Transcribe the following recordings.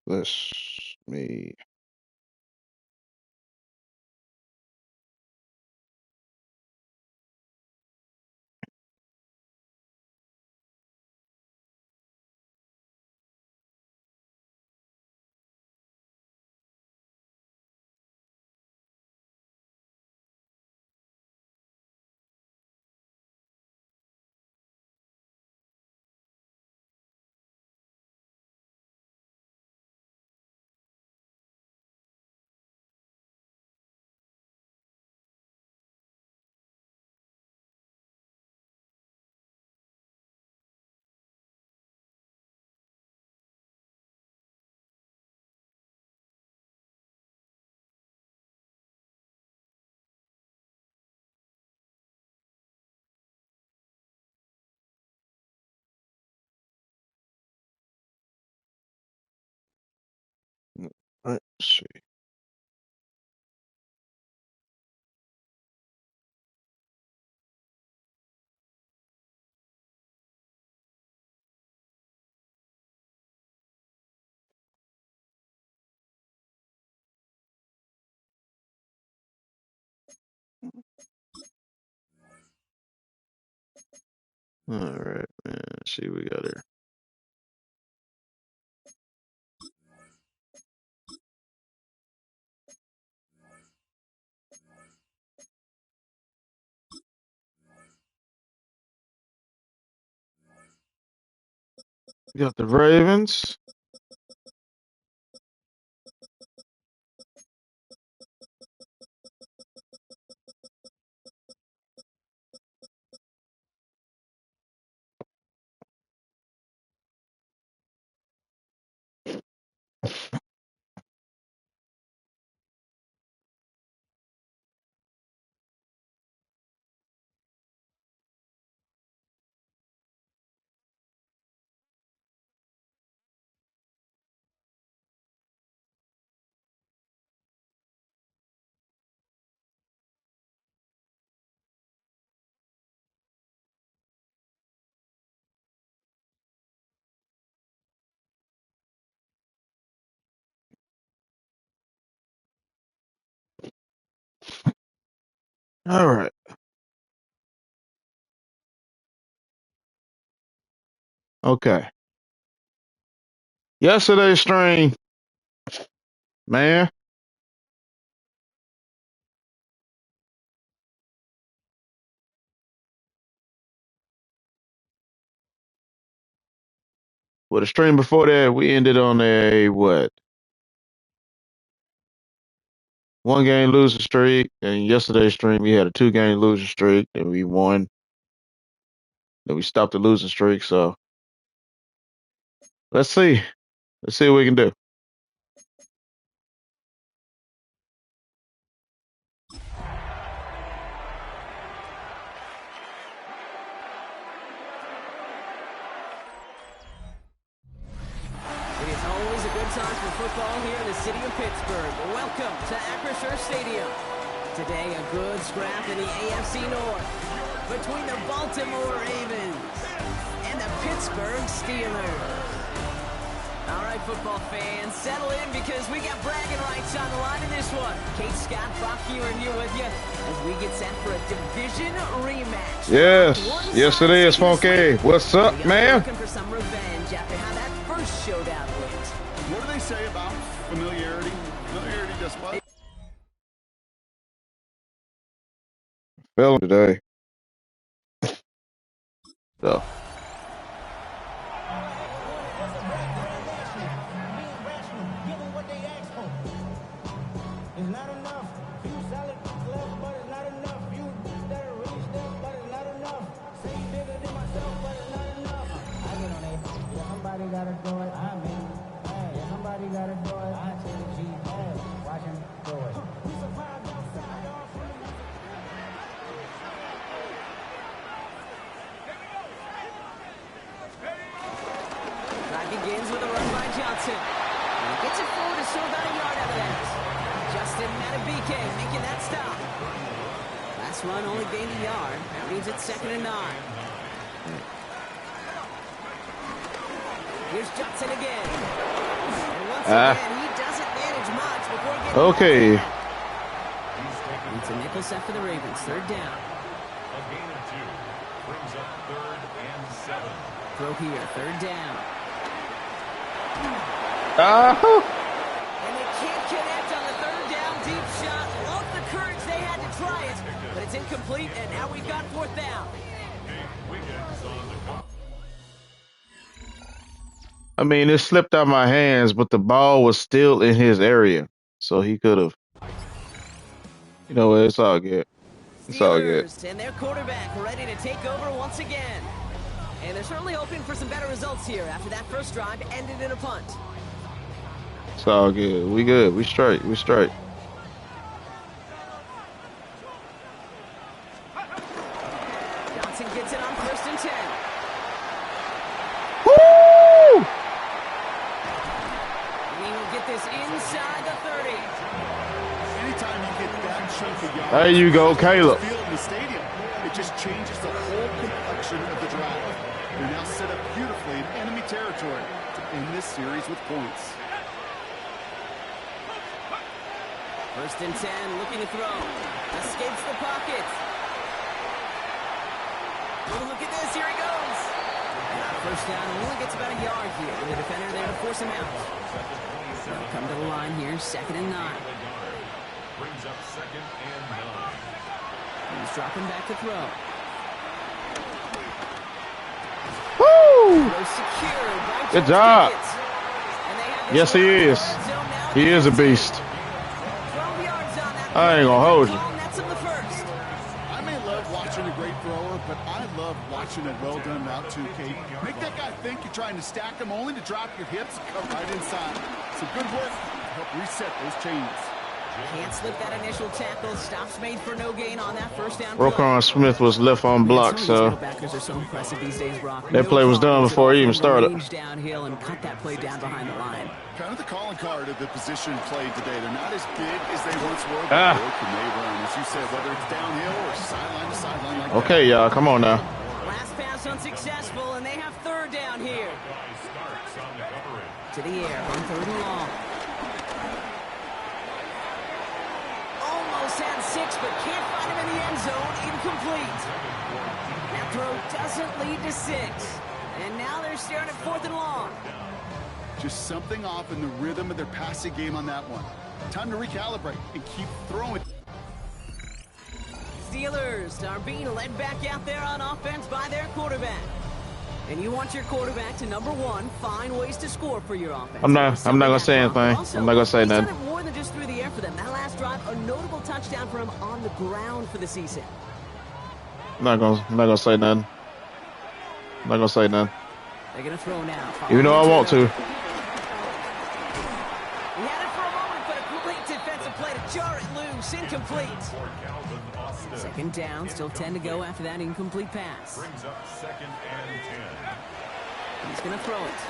Let's me. Let's see. All right, man. Let's see what we got here. We got the Ravens. All right. Okay. Yesterday's stream, man. Well, the stream before that, we ended on a what? One game losing streak. And yesterday's stream, we had a 2 game losing streak, and we won. Then we stopped the losing streak. So let's see. Let's see what we can do. It is always a good time for football here in the city of Pittsburgh. Welcome to Acrisure Stadium. Today, a good scrap in the AFC North between the Baltimore Ravens and the Pittsburgh Steelers. All right, football fans, settle in because we got bragging rights on the line in this one. Kate, Scott, Brock here with you as we get set for a division rematch. Yes, it is, Funky. What's up, man? Looking for some revenge after how that first showdown went. What do they say about familiarity? Familiarity does what? Fell today. So. Begins with a run by Johnson. And he gets it forward to still about a yard out of that. Justin Matabike making that stop. Last run only gained a yard. That means it's 2nd and 9. Here's Johnson again. And once Ah, again, he doesn't manage much before getting all okay. that. It's a nickel set for the Ravens. Third down. A gain of 2 brings up 3rd and 7. Throw here. Third down. Ah, And they can't connect on the third down deep shot. Love the courage they had to try it. But it's incomplete, and now we've got 4th down. Wiggins on the call. I mean, it slipped out my hands, but the ball was still in his area, so he could have. You know what? It's all good. It's all good. Steelers and their quarterback ready to take over once again. And they're certainly hoping for some better results here after that first drive ended in a punt. It's all good. We good. We straight. We straight. Johnson gets it on 1st and 10. Woo! And he will get this inside the 30. Anytime you get that chunk of yards, There you go, Caleb. field in the stadium, it just changes the whole complexion of the drive. They're now set up beautifully in enemy territory to end this series with points. 1st and 10, looking to throw. Escapes the pocket. Oh, look at this, here he goes. And on 1st down, only gets about a yard here. And the defender there to force him out. They'll come to the line here, 2nd and 9. Brings up 2nd and 9. He's dropping back to throw. Woo! Throw secured by Good George job. Pickens. And they have this Yes, he one in the is. red zone now. He is a beast. 12 yards on that I ain't gonna hold you. ball, and that's him the first. I may love watching a great thrower, but I love watching a well-done route too, Kate. Make that guy think you're trying to stack him only to drop your hips and cut right inside. Some good work to help reset those chains. Can't slip that initial tackle. Stops made for no gain on that first down. Roquan Smith was left on block, so Backers are so impressive these days, Brock. that play was done before he even started. Range downhill and cut that play down behind the line. Kind of the calling card of the position played today. They're not as big as they once were, but Ah. boy, can they run. As you said, whether it's downhill or sideline to sideline like Okay, y'all, come on now. Last pass unsuccessful, and they have 3rd down here. Starks on the coverage. To the air on 3rd and long. Almost had 6, but can't find him in the end zone. Incomplete. That throw doesn't lead to 6. And now they're staring at 4th and long. Just something off in the rhythm of their passing game on that one. Time to recalibrate and keep throwing. Steelers are being led back out there on offense by their quarterback. And you want your quarterback to, number one, find ways to score for your offense. I'm not gonna say anything. I'm not gonna say he's nothing. done it more than just through the air for them. That last drive, a notable touchdown for him on the ground for the season. I'm not gonna say nothing. I'm not gonna say nothing. They're going to throw now. Even though I want to. He had it for a moment, but a great defensive play to jar it loose. Incomplete. For Calvin Austin. 2nd down, still 10 to go after that incomplete pass. Brings up 2nd and 10. He's going to throw it.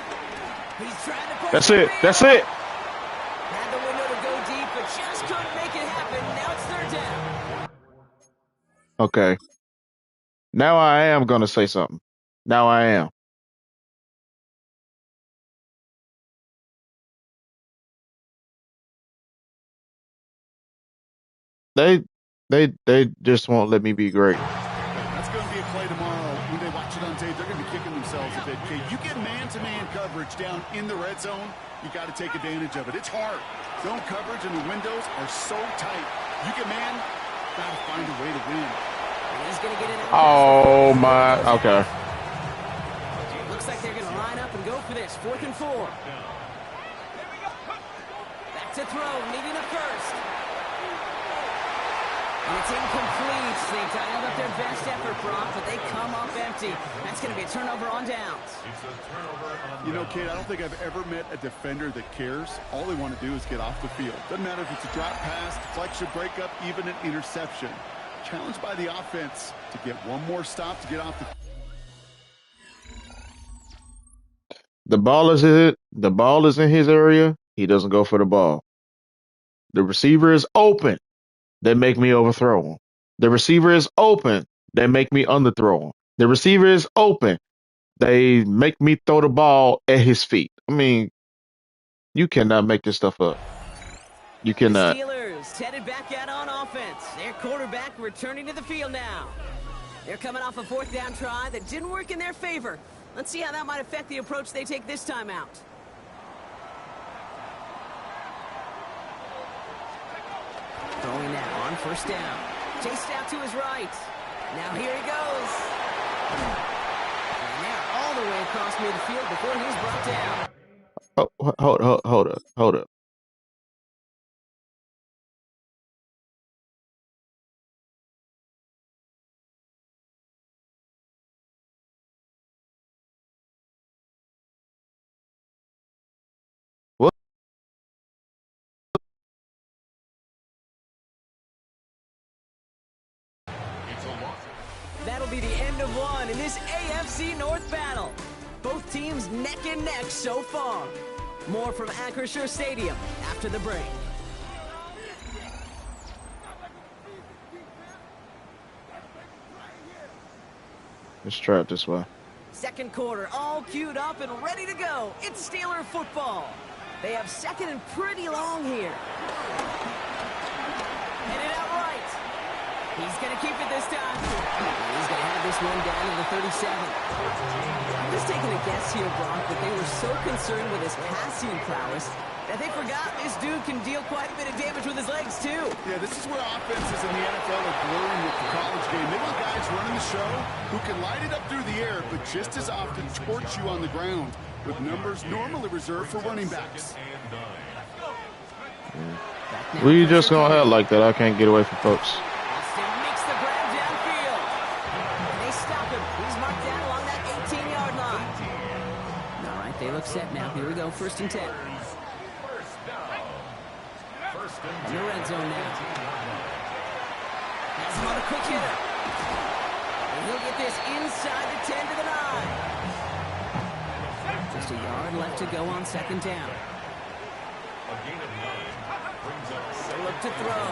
He's trying to push That's the it. field. That's it. Had the window to go deep, but just couldn't make it happen. Now it's 3rd down. Okay. Now I am gonna say something. Now I am. They just won't let me be great. That's going to be a play tomorrow. When they watch it on tape, they're going to be kicking themselves a bit. Kate, you get man-to-man coverage down in the red zone, you got to take advantage of it. It's hard. Zone coverage and the windows are so tight. You get man, got to find a way to win. And he's going to get it out. Oh my. Okay. Looks like they're going to line up and go for this. 4th and 4. Back to throw, needing a first. And it's incomplete. They dialed up their best effort, Brock, but they come up empty. That's going to be a turnover on downs. It's a turnover on You know, downs. Kate, I don't think I've ever met a defender that cares. All they want to do is get off the field. Doesn't matter if it's a drop pass, deflection, breakup, even an interception. Challenged by the offense to get one more stop to get off the field. The ball is it. The ball is in his area. He doesn't go for the ball. The receiver is open. They make me overthrow him. The receiver is open. They make me underthrow him. The receiver is open. They make me throw the ball at his feet. I mean, you cannot make this stuff up. You The cannot. Steelers headed back out on offense. Their quarterback returning to the field now. They're coming off a fourth down try that didn't work in their favor. Let's see how that might affect the approach they take this time out. Throwing now on first down. Chased out to his right. Now here he goes. And they're all the way across midfield before he's brought down. Oh, hold up. What? That'll be the end of one in this AFC North battle. Both teams neck and neck so far. More from Acrisure Stadium after the break. Let's try it this way. Second quarter, all queued up and ready to go. It's Steeler football. They have second and pretty long here. Headed out right. He's going to keep it this time. He's going to have this one down to the 37. I'm just taking a guess here, Brock, but they were so concerned with his passing prowess that they forgot this dude can deal quite a bit of damage with his legs, too. Yeah, this is where offenses in the NFL are blurring with the college game. They want guys running the show who can light it up through the air, but just as often torch you on the ground with numbers normally reserved for running backs. Well, you just gonna act like that. I can't get away from folks. Austin makes the grab downfield. And they stop him. He's marked down along that 18-yard line. All right, they look set now. Here we go, 1st and 10. In the red zone now. Has him on a quick hitter. And he'll get this inside the 10 to the 9. Just a yard left to go on 2nd down. They look to throw.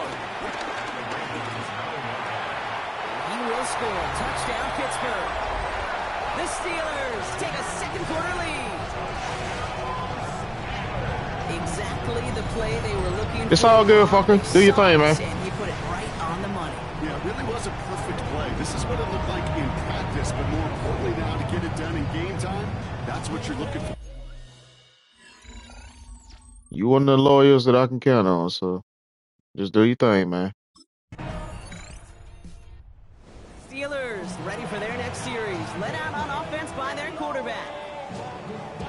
He will score. Touchdown, Pittsburgh. The Steelers take a second quarter lead. Exactly the play they were looking for. It's all good, fucker. Do your thing, man. And he put it right on the money. Yeah, it really was a perfect play. This is what it looked like in practice, but more importantly now to get it done in game time, that's what you're looking for. You one of the lawyers that I can count on, so just do your thing, man. Steelers ready for their next series. Led out on offense by their quarterback.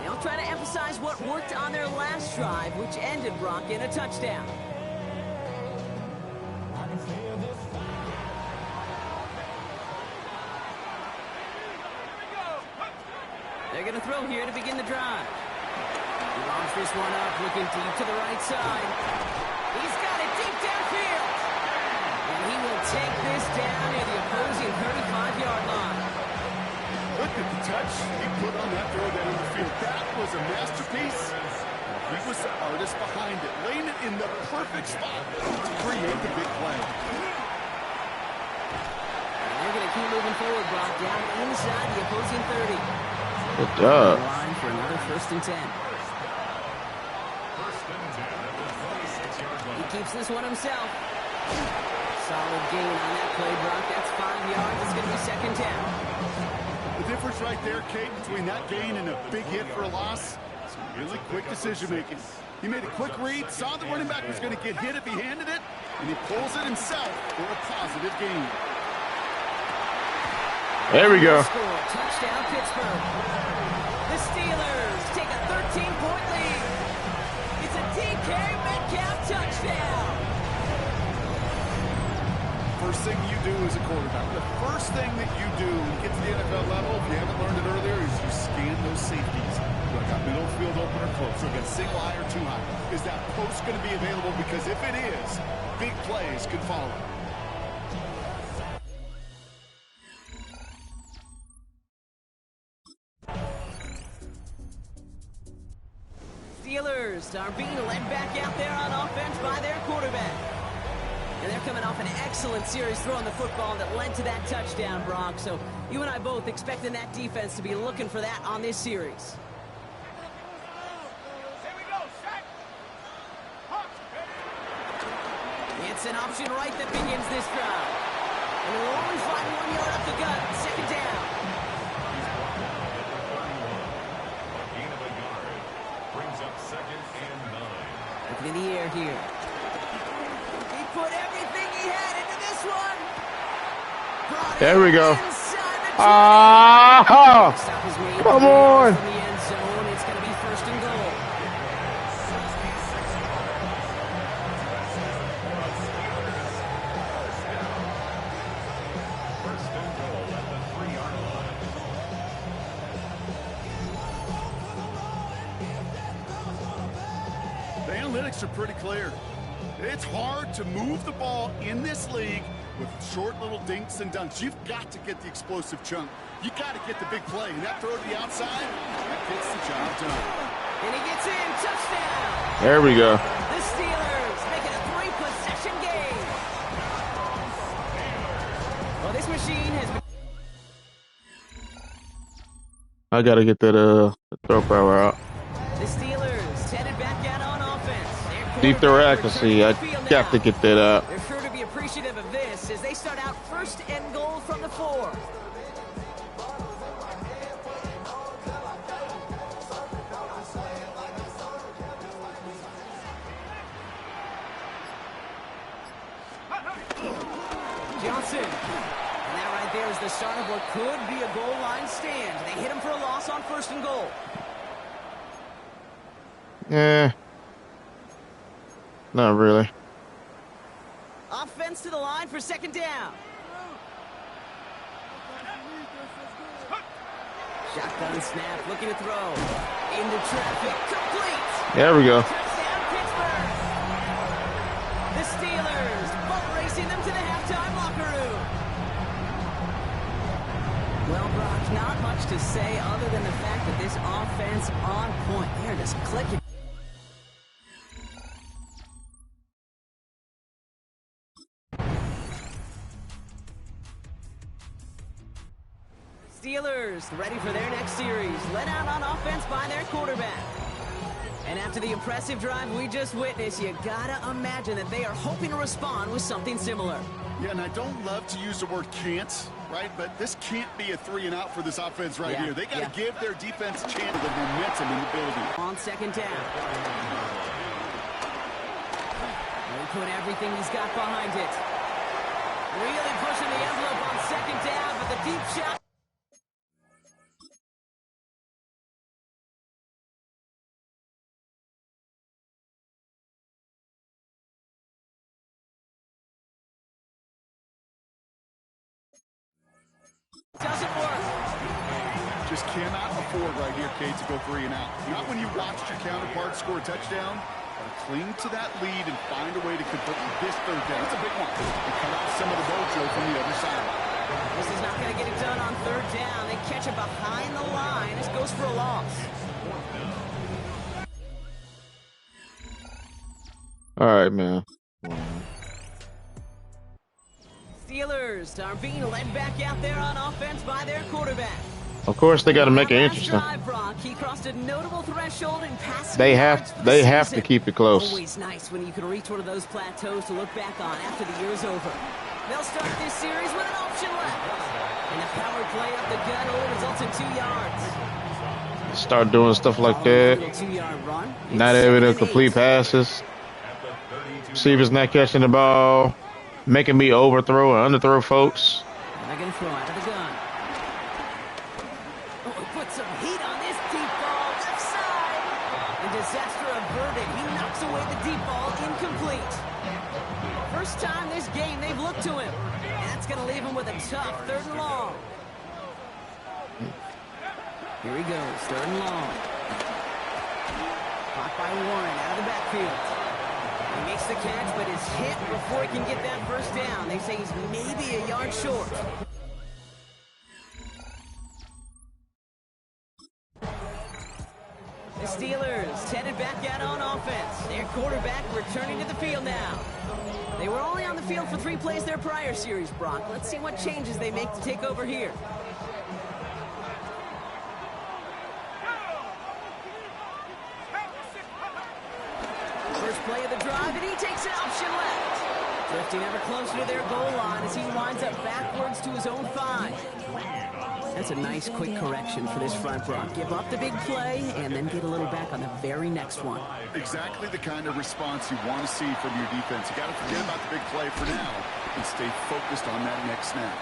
They'll try to emphasize what worked on their last drive, which ended, Brock, in a touchdown. They're going to throw here to begin the drive. He launches this one up, looking deep to the right side. He's got it deep downfield. And he will take this down near the opposing 35-yard line. Look at the touch he put on that throw down the field. That was a masterpiece. He was the artist behind it, laying it in the perfect spot to create the big play. And they're going to keep moving forward, Brock, down inside the opposing 30. Good job. Line for another 1st and 10. He keeps this one himself. Solid gain on that play, Brock. That's 5 yards. It's going to be 2nd down. The difference right there, Kate, between that gain and a big hit for a loss, some really quick decision-making. He made a quick read, saw the running back was going to get hit if he handed it, and he pulls it himself for a positive gain. There we go. Score. Touchdown, Pittsburgh. The Steelers take a 13-point lead. It's a DK Metcalf touchdown. First thing you do as a quarterback, the first thing that you do when you get to the NFL level, if you haven't learned it earlier, is you scan those safeties. Do I got middle field open or close? Do I got single high or two high? Is that post going to be available? Because if it is, big plays could follow. Steelers are being led back out there on offense by their quarterback. And they're coming off an excellent series throwing the football that led to that touchdown, Brock. So you and I both expecting that defense to be looking for that on this series. It's an option right that begins this drive. And we'll only find 1 yard up the gut. Second down. A gain of a yard. Brings up 2nd and 9. Looking in the air here. He put everything he had into this one. There we go. Inside the 20. Ah! Stop is made. Come on. From the end zone. It's going to be 1st and goal. The analytics are pretty clear. It's hard to move the ball in this league with short little dinks and dunks. You've got to get the explosive chunk. You got to get the big play. And that throw to the outside, that gets the job done. And he gets in. Touchdown. There we go. The Steelers make it a 3-possession game. Well, this machine has been... I gotta get that throw power out. The Steelers headed back out on offense. Deep throw accuracy. I got to get that out. They're sure to be appreciative of this as they start out 1st and goal from the 4. Johnson. And that right there is the start of what could be a goal line stand. They hit him for a loss on 1st and goal. Yeah. Not really. Offense to the line for 2nd down. Shotgun snap, looking to throw. Into traffic, complete. There we go. Touchdown, Pittsburgh. The Steelers boat racing them to the halftime locker room. Well, Brock, not much to say other than the fact that this offense on point. They're just clicking. Steelers ready for their next series, led out on offense by their quarterback. And after the impressive drive we just witnessed, you gotta imagine that they are hoping to respond with something similar. Yeah, and I don't love to use the word can't, right? But this can't be a 3-and-out for this offense right here. They got to give their defense a chance of the momentum in the building. On 2nd down. He put everything he's got behind it. Really pushing the envelope on 2nd down, but the deep shot. Doesn't work. Just cannot afford right here, Kate, to go 3-and-out. Not when you watched your counterpart score a touchdown. But cling to that lead and find a way to convert this 3rd down. It's a big one. And cut out some of the mojo from the other side. This is not going to get it done on 3rd down. They catch it behind the line. This goes for a loss. All right, man. Steelers are being led back out there on offense by their quarterback. Of course, they got to make it interesting. He crossed a notable threshold in passing. They have to keep it close. Always nice when you can reach one of those plateaus to look back on after the year's over. They'll start this series with an option left. And the power play up the gut only results in 2 yards. Start doing stuff like that. 2-yard run. Not able to complete passes. Receivers not catching the ball. Making me overthrow and underthrow folks. They're going to throw out of the gun. Oh, put some heat on this deep ball. Left side. And disaster averted. He knocks away the deep ball. Incomplete. First time this game they've looked to him. And that's going to leave him with a tough 3rd and long. Here he goes. 3rd and long. Caught by Warren out of the backfield. He makes the catch, but is hit before he can get that 1st down. They say he's maybe a yard short. The Steelers Steelers headed back out on offense. Their quarterback returning to the field now. They were only on the field for 3 plays their prior series, Brock. Let's see what changes they make to take over here. First play of the drive, and he takes an option left. Drifting ever closer to their goal line as he winds up backwards to his own 5. That's a nice quick correction for this front, Brock. Give up the big play and then get a little back on the very next one. Exactly the kind of response you want to see from your defense. You got to forget about the big play for now and stay focused on that next snap.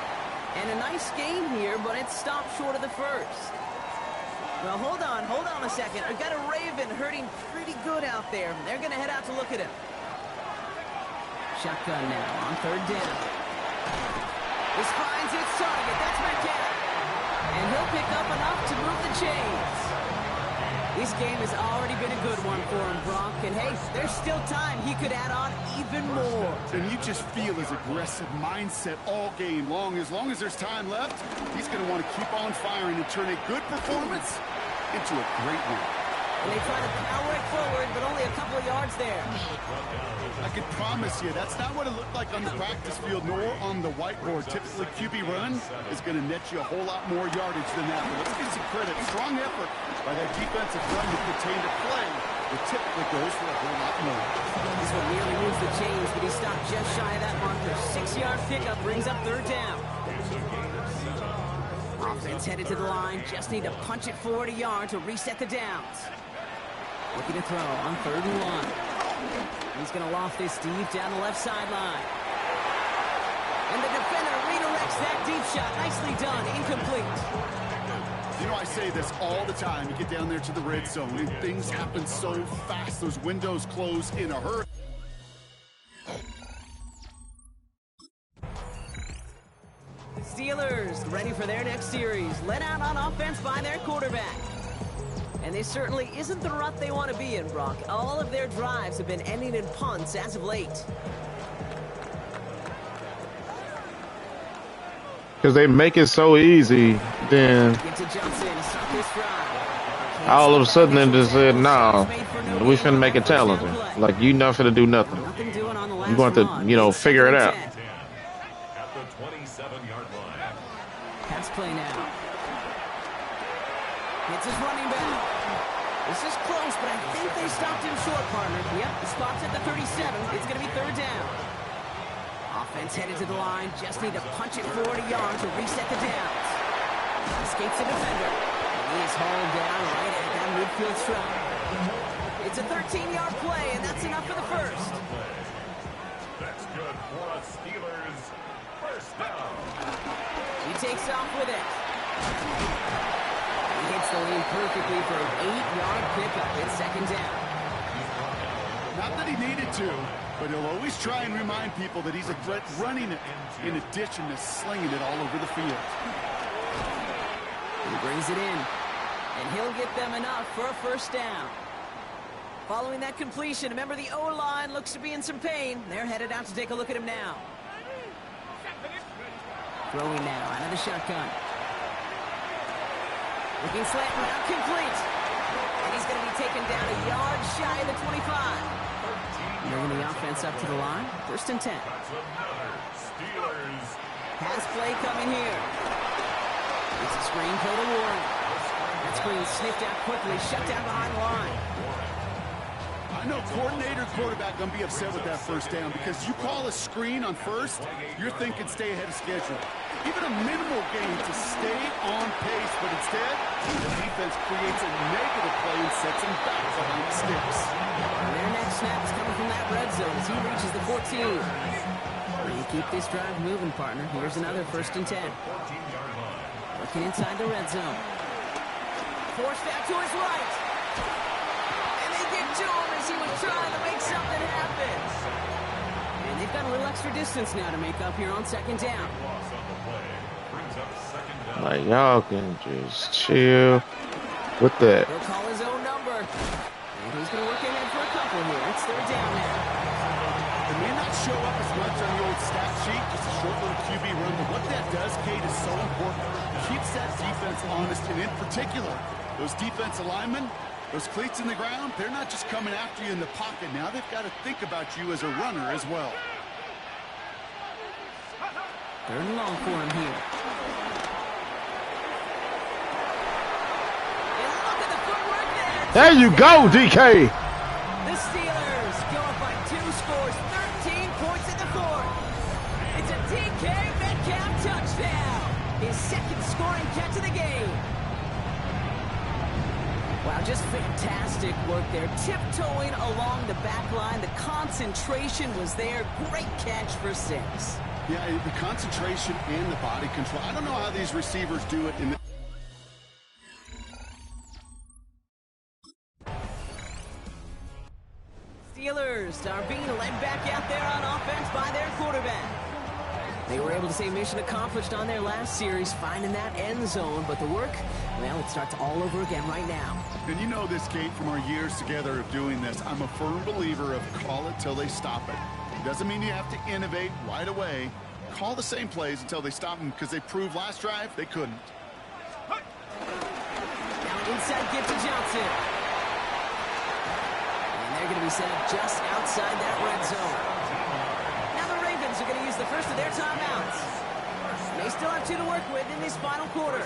And a nice game here, but it stopped short of the first. Well, hold on a second. We've got a Raven hurting pretty good out there. They're going to head out to look at him. Shotgun now on 3rd down. This finds its target. That's McKenna. And he'll pick up enough to move the chains. This game has already been a good one for him, Brock. And hey, there's still time. He could add on even more. And you just feel his aggressive mindset all game long. As long as there's time left, he's going to want to keep on firing and turn a good performance into a great win. And they try to power it forward, but only a couple of yards there. I can promise you, that's not what it looked like on the practice field, nor on the whiteboard. Typically, QB run is going to net you a whole lot more yardage than that. But let's give some credit. Strong effort by that defensive run to contain the play. It typically goes for a whole lot more. This one nearly moves the chains, but he stopped just shy of that marker. 6-yard pickup brings up 3rd down. Offense headed to the line. Just need to punch it forward a yard to reset the downs. Looking to throw on 3rd and 1. He's going to loft this deep down the left sideline. And the defender redirects that deep shot. Nicely done. Incomplete. You know, I say this all the time. You get down there to the red zone, and things happen so fast. Those windows close in a hurry. Steelers ready for their next series. Led out on offense by their quarterback. And this certainly isn't the rut they want to be in, Brock. All of their drives have been ending in punts as of late. Because they make it so easy, then all of a sudden they just said, "No, we finna make it talented. Like, you not finna do nothing. You want to, figure it out." At the 27-yard line. Pass play now. It's his running back. This is close, but I think they stopped him short, partner. Yep, the spot's at the 37. It's going to be 3rd down. Offense headed to the line. Just need to punch it forward a yard to reset the downs. Escapes the defender. And he is hauled down right at that midfield stripe. It's a 13-yard play, and that's enough for the first. That's good for us Steelers. First down. He takes off with it. He hits the lane perfectly for an 8-yard pickup. It's 2nd down. Not that he needed to, but he'll always try and remind people that he's a threat running it in addition to slinging it all over the field. He brings it in, and he'll get them enough for a first down. Following that completion, remember the O-line looks to be in some pain. They're headed out to take a look at him now. Throwing now out of the shotgun. Looking slant route, complete. And he's going to be taken down a yard shy of the 25. Moving the offense up to the line. 1st and 10. That's another Steelers. Pass play coming here. It's a screen code of warning. That screen sniffed out quickly, shut down behind the line. I know coordinator quarterback going to be upset with that first down because you call a screen on first, you're thinking stay ahead of schedule. Even a minimal gain to stay on pace, but instead, the defense creates a negative play and sets him back behind the sticks. And their next snap is coming from that red zone as he reaches the 14. You keep this drive moving, partner. Here's another 1st and 10. Looking inside the red zone. Forced out to his right. And they get to him as he was trying to make something happen. And they've got a little extra distance now to make up here on 2nd down. Like, y'all can just chill with that. He'll call his own number. And he's going to work ahead for a couple here. It's 3rd down now. It may not show up as much on the old stat sheet, just a short little QB run, but what that does, Kate, is so important. Keeps that defense honest, and in particular, those defensive linemen, Those cleats in the ground, they're not just coming after you in the pocket. Now they've got to think about you as a runner as well. Third and long for him here. And look at the footwork there. There you go, DK. The Steelers go up by 2 scores, 13 points in the fourth. It's a DK Metcalf touchdown. His second scoring catch of the game. Wow, just fantastic work there. Tiptoeing along the back line. The concentration was there. Great catch for 6. Yeah, the concentration and the body control. I don't know how these receivers do it in the... Steelers are being led back out there on offense by their quarterback. They were able to say mission accomplished on their last series, finding that end zone. But the work, well, it starts all over again right now. And you know this, Kate, from our years together of doing this. I'm a firm believer of call it till they stop it. It doesn't mean you have to innovate right away. Call the same plays until they stop them, because they proved last drive they couldn't. Now an inside give to Johnson. And they're going to be set up just outside that red zone. Now the Ravens are going to use the first of their timeouts. They still have 2 to work with in this final quarter.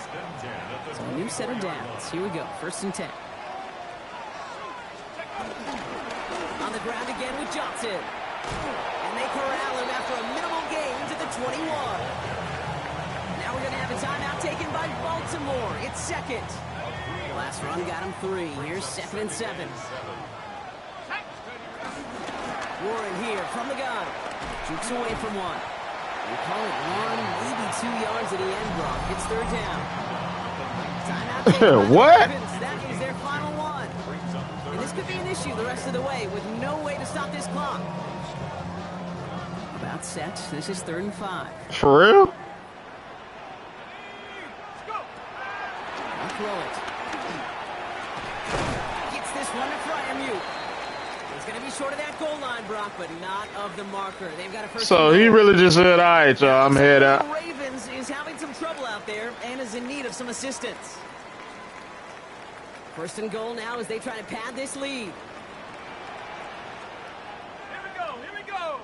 So a new set of downs. Here we go. 1st and 10. On the ground again with Johnson. And they corral him after a minimal gain to the 21. Now we're going to have a timeout taken by Baltimore. It's second. Last run got him 3. Here's 2nd and 7. Warren here from the gun. Jukes away from 1. We call it 1, maybe 2 yards at the end block. It's 3rd down. Timeout taken by the What? Ravens. That is their final one. And this could be an issue the rest of the way with no way to stop this clock. About set. This is 3rd and 5. For real? I'll throw it. Gets this one to Fryermuth. He's going to be short of that goal line, Brock, but not of the marker. They've got a first. So he really just said, all right, y'all, I'm head out. The Ravens is having some trouble out there and is in need of some assistance. 1st and goal now as they try to pad this lead. Here we go.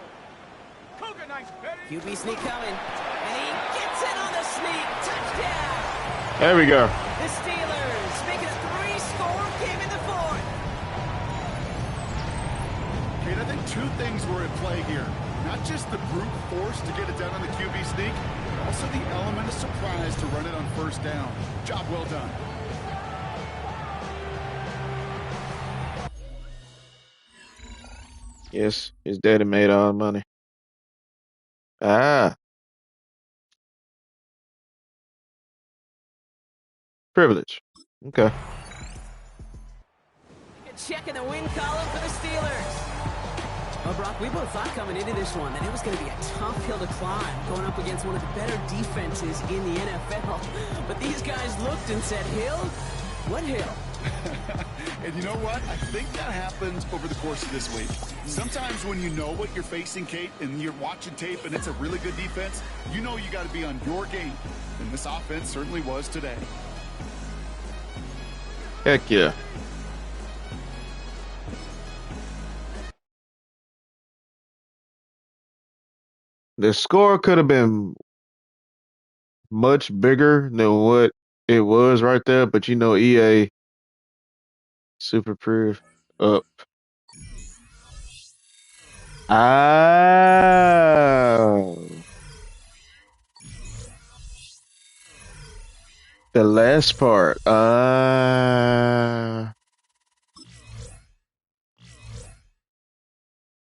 Cougar nice, Betty. QB sneak coming. And he gets it on the sneak. Touchdown. There we go. The Steelers making a 3-score game in the 4th. Kate, I think 2 things were at play here. Not just the brute force to get it done on the QB sneak, but also the element of surprise to run it on 1st down. Job well done. Yes, his daddy made all the money. Ah. Privilege. Okay. Checking the win column for the Steelers. Well, Brock, we both thought coming into this one that it was going to be a tough hill to climb, going up against one of the better defenses in the NFL. But these guys looked and said, hill? What hill? And you know what? I think that happens over the course of this week. Sometimes when you know what you're facing, Kate, and you're watching tape and it's a really good defense, you know you got to be on your game. And this offense certainly was today. Heck yeah. The score could have been much bigger than what it was right there, but you know EA super proof up. Ah, the last part.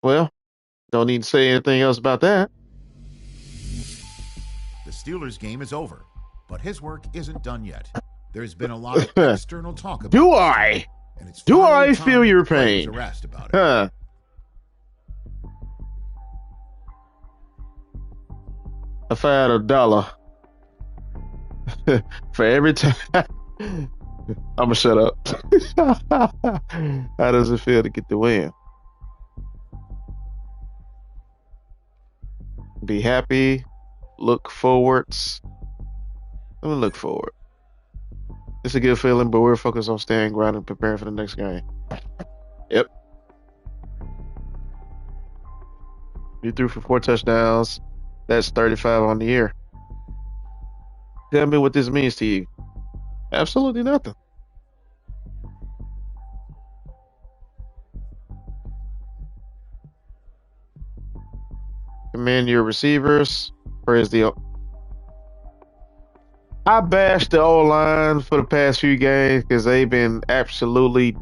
Well, don't need to say anything else about that. The Steelers game is over, but his work isn't done yet. There's been a lot of external talk about Do it, I? and it's Do finally I time feel your the players pain? are asked about it. Huh. If I had $1 for every time, I'ma shut up. How does it feel to get the win? Be happy. Look forwards. Let me look forward. It's a good feeling, but we're focused on staying grounded and preparing for the next game. Yep. You threw for 4 touchdowns. That's 35 on the year. Tell me what this means to you. Absolutely nothing. Commend your receivers. Praise the. I bashed the O line for the past few games because they've been absolutely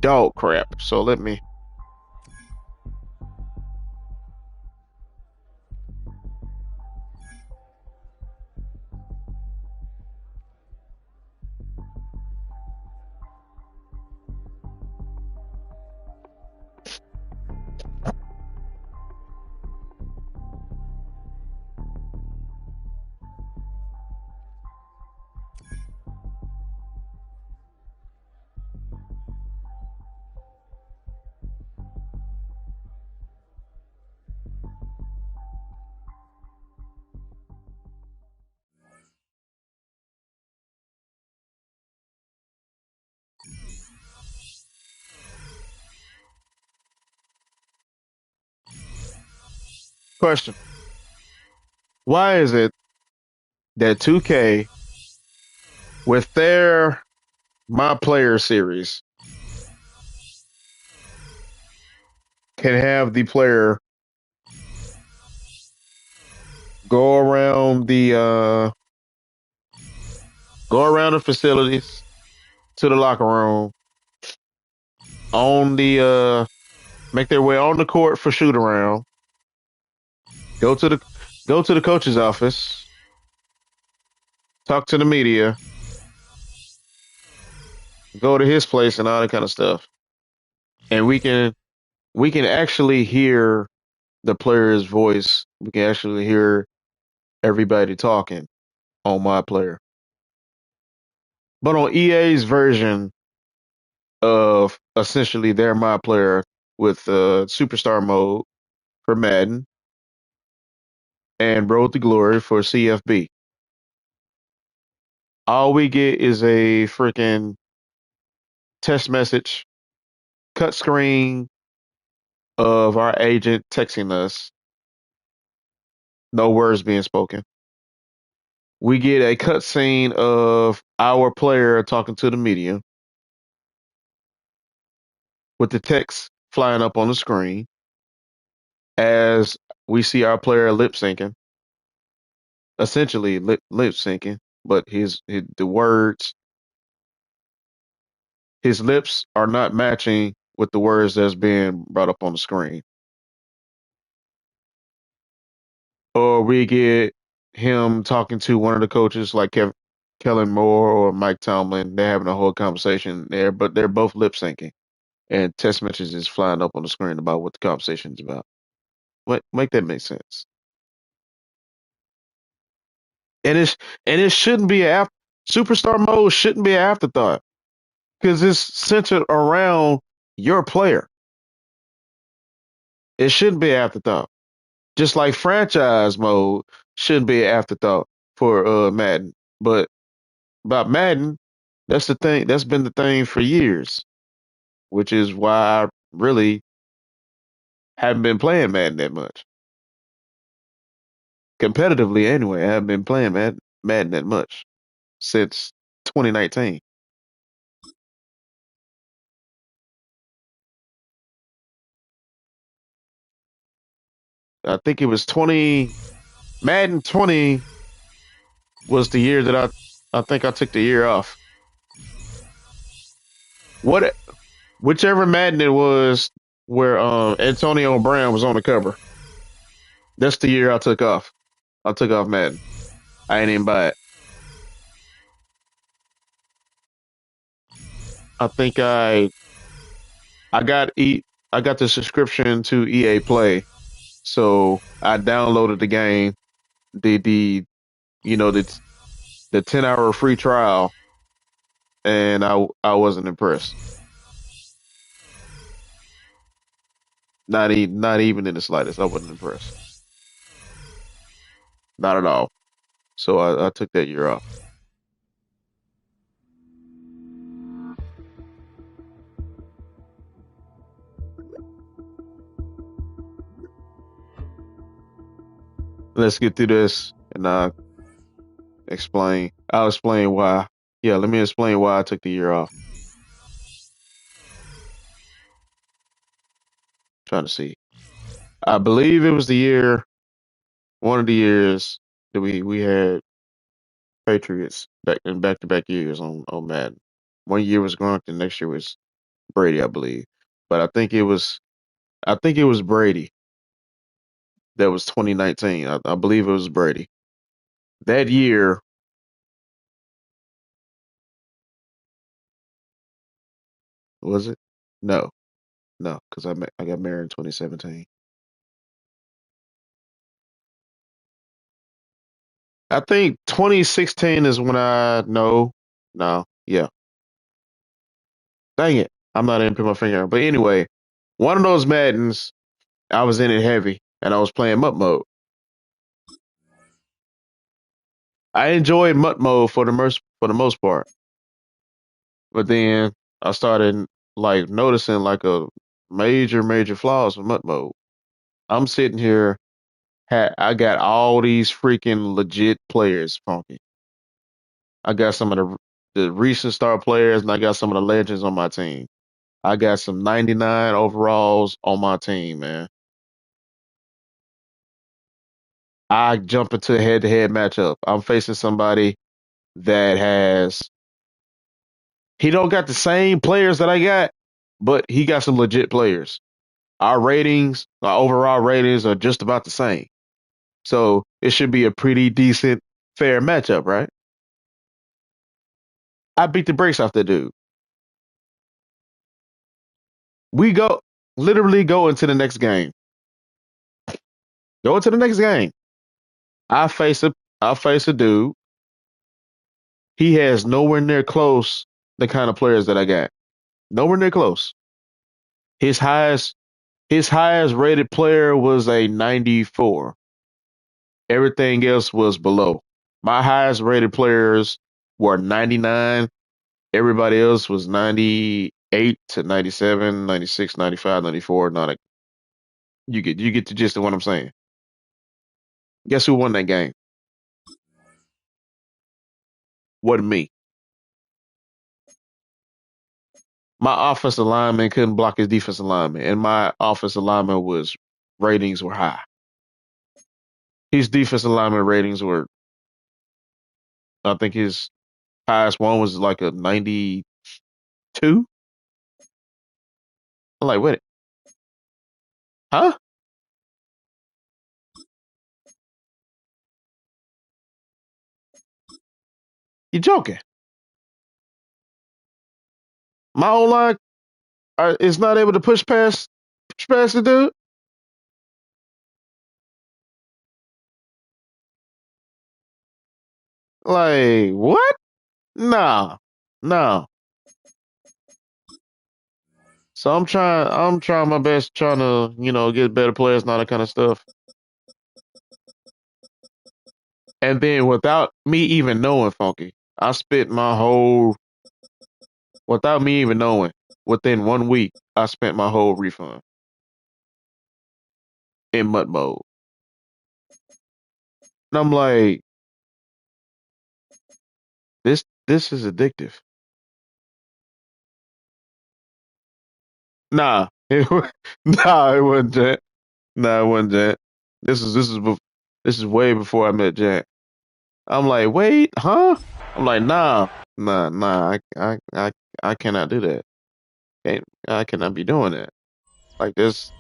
dog crap. So let me. Question. Why is it that 2K, with their My Player series, can have the player go around the facilities to the locker room on the make their way on the court for shoot around, go to the coach's office, talk to the media, go to his place and all that kind of stuff. And we can actually hear the player's voice. We can actually hear everybody talking on My Player. But on EA's version of essentially their My Player with Superstar mode for Madden and Road to Glory for CFB, all we get is a freaking text message, cut screen of our agent texting us, no words being spoken. We get a cut scene of our player talking to the media with the text flying up on the screen as we see our player lip syncing, essentially lip syncing, but the words, his lips are not matching with the words that's being brought up on the screen. Or we get him talking to one of the coaches like Kellen Moore or Mike Tomlin. They're having a whole conversation there, but they're both lip syncing, and text messages is flying up on the screen about what the conversation is about. Make that make sense? And it shouldn't be superstar mode shouldn't be an afterthought because it's centered around your player. It shouldn't be an afterthought. Just like franchise mode shouldn't be an afterthought for Madden. But about Madden, that's the thing. That's been the thing for years, which is why I really haven't been playing Madden that much. Competitively, anyway, I haven't been playing Madden that much since 2019. I think it was 20. Madden 20 was the year that I think I took the year off. What whichever Madden it was where Antonio Brown was on the cover. That's the year I took off. I took off Madden. I ain't even buy it. I think I got I got the subscription to EA Play, so I downloaded the game, the you know the 10-hour free trial, and I wasn't impressed. Not even in the slightest. I wasn't impressed. Not at all. So I took that year off. let's get through this and explain. I'll explain why. Yeah, let me explain why I took the year off. Trying to see. I believe it was the year, one of the years that we had Patriots back to back years on Madden. One year was Gronk, the next year was Brady, I believe. But I think it was Brady. That was 2019. I believe it was Brady. That year, was it? No, no, because I got married in 2017. I think 2016 is when no, yeah. Dang it. I'm not even put my finger on. But anyway, one of those Maddens, I was in it heavy and I was playing MUT mode. I enjoyed MUT mode for the most part. But then I started like noticing like a major flaws with MUT mode. I'm sitting here, I got all these freaking legit players, Funky. I got some of the recent star players and I got some of the legends on my team. I got some 99 overalls on my team, man. I jump into a head-to-head matchup. I'm facing somebody that he don't got the same players that I got, but he got some legit players. Our overall ratings are just about the same. So it should be a pretty decent, fair matchup, right? I beat the brakes off that dude. We go literally go into the next game. Go into the next game. I face a I face a dude. He has nowhere near close the kind of players that I got. Nowhere near close. His highest his highest rated player was a 94. Everything else was below. My highest rated players were 99. Everybody else was 98 to 97, 96, 95, 94. Not a, you get the gist of what I'm saying. Guess who won that game? Wasn't me. My offensive lineman couldn't block his defensive lineman, and my offensive lineman was ratings were high. His defensive lineman ratings were, I think his highest one was like a 92. I'm like, wait, huh? You joking? My O line is not able to push past the dude. Like what? Nah, nah. So I'm trying my best, trying to get better players and all that kind of stuff. And then without me even knowing, Funky, I spent my whole without me even knowing. Within 1 week, I spent my whole refund in MUT mode. And I'm like, this is addictive. Nah, nah, it wasn't Jan. Nah, it wasn't Jan. This is way before I met Jan. I'm like, wait, huh? I'm like, nah. I cannot do that. I cannot be doing that. Like, there's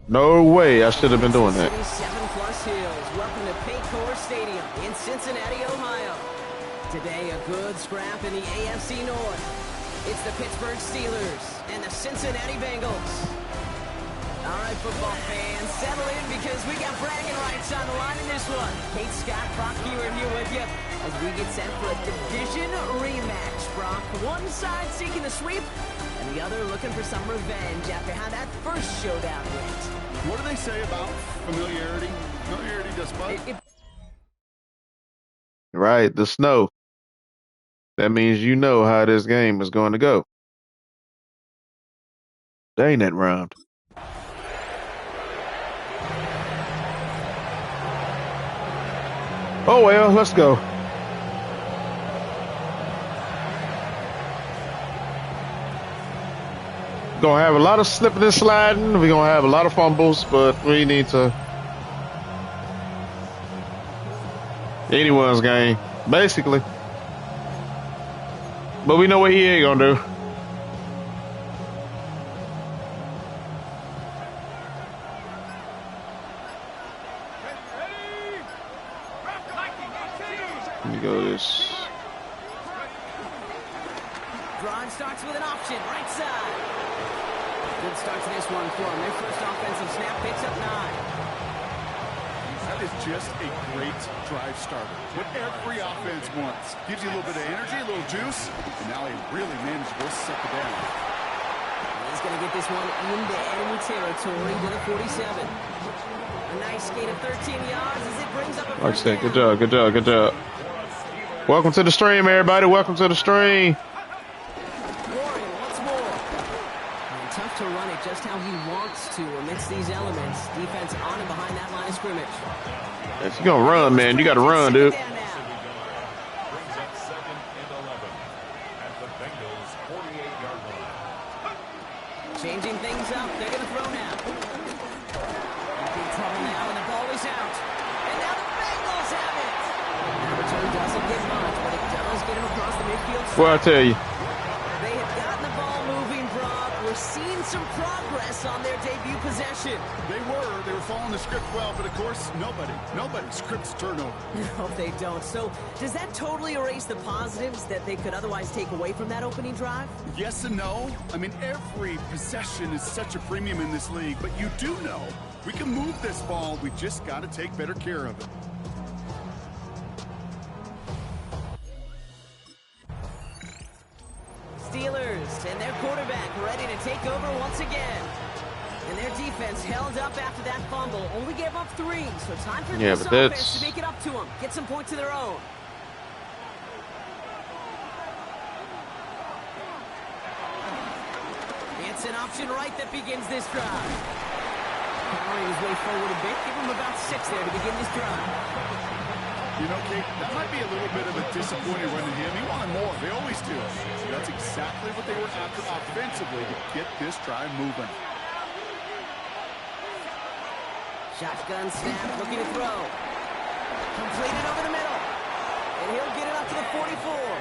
no way I should have been doing that. City's 7+ hills. Welcome to Paycor Stadium in Cincinnati, Ohio. Today, a good scrap in the AFC North. It's the Pittsburgh Steelers and the Cincinnati Bengals. All right, football fans, settle in because we got bragging rights on the line in this one. Kate Scott, Brock Hewer here with you as we get set for a division rematch, Brock. One side seeking the sweep and the other looking for some revenge after how that first showdown went. What do they say about familiarity? Familiarity does what? Right, the snow. That means you know how this game is going to go. Dang, that rhymed. Oh well, let's go. Gonna have a lot of slipping and sliding. We're gonna have a lot of fumbles, but we need to anyone's game, basically. But we know what he ain't gonna do. Let me go this. Braun starts with an option, right side. Good start to this one for him. Their first offensive snap picks up 9. That is just a great drive starter. What every offense wants. Gives you a little bit of energy, a little juice, and now a really manageable second down. He's going to get this one into enemy territory to the 47. A nice gain of 13 yards as it brings up a Like I first said, good down. job, good job, good job. Welcome to the stream, everybody. Welcome to the stream. Warren once more. And tough to run it just how he wants to amidst these elements. Defense on and behind that line of scrimmage. If you're gonna run, man, you gotta run, dude. Brings up second and 11 at the Bengals' 48-yard line. Changing things up. They're going to throw now. Big trouble now, and the ball is out. And now the Bengals have it. The return doesn't get much, but it does get him across the midfield. Well, I tell you, They have gotten the ball moving, Brock. We're seeing some progress on their debut possession. They were following the script well, but of course, nobody scripts turnover. No, they don't. So does that totally erase the positives that they could otherwise take away from that opening drive? Yes and no. I mean, every possession is such a premium in this league, but you do know we can move this ball. We just got to take better care of it. Steelers and their quarterback ready to take over once again. And their defense held up after that fumble. Only gave up 3, so time for Yeah, this but offense that's- to make it up to them. Get some points of their own. It's an option right that begins this drive. Powering his way forward a bit. Give him about 6 there to begin this drive. You know, Kate, that might be a little bit of a disappointing run to him. He wanted more. They always do. That's exactly what they were after offensively to get this drive moving. Shotgun snap, looking to throw. Completed over the middle. And he'll get it up to the 44.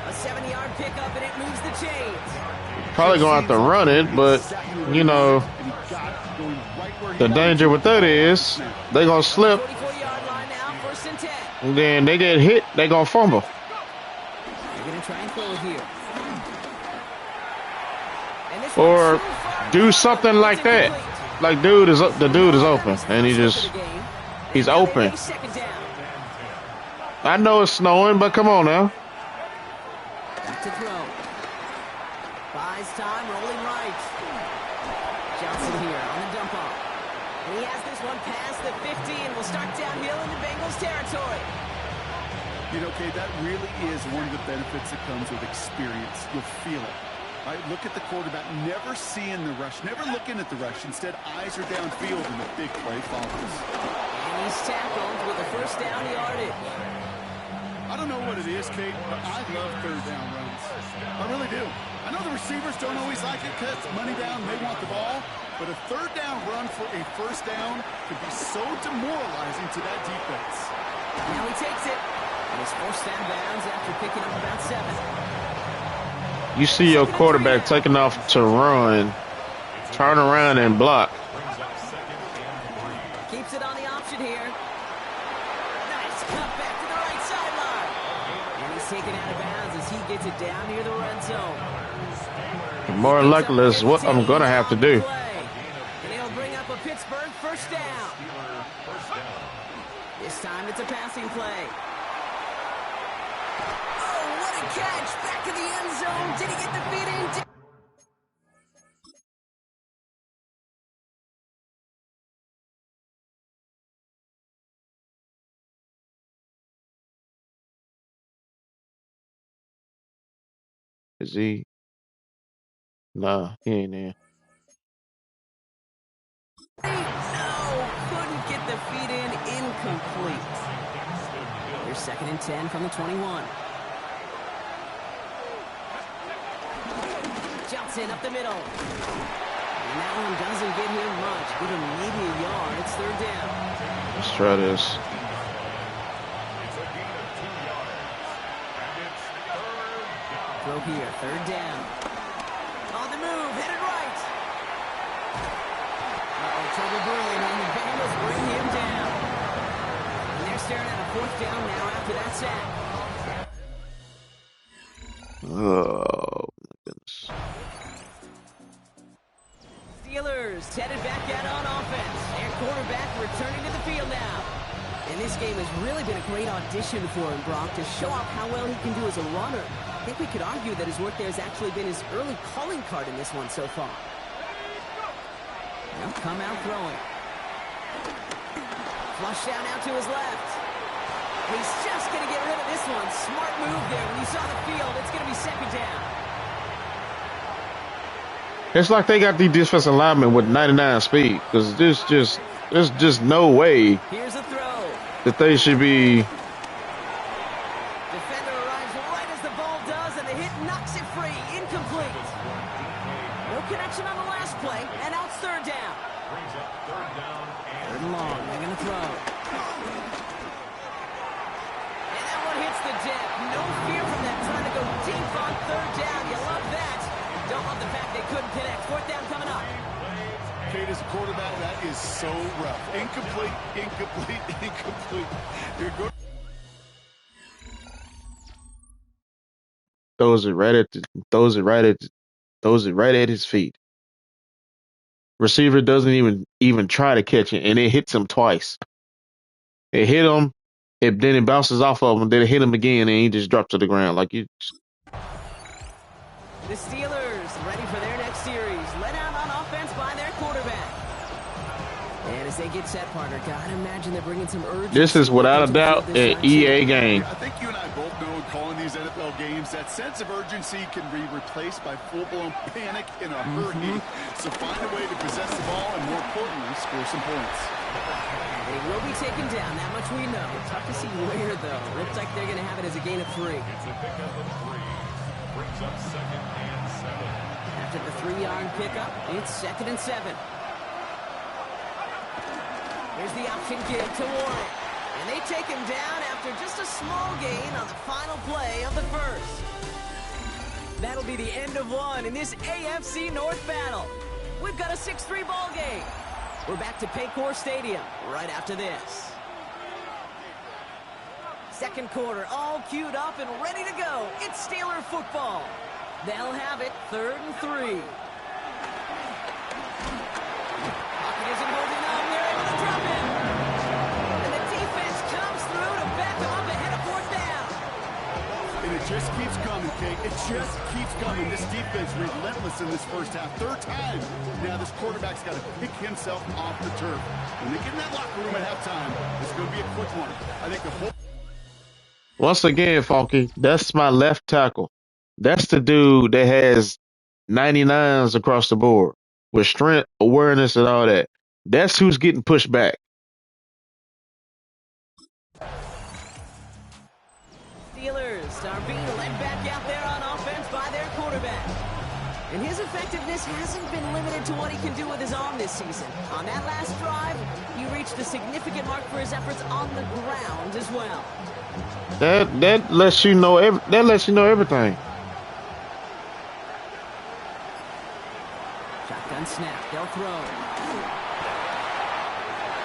A 7-yard pickup, and it moves the chains. probably gonna have to run it, but you know, the danger with that is they gonna slip, 44-yard line now, 1st and 10. and then they get hit, they gonna fumble. They're going to try and throw it here. And this Or one's too far do out. something like It's that. incomplete. Like the dude is open, and he's Now they open. make 2nd down. I know it's snowing, but come on now. Back to throw. Buys time, rolling right. Johnson here on the dump off. And he has this one past the 50 and will start downhill into Bengals territory. You know, Kate, that really is one of the benefits that comes with experience. You'll feel it. Right? Look at the quarterback, never seeing the rush, never looking at the rush. Instead, eyes are downfield, and the big play follows. And he's tackled with a 1st down yardage. I don't know what it is, Kate, but I love 3rd down runs. I really do. I know the receivers don't always like it because money down, they want the ball. But a 3rd down run for a 1st down could be so demoralizing to that defense. Now he takes it. And he's forced out of bounds after picking up about 7. You see your quarterback taking off to run, turn around and block. Brings up second and 3. Keeps it on the option here. Nice cut back to the right sideline. And he's taken out of bounds as he gets it down near the red zone. More likely is what I'm gonna have to do. And he'll bring up a Pittsburgh 1st down. This time it's a passing play. Oh, what a catch! Back in the end zone. Did he get the feet in? Is he? Nah, he ain't there. No, couldn't get the feet in. Incomplete. Here's 2nd and 10 from the 21. Jumps in up the middle. And that one doesn't get him much. Give him maybe a yard. It's 3rd down. Let's try this. It's a gain of 2 yards. And it's 3rd down. Throw here, 3rd down. On the move, headed right. Trouble brewing, and the Bengals bring him down. And they're staring at a 4th down now after that sack. Oh, my goodness. Steelers headed back out on offense. Their quarterback returning to the field now. And this game has really been a great audition for him, Brock, to show off how well he can do as a runner. I think we could argue that his work there has actually been his early calling card in this one so far. He'll come out throwing. Flush down out to his left. He's just going to get rid of this one. Smart move there. When you saw the field, it's going to be 2nd down. It's like they got these defensive linemen with 99 speed, because there's just no way Here's a throw. that they should be. Defender arrives right as the ball does, and the hit knocks it free. Incomplete. No connection on the last play, and now it's 3rd down. Brings up 3rd down and 3rd and long. They're going to throw. And that one hits the deck. No fear from them trying to go deep on 3rd down. You love that. Don't love the fact they couldn't connect. 4th down coming up. Kate, as a quarterback, that is so rough. Incomplete, incomplete, incomplete. You're good. Throws it right at his feet. Receiver doesn't even try to catch it, and it hits him twice. It hit him, then it bounces off of him, then it hit him again, and he just dropped to the ground like you. The Steelers ready for their next series. Let out on offense by their quarterback. And as they get set, partner, gotta imagine they're bringing some urgency. This is without a doubt an EA game. I think you and I both know in calling these NFL games, that sense of urgency can be replaced by full-blown panic in a hurry. So find a way to possess the ball and, more importantly, score some points. They will be taken down, that much we know. Tough to see where, though. Looks like they're going to have it as a gain of 3. it's a pickup of 3. Brings up 2nd and 7. After the 3-yard pickup, it's 2nd and 7. Here's the option give to Warren. And they take him down after just a small gain on the final play of the 1st. That'll be the end of one in this AFC North battle. We've got a 6-3 ball game. We're back to Paycor Stadium right after this. 2nd quarter, all queued up and ready to go. It's Steeler football. They'll have it 3rd and 3. Pocket isn't holding up. They're able to drop him. And the defense comes through to back him up ahead of 4th down. And it just keeps coming, Kate. It just keeps coming. This defense relentless in this first half. 3rd time. Now this quarterback's got to pick himself off the turf. When they get in that locker room at halftime, it's going to be a quick one. I think the whole... Once again, Funky, that's my left tackle. That's the dude that has 99s across the board with strength, awareness, and all that. That's who's getting pushed back. Steelers are being led back out there on offense by their quarterback. And his effectiveness hasn't been limited to what he can do with his arm this season. On that last drive, he reached a significant mark for his efforts on the ground as well. That lets you know everything. Shotgun snap, they'll throw.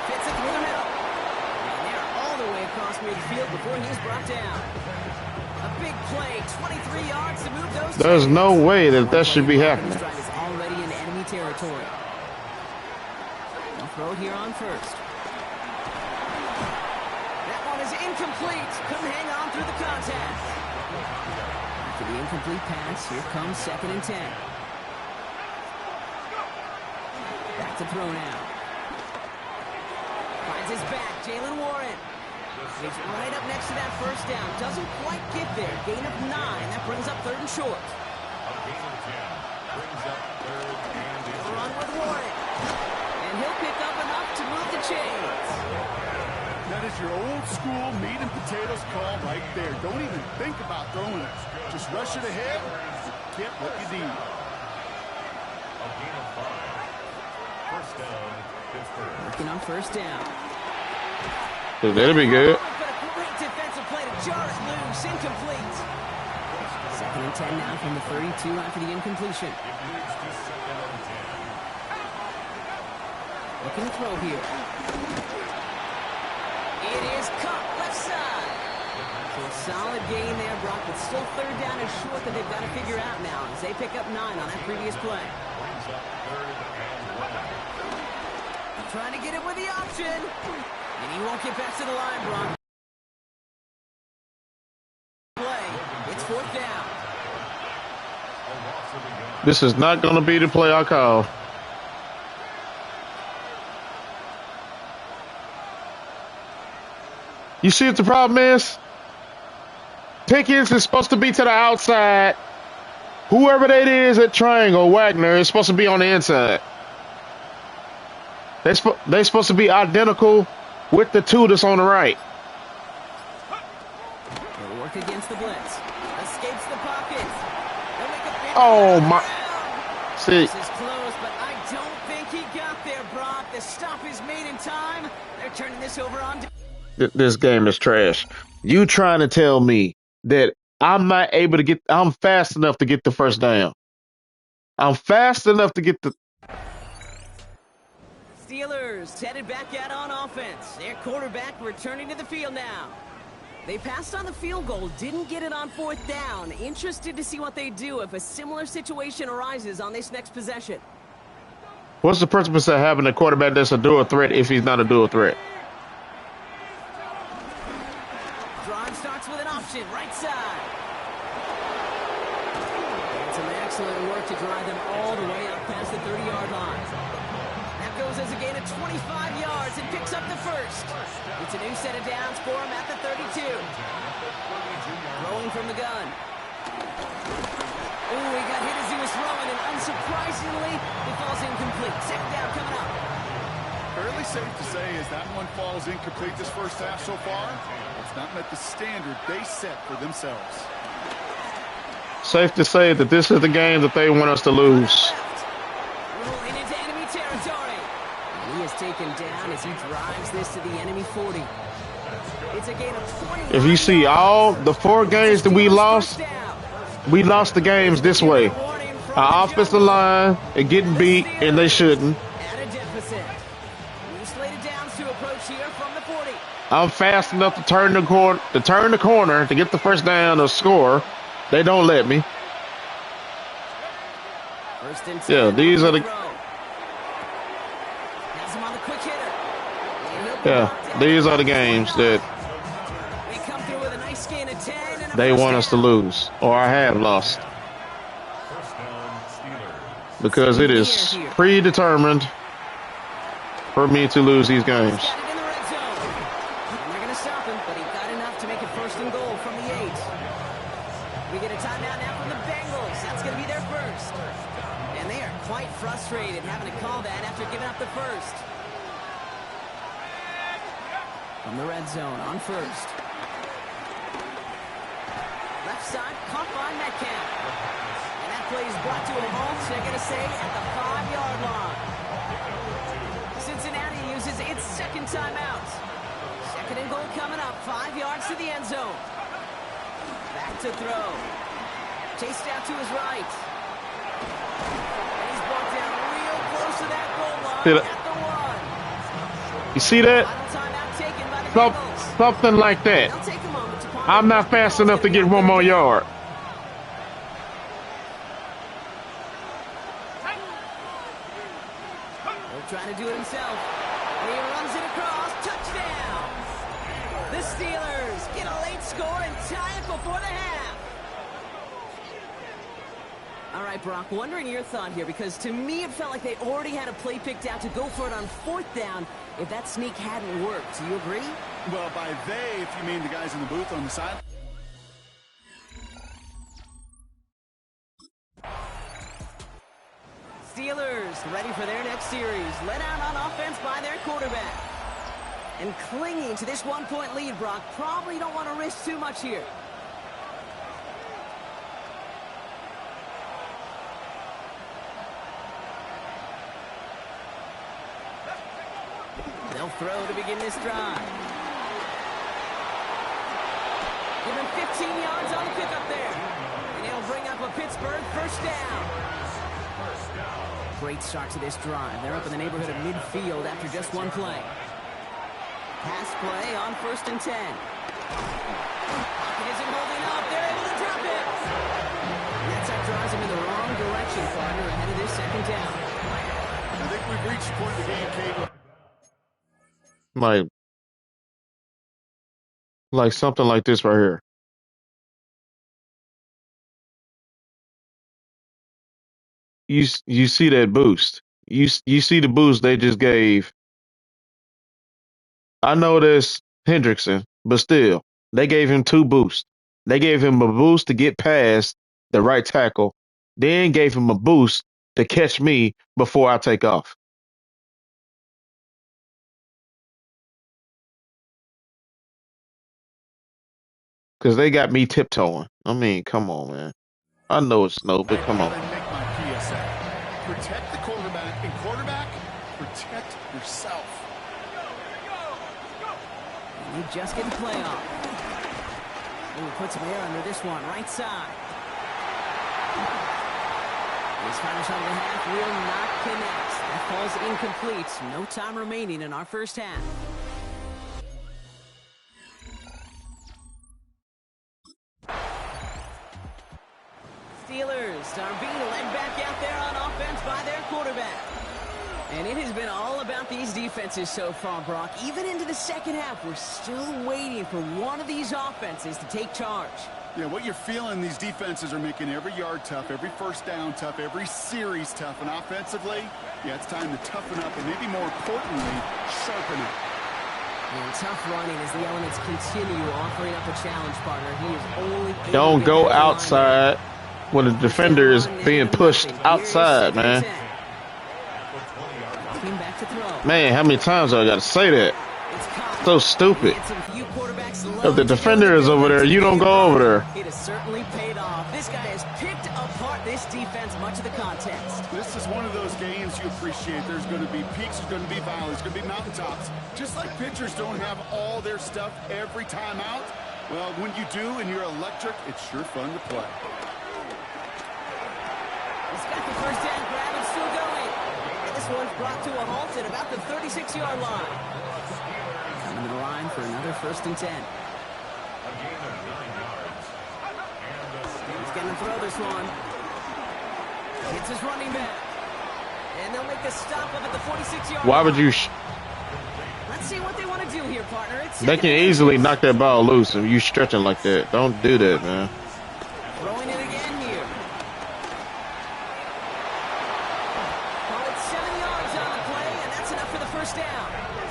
Fits it through the middle. And they're all the way across midfield before he's brought down. A big play, 23 yards to move those. There's no way that should be happening. This drive is already in enemy territory. They'll throw it here on 1st. That one is incomplete. Couldn't hang on through the contact. After the incomplete pass, here comes 2nd and 10. Back to throw now. Finds his back, Jalen Warren. He's right up next to that 1st down. Doesn't quite get there. Gain of 9. That brings up 3rd and short. A gain of 10. Brings up 3rd and Run with Warren. And he'll pick up enough to move the chains. That is your old school meat and potatoes call right there. Don't even think about throwing it. Just rush it ahead. Get what you need. A gain of 5. First down, Pittsburgh. Working on first down. That'll be good. But a great defensive play to jar it loose. Incomplete. Second and 10 now from the 32 after the incompletion. It moves to second and 10. Looking to throw here. It is caught left side. So a solid gain there, Brock, but still third down and short that they've got to figure out now as they pick up 9 on that previous play. Brings up third and 1. Trying to get it with the option. And he won't get back to the line, Brock. Play. It's fourth down. A loss of the yard. This is not going to be the play I call. You see what the problem is? Pickens is supposed to be to the outside. Whoever that is at triangle, Wagner, is supposed to be on the inside. They're supposed to be identical with the two that's on the right. They'll work against the blitz. Escapes the pocket. They'll make a big Oh, run my. around. See, This is close, but I don't think he got there, Brock. The stop is made in time. They're turning this over on. this game is trash. You trying to tell me that I'm not able to get, I'm fast enough to get the first down. I'm fast enough to get the, Steelers headed back out on offense. Their quarterback returning to the field now. They passed on the field goal, didn't get it on fourth down. Interested to see what they do if a similar situation arises on this next possession. what's the purpose of having a quarterback that's a dual threat if he's not a dual threat? Drive starts with an option, right side. And some excellent work to drive them all the way up past the 30-yard line. That goes as a gain of 25 yards and picks up the first. It's a new set of downs for him at the 32. Throwing from the gun. Oh, he got hit as he was throwing, and unsurprisingly, it falls incomplete. Second down coming up. Fairly safe to say as that one falls incomplete this first half so far, it's not met the standard they set for themselves. Safe to say that this is the game that they want us to lose. Rolling into enemy territory. And he is taken down as he drives this to the enemy 40. It's a gain of 20. If you see all the 4 games that we lost the games this way. Our offensive line are getting beat, and they shouldn't. At a deficit. New slated downs to approach here from the 40. I'm fast enough to turn the corner to get the first down or score. They don't let me. First and 10. Yeah, these are the Has him on the quick hitter. these are the games that They come through with a nice gain of 10 and a they first want us to down. lose, or I have lost, First down, Steelers. because it is predetermined for me to lose these games. Got it in the red zone. And they're going to stop him, but he got enough to make it first and goal from the 8. We get a timeout now from the Bengals. That's going to be their first. And they are quite frustrated having to call that after giving up the first. From the red zone on first. Left side, caught by Metcalf. And that play is brought to a halt, they're going to say, at the 5-yard line. Cincinnati uses its second timeout. Second and goal coming up, 5 yards to the end zone. Back to throw. Chased out to his right. And he's brought down real close to that goal line at the 1. You see that? Final timeout taken by the Bengals. Something like that. They'll take a moment to ponder. I'm not fast enough to get 1 more yard. He'll try to do it himself. And he runs it across. Touchdown! The Steelers get a late score and tie it before the half. All right, Brock, wondering your thought here, because to me it felt like they already had a play picked out to go for it on fourth down if that sneak hadn't worked. Do you agree? Well, by they, if you mean the guys in the booth on the side. Steelers ready for their next series. Led out on offense by their quarterback. And clinging to this one-point lead, Brock. Probably don't want to risk too much here. They'll throw to begin this drive. Give him 15 yards on the pickup there. And it'll bring up a Pittsburgh first down. Great start to this drive. They're up in the neighborhood of midfield after just one play. Pass play on 1st and 10. Pocket isn't holding up. They're able to drop it. That set drives him in the wrong direction, partner, ahead of this 2nd down. I think we've reached the point of the game, Kate. Like something like this right here. You see that boost. You see the boost they just gave. I know that's Hendrickson, but still, they gave him 2 boosts. They gave him a boost to get past the right tackle, then gave him a boost to catch me before I take off. Because they got me tiptoeing. I mean, come on, man. I know it's snow, but come on. Make my PSA. Protect the quarterback, and quarterback, protect yourself. And he just get the play off. Ooh, puts some air under this one, right side. This final shot of the half will not connect. That falls incomplete. No time remaining in our first half. Steelers are being led back out there on offense by their quarterback. And it has been all about these defenses so far, Brock. Even into the 2nd half, we're still waiting for one of these offenses to take charge. Yeah, what you're feeling, these defenses are making every yard tough, every first down tough, every series tough. And offensively, yeah, it's time to toughen up and maybe more importantly, sharpen up. And tough running as the elements continue offering up a challenge, partner. He is only Don't go outside when the defender is being pushed outside, man. Man, how many times do I got to say that? So stupid. If the defender is over there, you don't go over there. It has certainly paid off. This guy has picked apart this defense much of the contest. This is one of those games you appreciate. There's going to be peaks, there's going to be valleys, there's going to be mountaintops. Just like pitchers don't have all their stuff every time out, well, when you do and you're electric, it's sure fun to play. He's got the first down grab and still going. And this one's brought to a halt at about the 36-yard line. Coming to the line for another 1st and 10. He's going to throw this one. Hits his running back. And they'll make the stop up at the 46-yard line. Why would you? Let's see what they want to do here, partner. They can easily knock that ball loose if you stretching like that. Don't do that, man. Throwing it again here. Call it 7 yards on the play, and that's enough for the first down.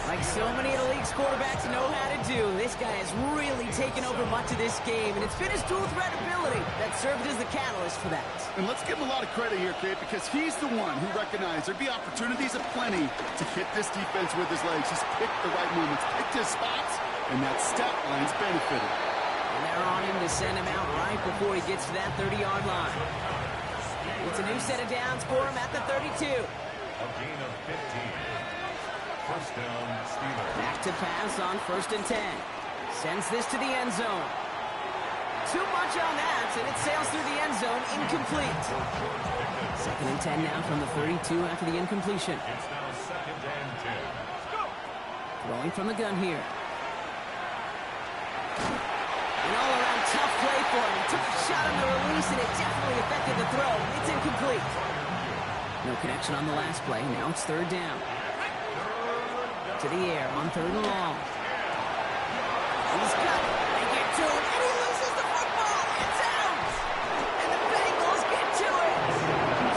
Like so many of the league's quarterbacks know how to do, this guy has really taken over much of this game, and it's been his dual threat ability that served as the catalyst for that. And let's give him a lot of credit here, Kate, because he's the one who recognized there'd be opportunities aplenty to hit this defense with his legs. He's picked the right moments, picked his spots, and that stat line's benefited. And they're on him to send him out right before he gets to that 30-yard line. It's a new set of downs for him at the 32. A gain of 15. First down, Steelers. Back to pass on 1st and 10. Sends this to the end zone. Too much on that, and it sails through the end zone, incomplete. 2nd and 10 now from the 32 after the incompletion. It's now 2nd and 10. Throwing from the gun here. An all-around tough play for him. He took a shot on the release, and it definitely affected the throw. It's incomplete. No connection on the last play. Now it's 3rd down. To the air on 3rd and long. He's got it. They get to him, and he loses the football. It's out. And the Bengals get to it.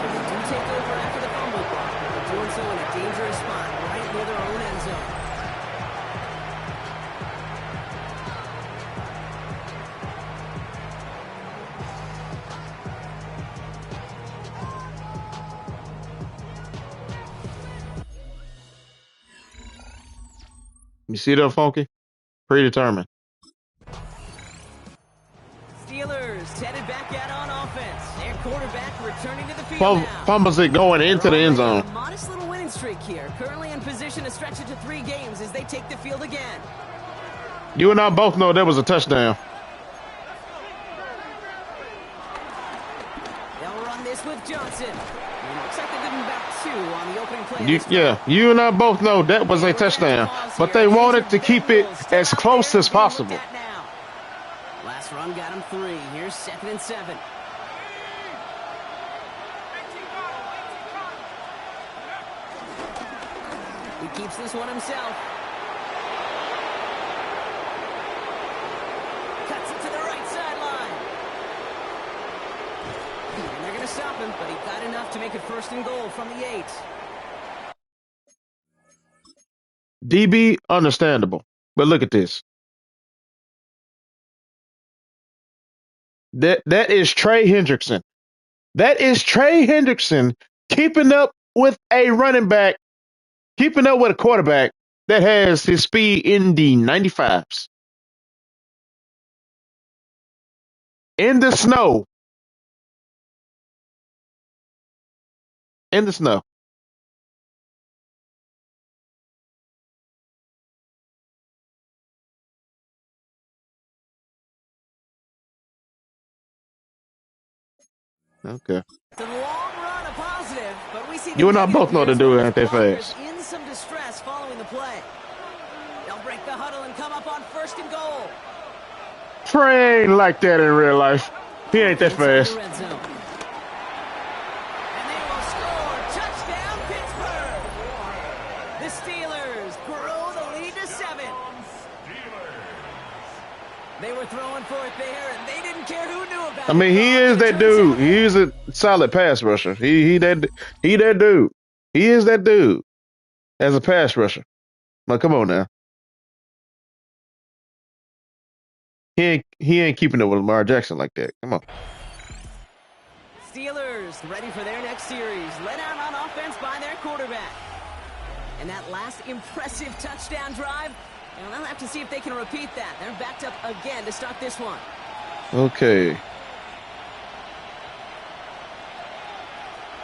So they do take over after the fumble. They're doing so in a dangerous spot, right near their own end zone. You see that, Funky? Predetermined. Steelers headed back out on offense. Their quarterback returning to the field now. Fumbles it going into the end zone. A modest little winning streak here. Currently in position to stretch it to 3 games as they take the field again. You and I both know that was a touchdown. They'll run this with Johnson. It looks like they did about 2 on the opening play. Yeah, you and I both know that was a touchdown, but they wanted to keep it as close as possible. Last run got him 3. Here's 2nd and 7. He keeps this one himself. Cuts it to the right sideline. And they're going to stop him, but he got enough to make it 1st and goal from the 8. DB, understandable. But look at this. That is Trey Hendrickson. That is Trey Hendrickson keeping up with a running back, keeping up with a quarterback that has his speed in the 95s. In the snow. In the snow. Okay. The long run a positive, but we see you and I both know what to do it that fast. In some distress following the play. They'll break the huddle and come up on 1st and goal. Trey ain't like that in real life. He ain't that fast. And they will score. Touchdown, Pittsburgh. The Steelers grow the lead to 7. They were throwing for it there, and they didn't care who knew about it. I mean, he is that dude. He is a solid pass rusher. He that dude. He is that dude as a pass rusher. But come on now. He ain't keeping it with Lamar Jackson like that. Come on. Steelers ready for their next series. Led out on offense by their quarterback. And that last impressive touchdown drive, and they'll have to see if they can repeat that. They're backed up again to start this one. Okay.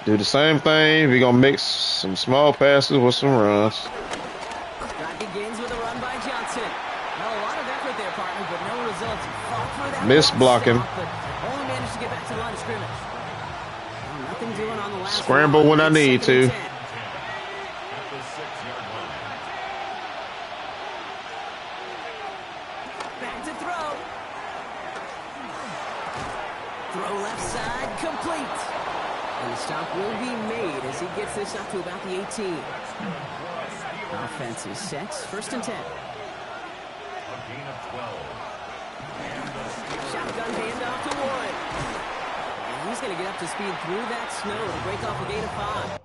Do the same thing. We're going to mix some small passes with some runs. Drive begins with a run by Johnson. Well, a lot of effort there, partner, but no results. Fought through that Miss blocking. Stop, but only managed to get back to the line of scrimmage. Well, nothing doing on the last Scramble run. when I need to. Back to throw. Throw left side, complete. And the stop will be made as he gets this up to about the 18. Offense is set. 1st and 10. Shotgun handoff to Warren. And he's going to get up to speed through that snow to break off a gain of 5.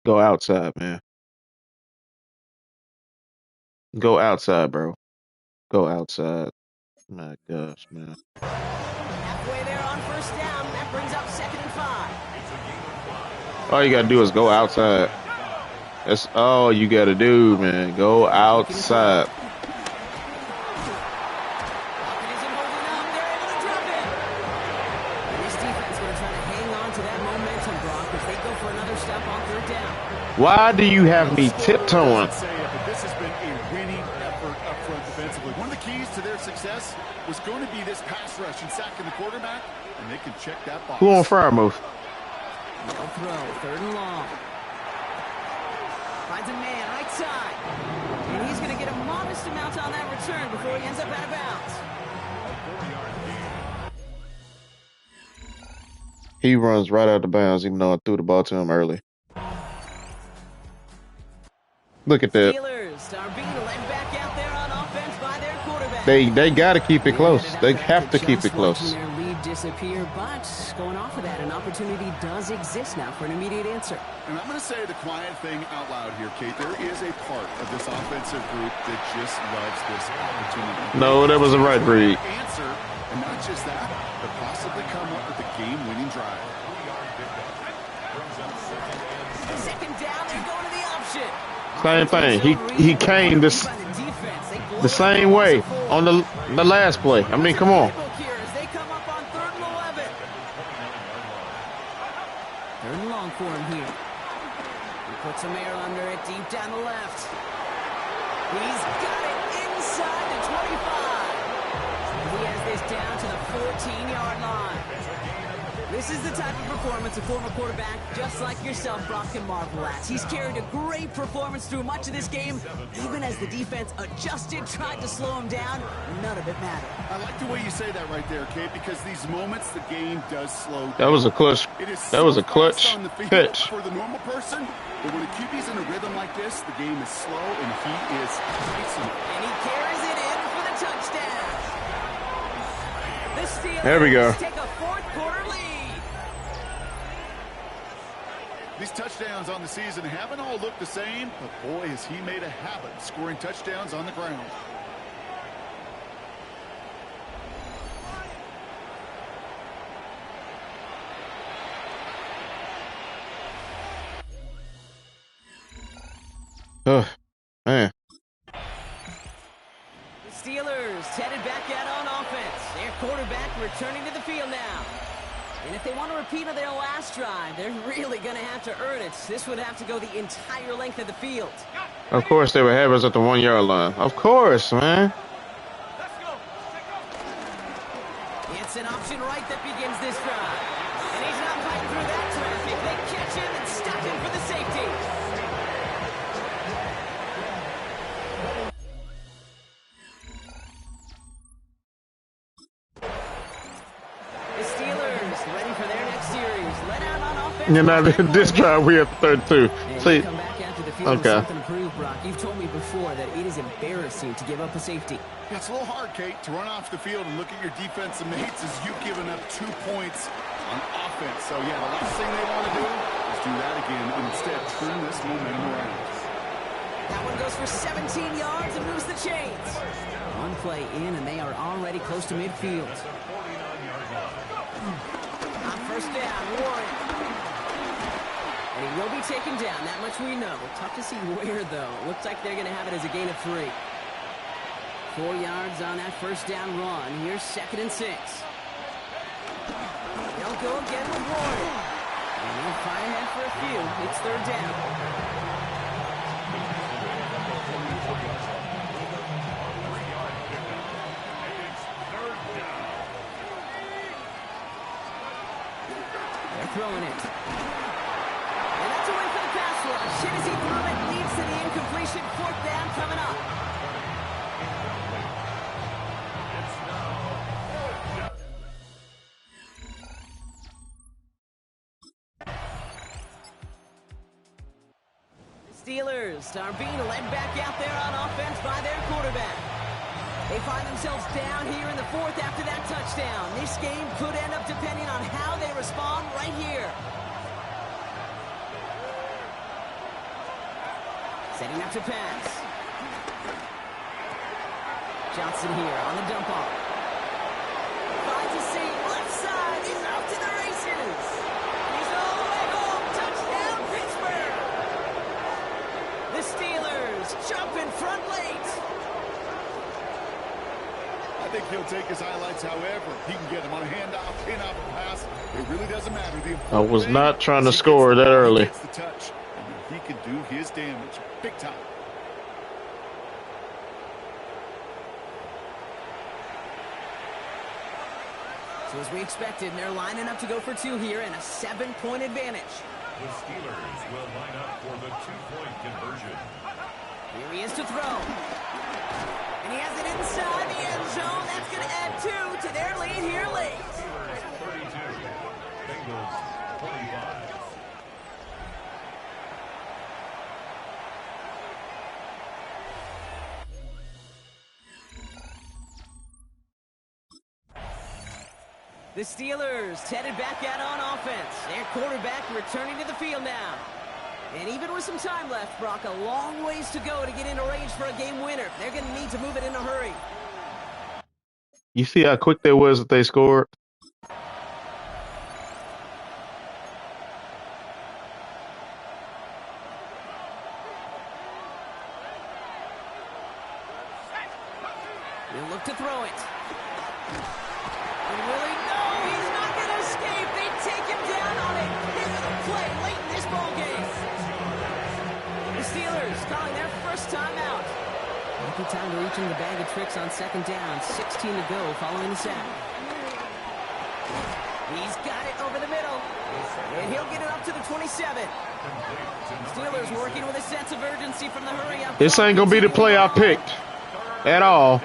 Go outside, man. Go outside, bro. Go outside. My gosh, man. Halfway there on 1st down. That brings up 2nd and 5. All you got to do is go outside. That's all you got to do, man. Go outside. Why do you have me tiptoeing? This has been a winning effort up front defensively. One of the keys to their success was going to be this pass rush and sacking the quarterback, and they can check that box. Who on fire move? No throw, 3rd and long. Finds a man right side. And he's going to get a modest amount on that return before he ends up out of bounds. He runs right out of bounds, even though I threw the ball to him early. Look at that. Steelers are being led back out there on offense by their quarterback. They got to keep it close. They have to keep it close. Their lead disappear, but going off of that, an opportunity does exist now for an immediate answer. And I'm going to say the quiet thing out loud here, Kate. There is a part of this offensive group that just loves this opportunity. No, that was a right read. Answer, and not just that, but possibly come up with a game-winning drive. Second down, they're going to the option. Same thing. He came the same way on the last play. I mean, come on. They come up on 3rd and 11. 3rd and long for him here. He puts some air under it, deep down the left. He's got it inside the 25. He has this down to the 14-yard line. This is the type of performance a former quarterback, just like yourself, Brock, can marvel at. He's carried a great performance through much of this game. Even as the defense adjusted, tried to slow him down, none of it mattered. I like the way you say that right there, Kate, because these moments the game does slow down. That was a clutch. That was a clutch pitch. For the normal person, but when a QB's in a rhythm like this, the game is slow and he is racing. And he carries it in for the touchdown. The Steelers there we go. Take a 4th quarter lead. These touchdowns on the season haven't all looked the same, but boy, has he made a habit of scoring touchdowns on the ground. Oh, man. The Steelers headed back out on offense. Their quarterback returning to the field now. And if they want to repeat of their last drive, they're really going to have to earn it. This would have to go the entire length of the field. Of course they would have us at the 1-yard line. Of course, man. It's an option right that begins this drive. And he's not fighting through that traffic. They catch him and stop him for the safety. The Steelers ready for their next series. Let out on offense. You know, this drive we have 32. See, Come back after the field with something to prove, Brock. You've told me before that it is embarrassing to give up a safety. Yeah, it's a little hard, Kate, to run off the field and look at your defensive mates as you've given up 2 points on offense. So, yeah, the last thing they want to do is do that again and instead turn this momentum around. That one goes for 17 yards and moves the chains. One play in, and they are already close to midfield. On 1st down, Warren. And he will be taken down, that much we know. Tough to see where, though. Looks like they're going to have it as a gain of 3. 4 yards on that 1st down run. Here's 2nd and 6. They'll go again with Warren. And they'll fire ahead for a few. It's 3rd down. Throwing it. And that's a win for the pass rush. Hit as he threw it, leads to the incompletion. 4th down coming up. The Steelers are being led back out there on offense by their quarterback. They find themselves down here in the 4th after that touchdown. This game could end up depending on how they respond right here. Setting up to pass. Johnson here on the dump off. Finds a seam, left side. He's off to the races. He's all the way home. Touchdown, Pittsburgh. The Steelers jump in front late. I think he'll take his highlights however he can get them on a handoff, in-off, pass. It really doesn't matter. I was not trying to score that early. The touch. He can do his damage big time. So as we expected, they're lining up to go for 2 here and a 7-point advantage. The Steelers will line up for the 2-point conversion. Here he is to throw. And he has it inside the end zone. That's going to add 2 to their lead here late. Steelers 32, Bengals 25. The Steelers headed back out on offense. Their quarterback returning to the field now. And even with some time left, Brock, a long ways to go to get into range for a game winner. They're going to need to move it in a hurry. You see how quick they was that they scored? He'll look to throw it. And will he? No, he's not going to escape. They take him down on a pivotal play late in this ball game. The Steelers calling their first timeout. Good time to reach in the bag of tricks on second down. 16 to go following the sack. He's got it over the middle. And he'll get it up to the 27. Steelers working with a sense of urgency from the hurry-up. This ain't going to be the play I picked at all.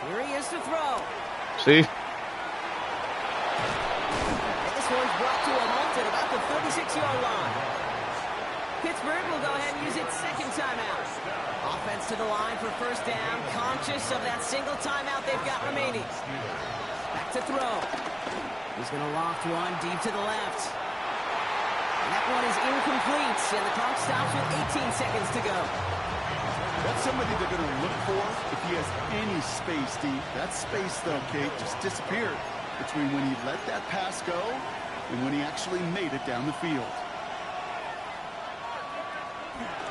Here he is to throw. See? This one's brought to a halt at about the 36-yard line. Pittsburgh will go ahead and use its second timeout. Offense to the line for first down, conscious of that single timeout they've got remaining. Back to throw. He's going to loft one deep to the left. And that one is incomplete, and the clock stops with 18 seconds to go. That's somebody they're going to look for if he has any space deep. That space, though, Kate, just disappeared between when he let that pass go and when he actually made it down the field.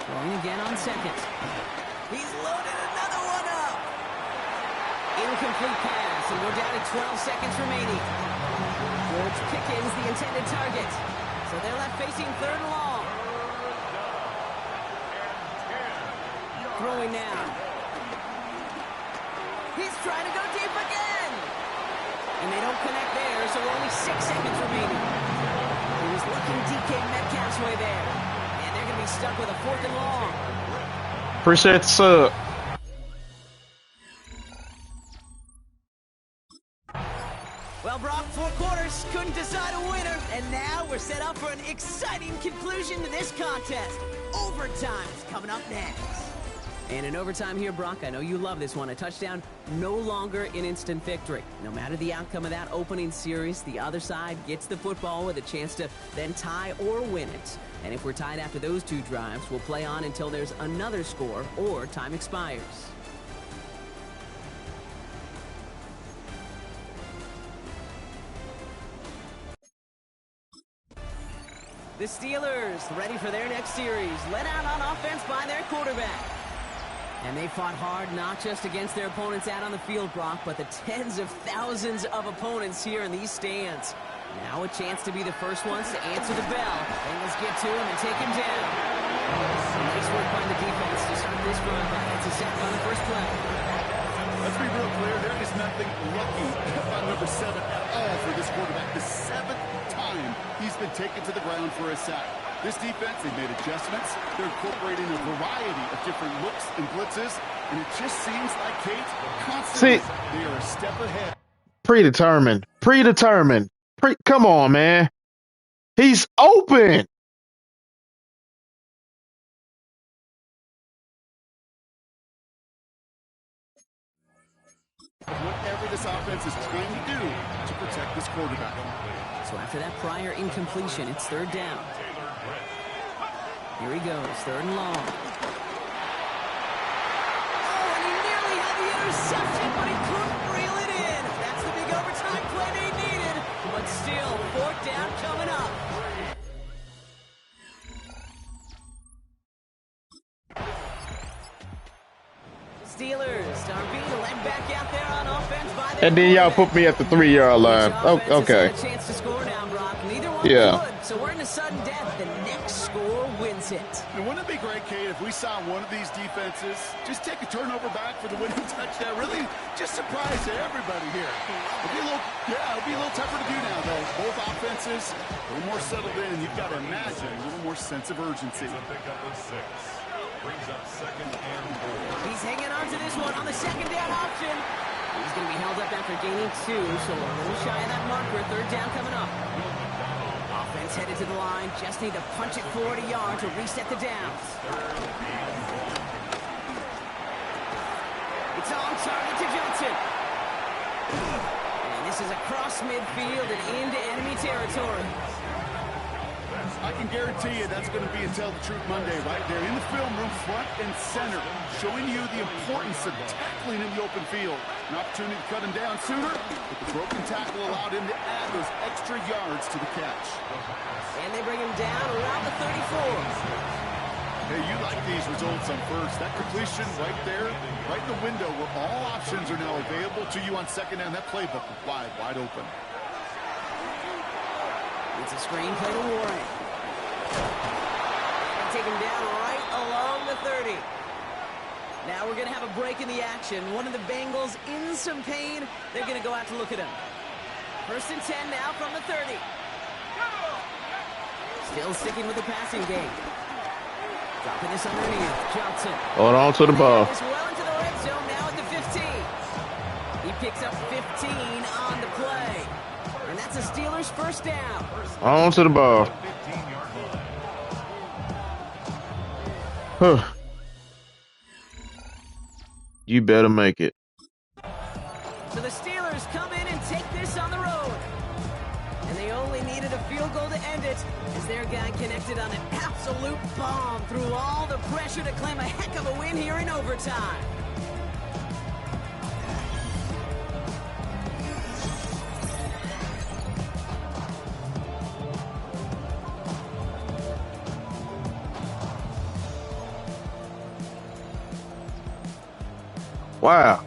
Throwing again on second. He's loaded another one up. Incomplete pass, and we're down to 12 seconds remaining. George Pickens, the intended target. So they're left facing third and long. Throwing now. He's trying to go deep again. And they don't connect there, so only 6 seconds remaining. He was looking DK Metcalf's way there. And they're going to be stuck with a fourth and long. Appreciate the sub. Well, Brock, 4 quarters couldn't decide a winner. And now we're set up for an exciting conclusion to this contest. Overtime is coming up next. And in overtime here, Brock, I know you love this one. A touchdown, no longer an instant victory. No matter the outcome of that opening series, the other side gets the football with a chance to then tie or win it. And if we're tied after those 2 drives, we'll play on until there's another score or time expires. The Steelers ready for their next series, led out on offense by their quarterback. And they fought hard not just against their opponents out on the field, Brock, but the tens of thousands of opponents here in these stands. Now a chance to be the first ones to answer the bell. Bengals get to him and take him down. Nice work by the defense to start this run, but it's a sack on the first play. Let's be real clear. There is nothing lucky about number 7 at all for this quarterback. The 7th time he's been taken to the ground for a sack. This defense, they've made adjustments. They're incorporating a variety of different looks and blitzes, and it just seems like, Kate, constantly they are a step ahead. Predetermined. Come on, man. He's open. Whatever this offense is trying to do to protect this quarterback. So after that prior incompletion, it's third down. Here he goes, third and long. Oh, and he nearly had the interception, but he couldn't reel it in. That's the big overtime play they needed. But still, fourth down coming up. Steelers are being led back out there on offense by their And then y'all put me at the 3-yard line. Oh, okay. Chance to score now, Brock. Neither one Yeah. good. So we're in a sudden death. The next score wins it. And wouldn't it be great, Kate, if we saw one of these defenses just take a turnover back for the winning touchdown? Really just surprise everybody here. It'll be a little tougher to do now, though. Both offenses a little more settled in. You've got to imagine a little more sense of urgency. A pickup of 6. Brings up second and 4. He's hanging on to this one on the second down option. He's going to be held up after gaining 2, so a little shy of that marker. Third down coming up. Offense headed to the line. Just need to punch it forward a yard to reset the downs. It's on target to Johnson. And this passes across midfield and into enemy territory. I can guarantee you that's going to be a Tell the Truth Monday right there in the film room, front and center, showing you the importance of tackling in the open field. An opportunity to cut him down sooner, but the broken tackle allowed him to add those extra yards to the catch. And they bring him down around the 34. Hey, you like these results on first. That completion right there, right in the window where all options are now available to you on second down. That playbook wide open. It's a screenplay to Warren. And take him down right along the 30. Now we're going to have a break in the action. One of the Bengals in some pain. They're going to go out to look at him. 1st and 10 now from the 30. Still sticking with the passing game. Dropping this underneath. Johnson. Hold on to the ball. Is well into the red zone now at the 15. He picks up 15 on the play. And that's a Steelers first down. On to the ball. Huh. You better make it. So the Steelers come in and take this on the road. And they only needed a field goal to end it as their guy connected on an absolute bomb through all the pressure to claim a heck of a win here in overtime. Wow.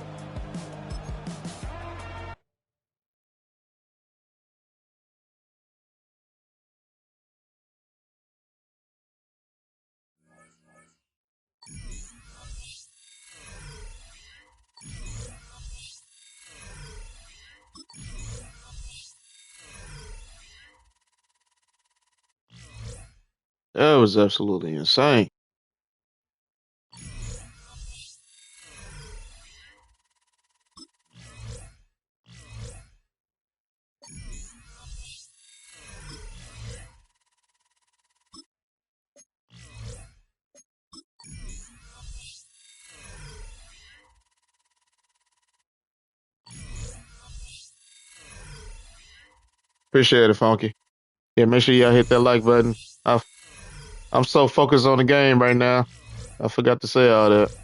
That was absolutely insane. Appreciate it, Funky. Yeah, make sure y'all hit that like button. I'm so focused on the game right now. I forgot to say all that.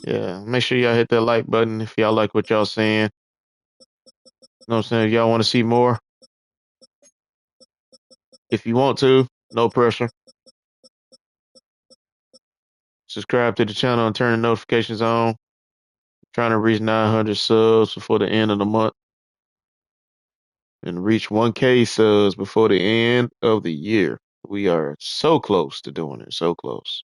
Yeah, make sure y'all hit that like button if y'all like what y'all seeing. You know what I'm saying? If y'all want to see more. If you want to, no pressure. Subscribe to the channel and turn the notifications on. Trying to reach 900 subs before the end of the month. And reach 1K subs before the end of the year. We are so close to doing it. So close.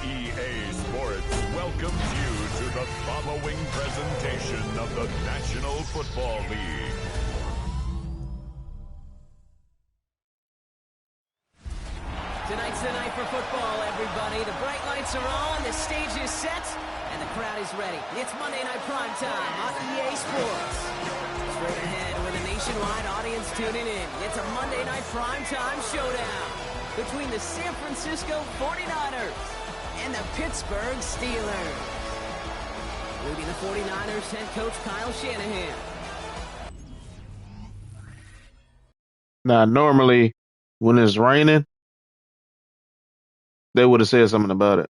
EA Sports welcomes you to the following presentation of the National Football League. Tonight's the night for football, everybody. The bright lights are on, the stage is set, and the crowd is ready. It's Monday Night Primetime on EA Sports. Straight ahead with a nationwide audience tuning in. It's a Monday Night Primetime showdown between the San Francisco 49ers and the Pittsburgh Steelers. Leading the 49ers head coach Kyle Shanahan. Now, normally, when it's raining, they would have said something about it.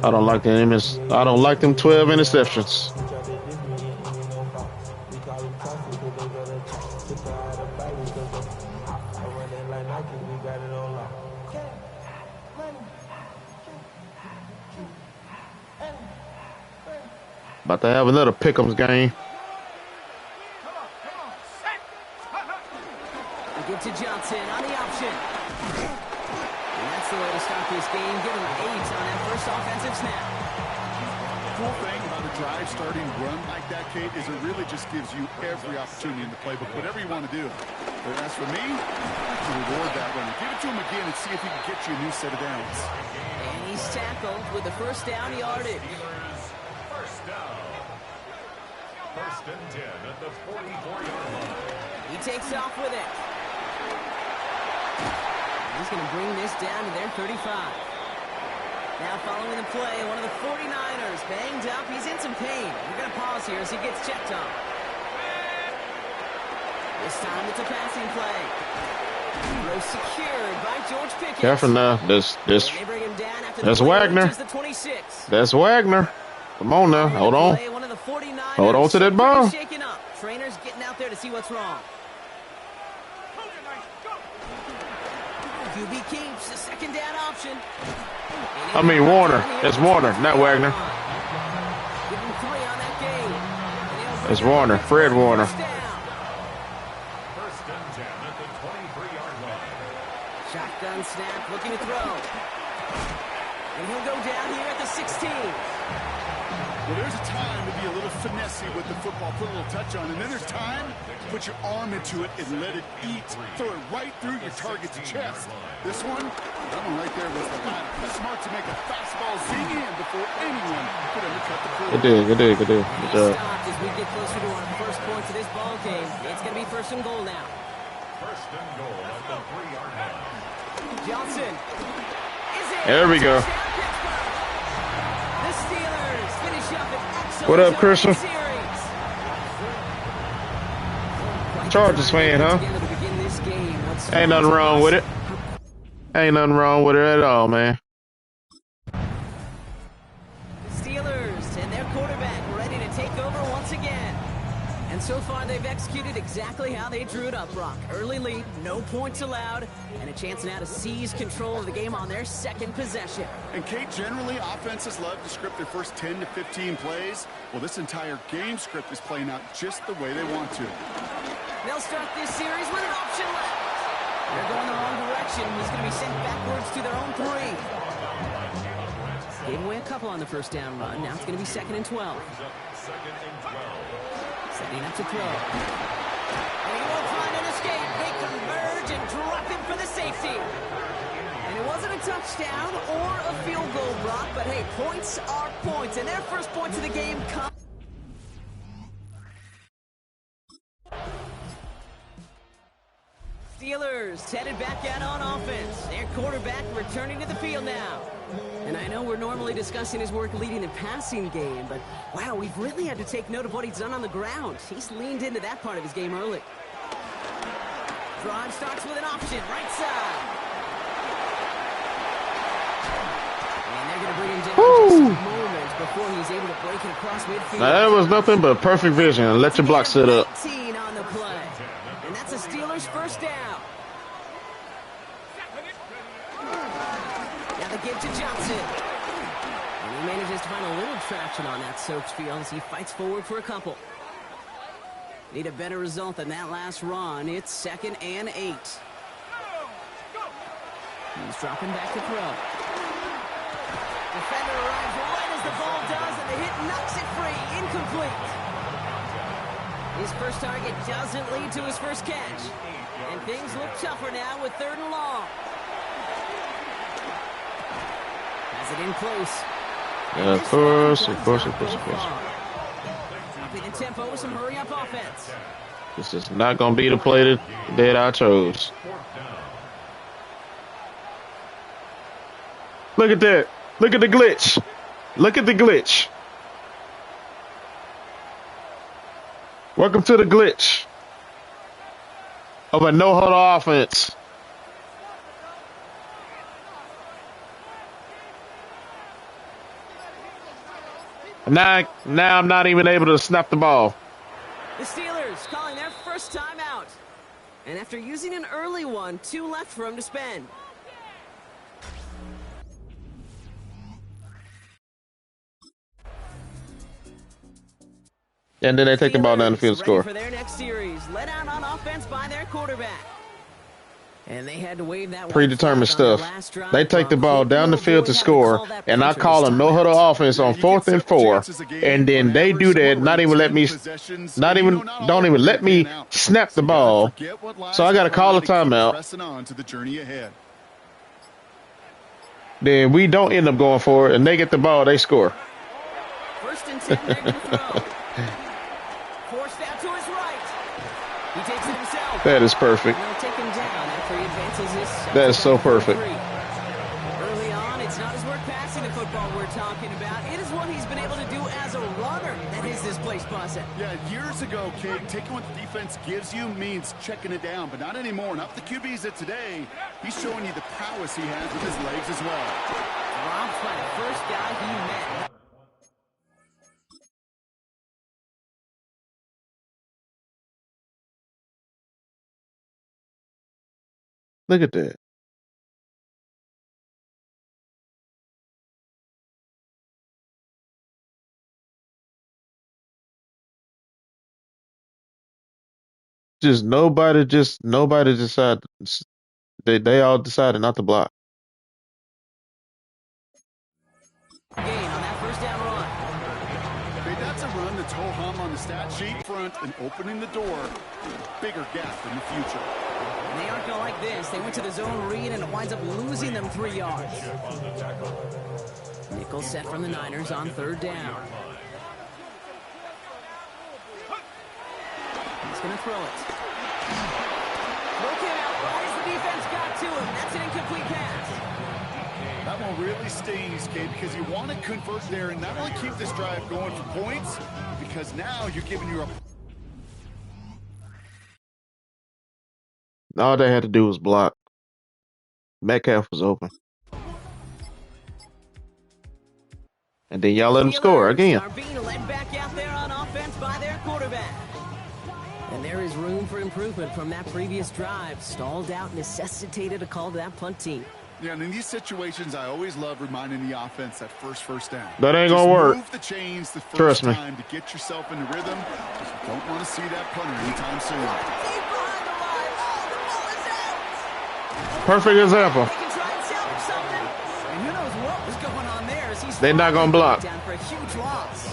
I don't like them 12 interceptions. About to have another pick'ems game. We get to Johnson on the option. And that's the way to start this game. Give him 8 on that first offensive snap. Cool thing about a drive starting run like that, Kate, is it really just gives you every opportunity in the playbook, whatever you want to do. But as for me, I'd like to reward that runner. Give it to him again and see if he can get you a new set of downs. And he's tackled with the first down yardage. First down. First and 10 at the 44-yard line. He takes off with it. He's going to bring this down to their 35. Now following the play, one of the 49ers banged up. He's in some pain. We're going to pause here as he gets checked on. This time it's a passing play. Throw secured by George Pickens. Careful now. That's Wagner. That's Wagner. Come on now. Hold on. Hold on to that ball. Trainers getting out there to see what's wrong. QB keeps the second down option. I mean Warner. That's Warner, not Wagner. Give him 3 on that game. That's Warner. Fred Warner. First and 10 at the 23-yard line. Shotgun snap, looking to throw. And he'll go down here at the 16. Well, there's a time to be a little finessey with the football, put a little touch on, and then there's time to put your arm into it and let it eat. Throw it right through your target's chest. This one, that one right there was the ladder. Smart to make a fastball zing in before anyone could undercut the pull. Good job. Good job. As we get closer to our first point to this ball game, it's going to be first and goal now. First and goal at the 3-yard line. Johnson. There we go. The Steelers finish up an excellent What up, Christian? series. Chargers fan, huh? Ain't nothing wrong with it. Ain't nothing wrong with it at all, man. Steelers and their quarterback ready to take over once again. And so far, they've executed exactly how they drew it up, Brock. Early lead, no points allowed, and a chance now to seize control of the game on their second possession. And Kate, generally, offenses love to script their first 10 to 15 plays. Well, this entire game script is playing out just the way they want to. They'll start this series with an option left. They're going the wrong direction. He's going to be sent backwards to their own 3. Gave away a couple on the first down run. Now it's going to be 2nd and 12. Setting up to throw. And he won't find an escape. They converge and drop him for the safety. And it wasn't a touchdown or a field goal, Brock, but hey, points are points. And their first points of the game come. Steelers headed back out on offense. Their quarterback returning to the field now. And I know we're normally discussing his work leading the passing game, but wow, we've really had to take note of what he's done on the ground. He's leaned into that part of his game early. Drive starts with an option, right side. And they're going to bring him down just a moment before he's able to break it across midfield. Now, that was nothing but perfect vision. Let your block set up. 19 on the play. And that's a Steelers first down. Now the give to Johnson. And he manages to find a little traction on that soaked field as he fights forward for a couple. Need a better result than that last run. It's 2nd and 8. He's dropping back to throw. Defender arrives right as the ball does, and the hit knocks it free. Incomplete. His first target doesn't lead to his first catch. And things look tougher now with 3rd and long. Has it in close. Yeah, of course. Dropping the tempo with some hurry-up offense. This is not going to be the play that I chose. Look at that. Look at the glitch. Look at the glitch. Welcome to the glitch of a no-huddle offense. Now I'm not even able to snap the ball. The Steelers calling their first timeout. And after using an early one, 2 left for him to spend. And then they take the ball down the field to score. For their next series, let out on offense by their quarterback. And they had to wave that Predetermined white flag on stuff. their last drive. They take the ball down the field to Hopefully we'll score, avoid having to call that and I punter call this them time no huddle out. offense on You get 4th and several 4, chances a game. and then On they average, do that. somewhere Not around even let 10 me, possessions, not and you even, know not all don't of even them let me pan out. snap the So you gotta ball. forget what lies So I got to ahead call a and keep timeout. pressing on to the journey ahead. Then we don't end up going for it, and they get the ball, they score. 1st and 10, they're going to throw. Forced out to his right. He takes it himself. That is perfect. And they'll take him down after he advances his. That is so perfect. Early on, it's not his work passing the football we're talking about. It is what he's been able to do as a runner that is this place busting. Yeah, years ago, Kate, taking what the defense gives you means checking it down, but not anymore. Not with the QBs of today. He's showing you the prowess he has with his legs as well. Dropped by the first guy he met. Look at that. Nobody decided. They all decided not to block. Gain on that first down run. Hey, that's a run that's ho-hum on the stat sheet front and opening the door to a bigger gap in the future. And they aren't going to like this. They went to the zone read, and it winds up losing them 3 yards. Nickel set from the Niners on 3rd down. He's going to throw it. Look out. Why has the defense got to him? That's an incomplete pass. That one really stings, Kate, because you want to convert there and not only keep this drive going for points, because now you're giving your All they had to do was block. Metcalf was open. And then y'all let him score again. Are being led back out there on offense by their quarterback. And there is room for improvement from that previous drive. Stalled out, necessitated a call to that punt team. Yeah, and in these situations, I always love reminding the offense that first down. That ain't gonna work. Move the chains the first Trust me. time to get yourself into rhythm. You don't want to see that punter anytime soon. Deep behind the line. Oh, the ball is out. Perfect example. They can try and salvage something. And who knows what was going on there as he's They're not gonna block. down for a huge loss.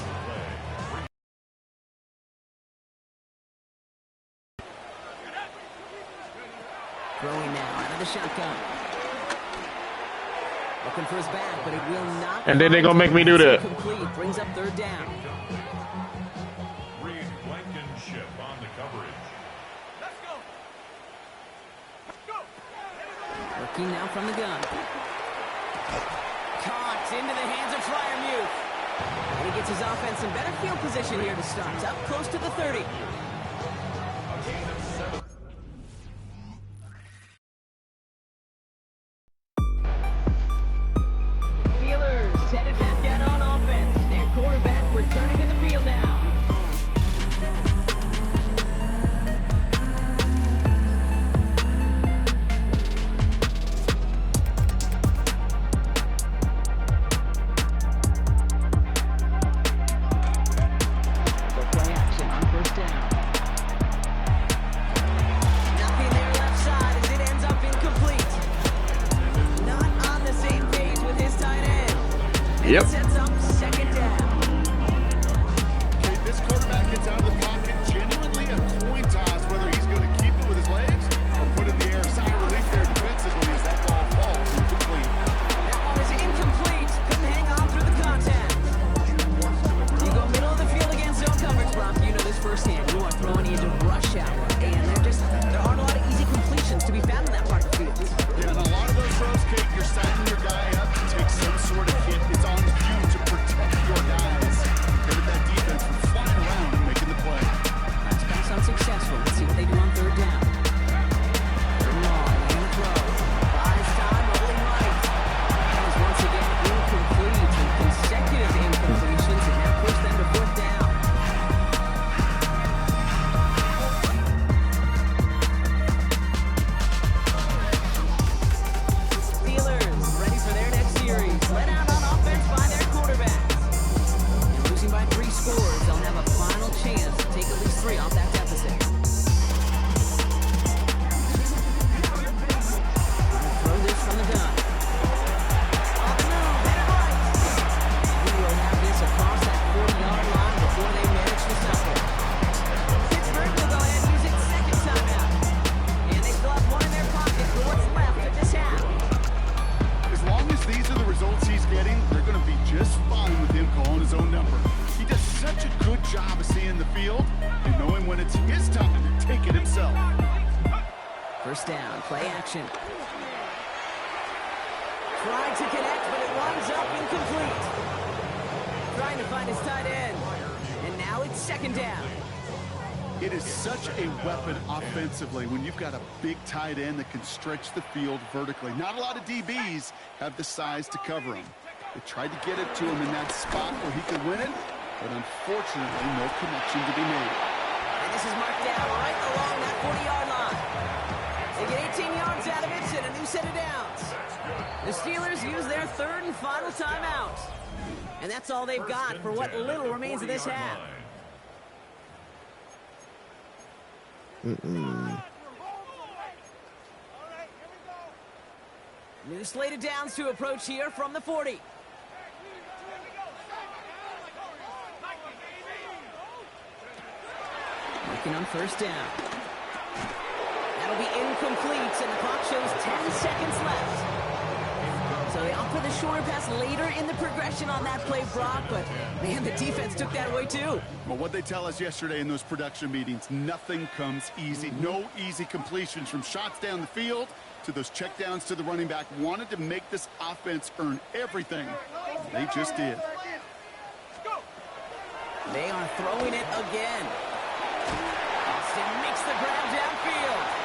Throwing now out of the shotgun. Looking for his back, but it will not. And then they're gonna make me do that. Complete. Brings up 3rd down. Reed Blankenship on the coverage. Let's go. Let's go. Working now from the gun. Caught into the hands of Fryermuth. And he gets his offense in better field position here to start. Up close to the 30. Steelers headed back out on offense. Their quarterback returning to the field now. So play action on 1st down. Nothing there left side as it ends up incomplete. Not on the same page with his tight end. And Yep. it sets up 2nd down. Okay, this quarterback gets out of the pocket, genuinely a coin toss whether he's going to keep it with his legs or put it in the air. Sign of relief there defensively as that ball falls incomplete. That one is incomplete. Couldn't hang on through the contact. You go middle of the field against zone coverage, Brock. You know this firsthand. You are throwing into rush hour, and there aren't a lot of easy completions to be found in that part of the field. Yeah, and a lot of those throws, Kate, you're signing your guy up to take some sort of hit. It's on you to protect your guys. Get that defense from flying around and making the play. That's pass unsuccessful. Let's see what they do on 3rd down. 3rd long, and a throw. Buys time, rolling right. That is once again incomplete, and consecutive incompletions, and that pushed them to 4th down. Steelers ready for their next series. Let out First down, play action. Trying to connect, but it winds up incomplete. Trying to find his tight end. And now it's second down. It is such a weapon offensively when you've got a big tight end that can stretch the field vertically. Not a lot of DBs have the size to cover him. They tried to get it to him in that spot where he could win it, but unfortunately, no connection to be made. And this is marked down right along that 40-yard line. They get 18 yards out of it and a new set of downs. The Steelers use their third and final timeout. And that's all they've got for what little remains of this half. New slate of downs to approach here from the 40. Working on first down. That'll be incomplete, and the clock shows 10 seconds left. So they opt for the shorter pass later in the progression on that play, Brock, but man, the defense took that away too. Well, what they tell us yesterday in those production meetings, nothing comes easy. No easy completions from shots down the field to those checkdowns to the running back. Wanted to make this offense earn everything. They just did. They are throwing it again. Austin makes the grab downfield.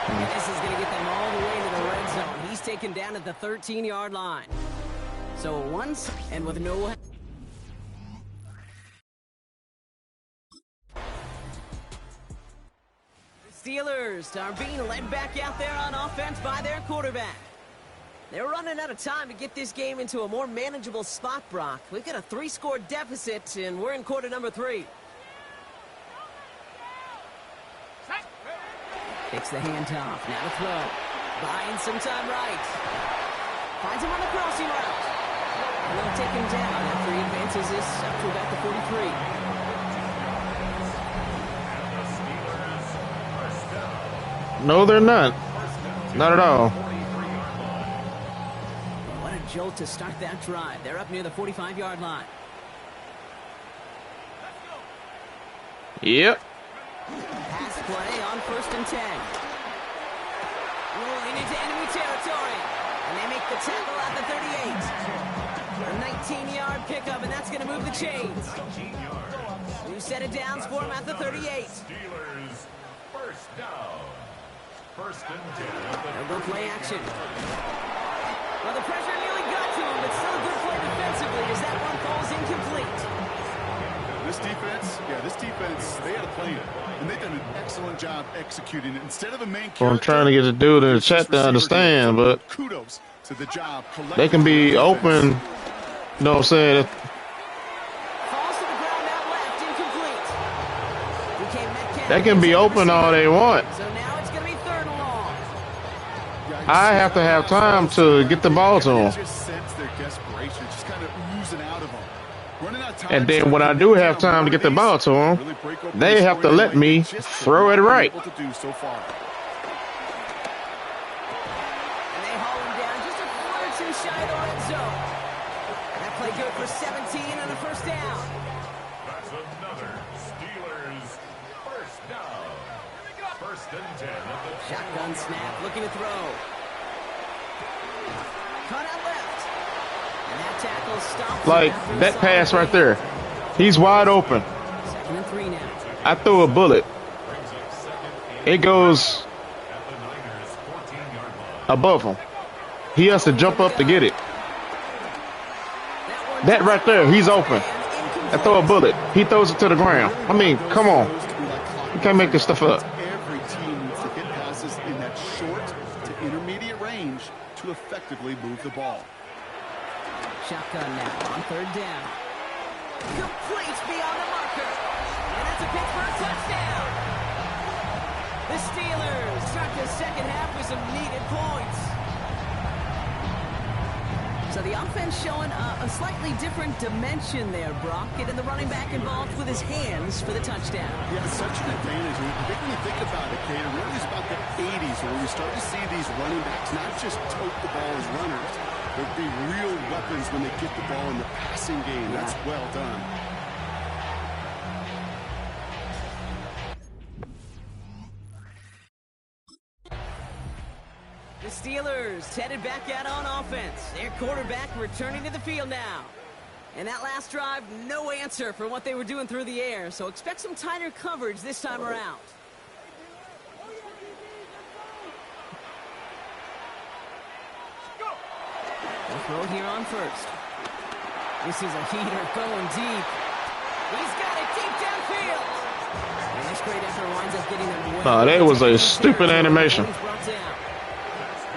And this is going to get them all the way to the red zone. He's taken down at the 13-yard line. So once and with no... The Steelers are being led back out there on offense by their quarterback. They're running out of time to get this game into a more manageable spot, Brock. We've got a 3-score deficit, and we're in quarter number 3. Takes the handoff. Now to throw. Buying some time right. Finds him on the crossing route. And they'll take him down after he advances this up to about the 43. No, they're not. Not at all. What a jolt to start that drive. They're up near the 45-yard line. Yep. Pass play on 1st and 10. Rolling into enemy territory. And they make the tackle at the 38. A 19-yard pickup, and that's going to move the chains. New set of downs for him at the 38. Steelers, first down. 1st and 10. They'll go play action. Well, the pressure nearly got to him, but still a good play defensively as that one falls incomplete. This defense, they had a plan, and they've done an excellent job executing it. Instead of a main character, Well, I'm trying to get the dude in the chat to understand, but kudos to the job. they can be open, you know what I'm saying? Falls to the ground out left, incomplete. They can be open all they want. So now it's going to be 3rd and long. I have to have time to get the ball to them. Just sense their desperation, just kind of oozing out of them. Running out of time. And then when I do have time to get the ball to them, they have to let me throw it right. Able to do so far. And they haul him down just a foot or two shy of the red zone. That play good for 17 on a 1st down. That's another Steelers first down. 1st and 10 at the Shotgun snap, looking to throw. Cut out left. And that tackle stops. Like that pass right there. He's wide open. 2nd and 3 now. I throw a bullet. It goes above him. He has to jump up to get it. That right there, he's open. I throw a bullet. He throws it to the ground. I mean, come on. You can't make this stuff up. Every team needs to hit passes in that short to intermediate range to effectively move the ball. Shotgun now on 3rd down. Complete beyond the marker. And that's a pick for a touchdown. The Steelers start the second half with some needed points. So the offense showing a slightly different dimension there, Brock. Getting the running back involved with his hands for the touchdown. Yeah, it's such an advantage. When you think about it, Kate, it really is about the 80s where we start to see these running backs not just tote the ball as runners, but be real weapons when they get the ball in the passing game. That's well done. The Steelers headed back out on offense. Their quarterback returning to the field now. And that last drive, no answer for what they were doing through the air, so expect some tighter coverage this time around. They'll throw here on first. This is a heater going deep. He's got it deep downfield. And this great effort winds up getting them well. Nah, that was a stupid animation.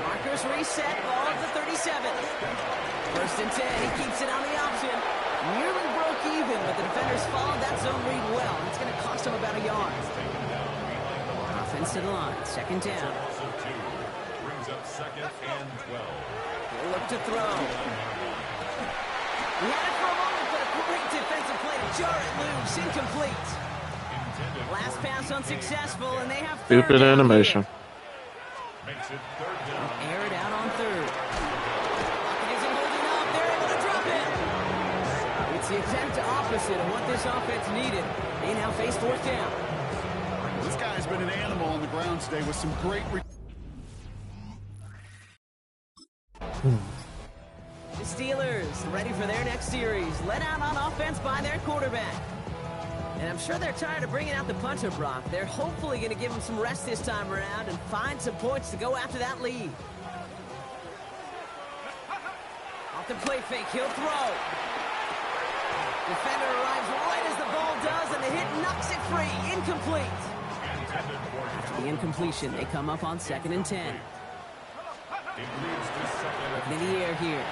Markers reset, ball at the 37. First and 10, he keeps it on the option. Nearly broke even, but the defenders followed that zone read well. It's going to cost him about a yard. Offense to the line, second down. Brings up second and 12. He'll look to throw. He had it for a moment, but a great defensive play to jar it loose, incomplete. Last pass unsuccessful, and they have third Stupid down animation. Makes it third down. Air it out on third. Pocket isn't holding up. They're able to drop it. It's the exact opposite of what this offense needed. They now face fourth down. This guy's been an animal on the ground today with some great... The Steelers ready for their next series. Let out on offense by their quarterback. And I'm sure they're tired of bringing out the puncher, Brock. They're hopefully going to give him some rest this time around and find some points to go after that lead. Off the play fake, he'll throw. Defender arrives right as the ball does, and the hit knocks it free. Incomplete. After the incompletion, they come up on second and 10. Looking in the air here.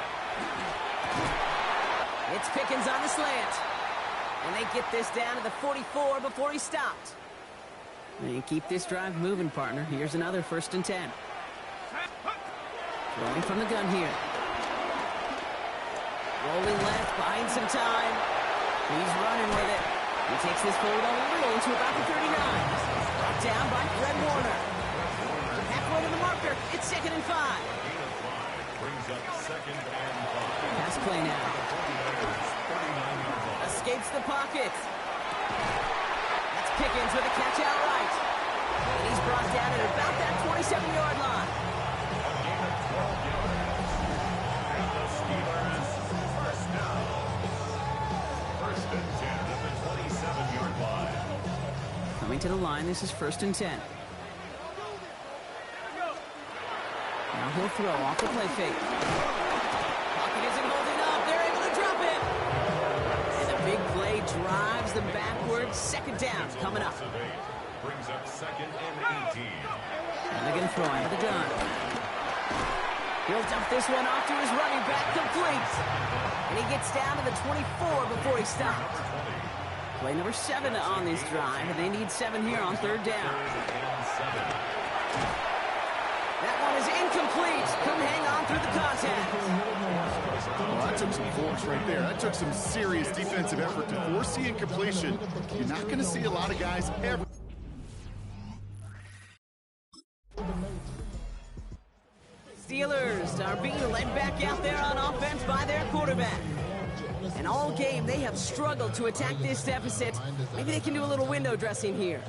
It's Pickens on the slant. And they get this down to the 44 before he stopped. And keep this drive moving, partner. Here's another first and 10. Throwing from the gun here. Rolling left, buying some time. He's running with it. He takes this forward a little to about the 39. Brought down by Fred Warner. Halfway to the marker. It's second and 5. Brings up second and 5. Pass play now. Escapes the pocket. That's Pickens with a catch outright. And he's brought down at about that 27-yard line. First and 10 at the 27-yard line. Coming to the line, this is first and 10. Now he'll throw off the play fake. Pocket isn't holding up. They're able to drop it. And the big play drives them backwards. Second down coming up. Brings up second and 18. And they're going to throw out of the gun. He'll dump this one off to his running back, complete. And he gets down to the 24 before he stopped. Play number 7 on this drive, and they need 7 here on third down. That one is incomplete. Couldn't hang on through the contact. Well, that took some force right there. That took some serious defensive effort to force the incompletion. You're not going to see a lot of guys ever. Steelers are being led back out there on offense by their quarterback. And all game, they have struggled to attack this deficit. Maybe they can do a little window dressing here.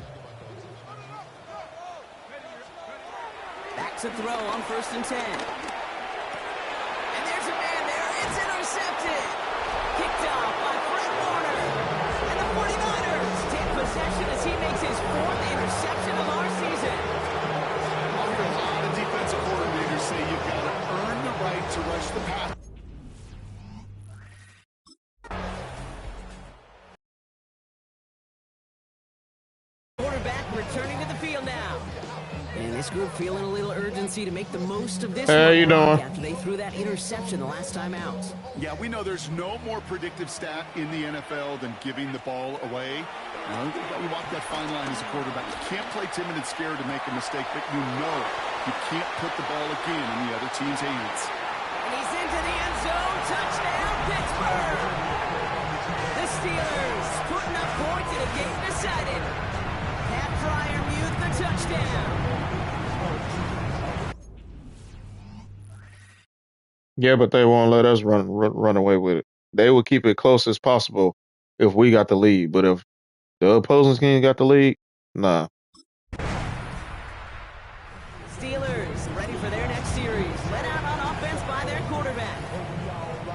Back to throw on first and 10. And there's a man there. It's intercepted. Kicked off by Fred Warner. And the 49ers take possession as he makes his 4th interception of our season. After a lot of defensive coordinators say you've got to earn the right to rush the pass. Quarterback returning to the field now. And this group feeling a little urgency to make the most of this Hey, how you doing? after they threw that interception the last time out. Yeah, we know there's no more predictive stat in the NFL than giving the ball away. You walk that fine line as a quarterback. You can't play timid and scared to make a mistake, but you know you can't put the ball again in the other team's hands. And he's into the end zone. Touchdown, Pittsburgh! The Steelers putting up points in a game decided. Pat Fryermuth the touchdown. Yeah, but they won't let us run away with it. They will keep it close as possible if we got the lead. But if the opposing team got the lead, nah. Steelers ready for their next series. Led out on offense by their quarterback.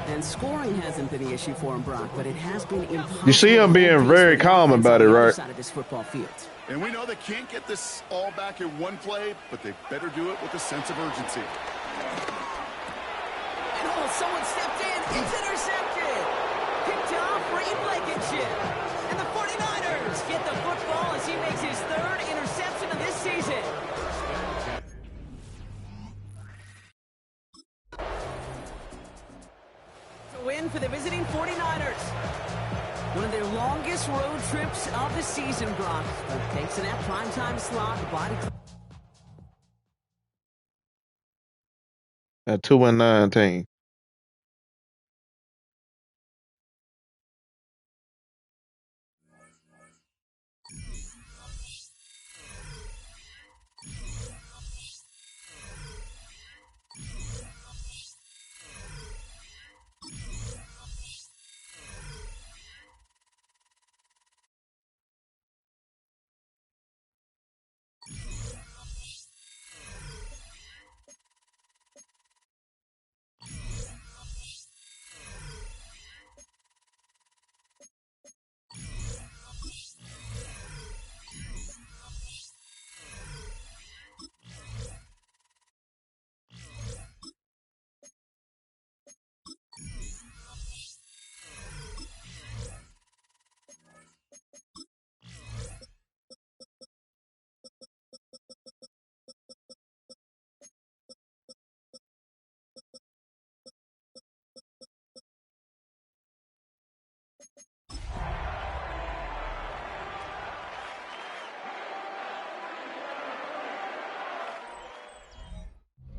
And scoring hasn't been the issue for him, Brock, but it has been impossible. You see him being very calm about it, right? Side of this football field. And we know they can't get this all back in one play, but they better do it with a sense of urgency. And someone stepped in. It's intercepted. Picked off Reed Blankenship. And the 49ers get the football as he makes his third interception of this season. Win for the visiting 49ers. One of their longest road trips of the season, Brock. But takes in that primetime slot. The body. At 2-19.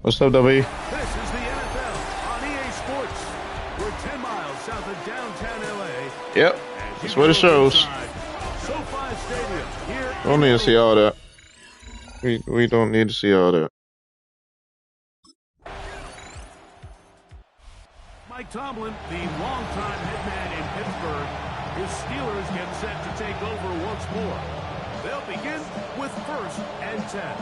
What's up, W? This is the NFL on EA Sports. We're 10 miles south of downtown LA. Yep, that's what it shows. SoFi Stadium here. Don't need to see all that. We don't need to see all that. Mike Tomlin, the longtime head man in Pittsburgh, his Steelers get set to take over once more. They'll begin with 1st and 10.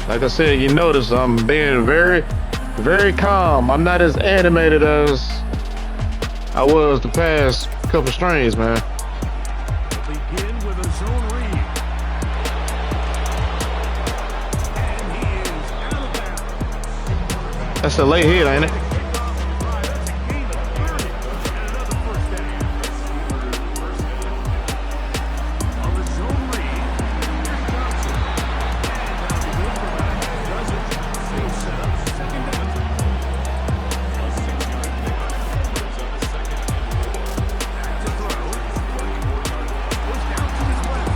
Like I said, you notice I'm being very, very calm. I'm not as animated as I was the past couple streams, man. Begin with a zone read. And he is out of bounds. That's a late hit, ain't it? That's a gain of 30 and another first down. On the zone read, here's Johnson. And now the quarterback does it. Same setup, 2nd down. A 6-yard pickup brings up a 2nd and 4. Back to throw. Goes down to his left.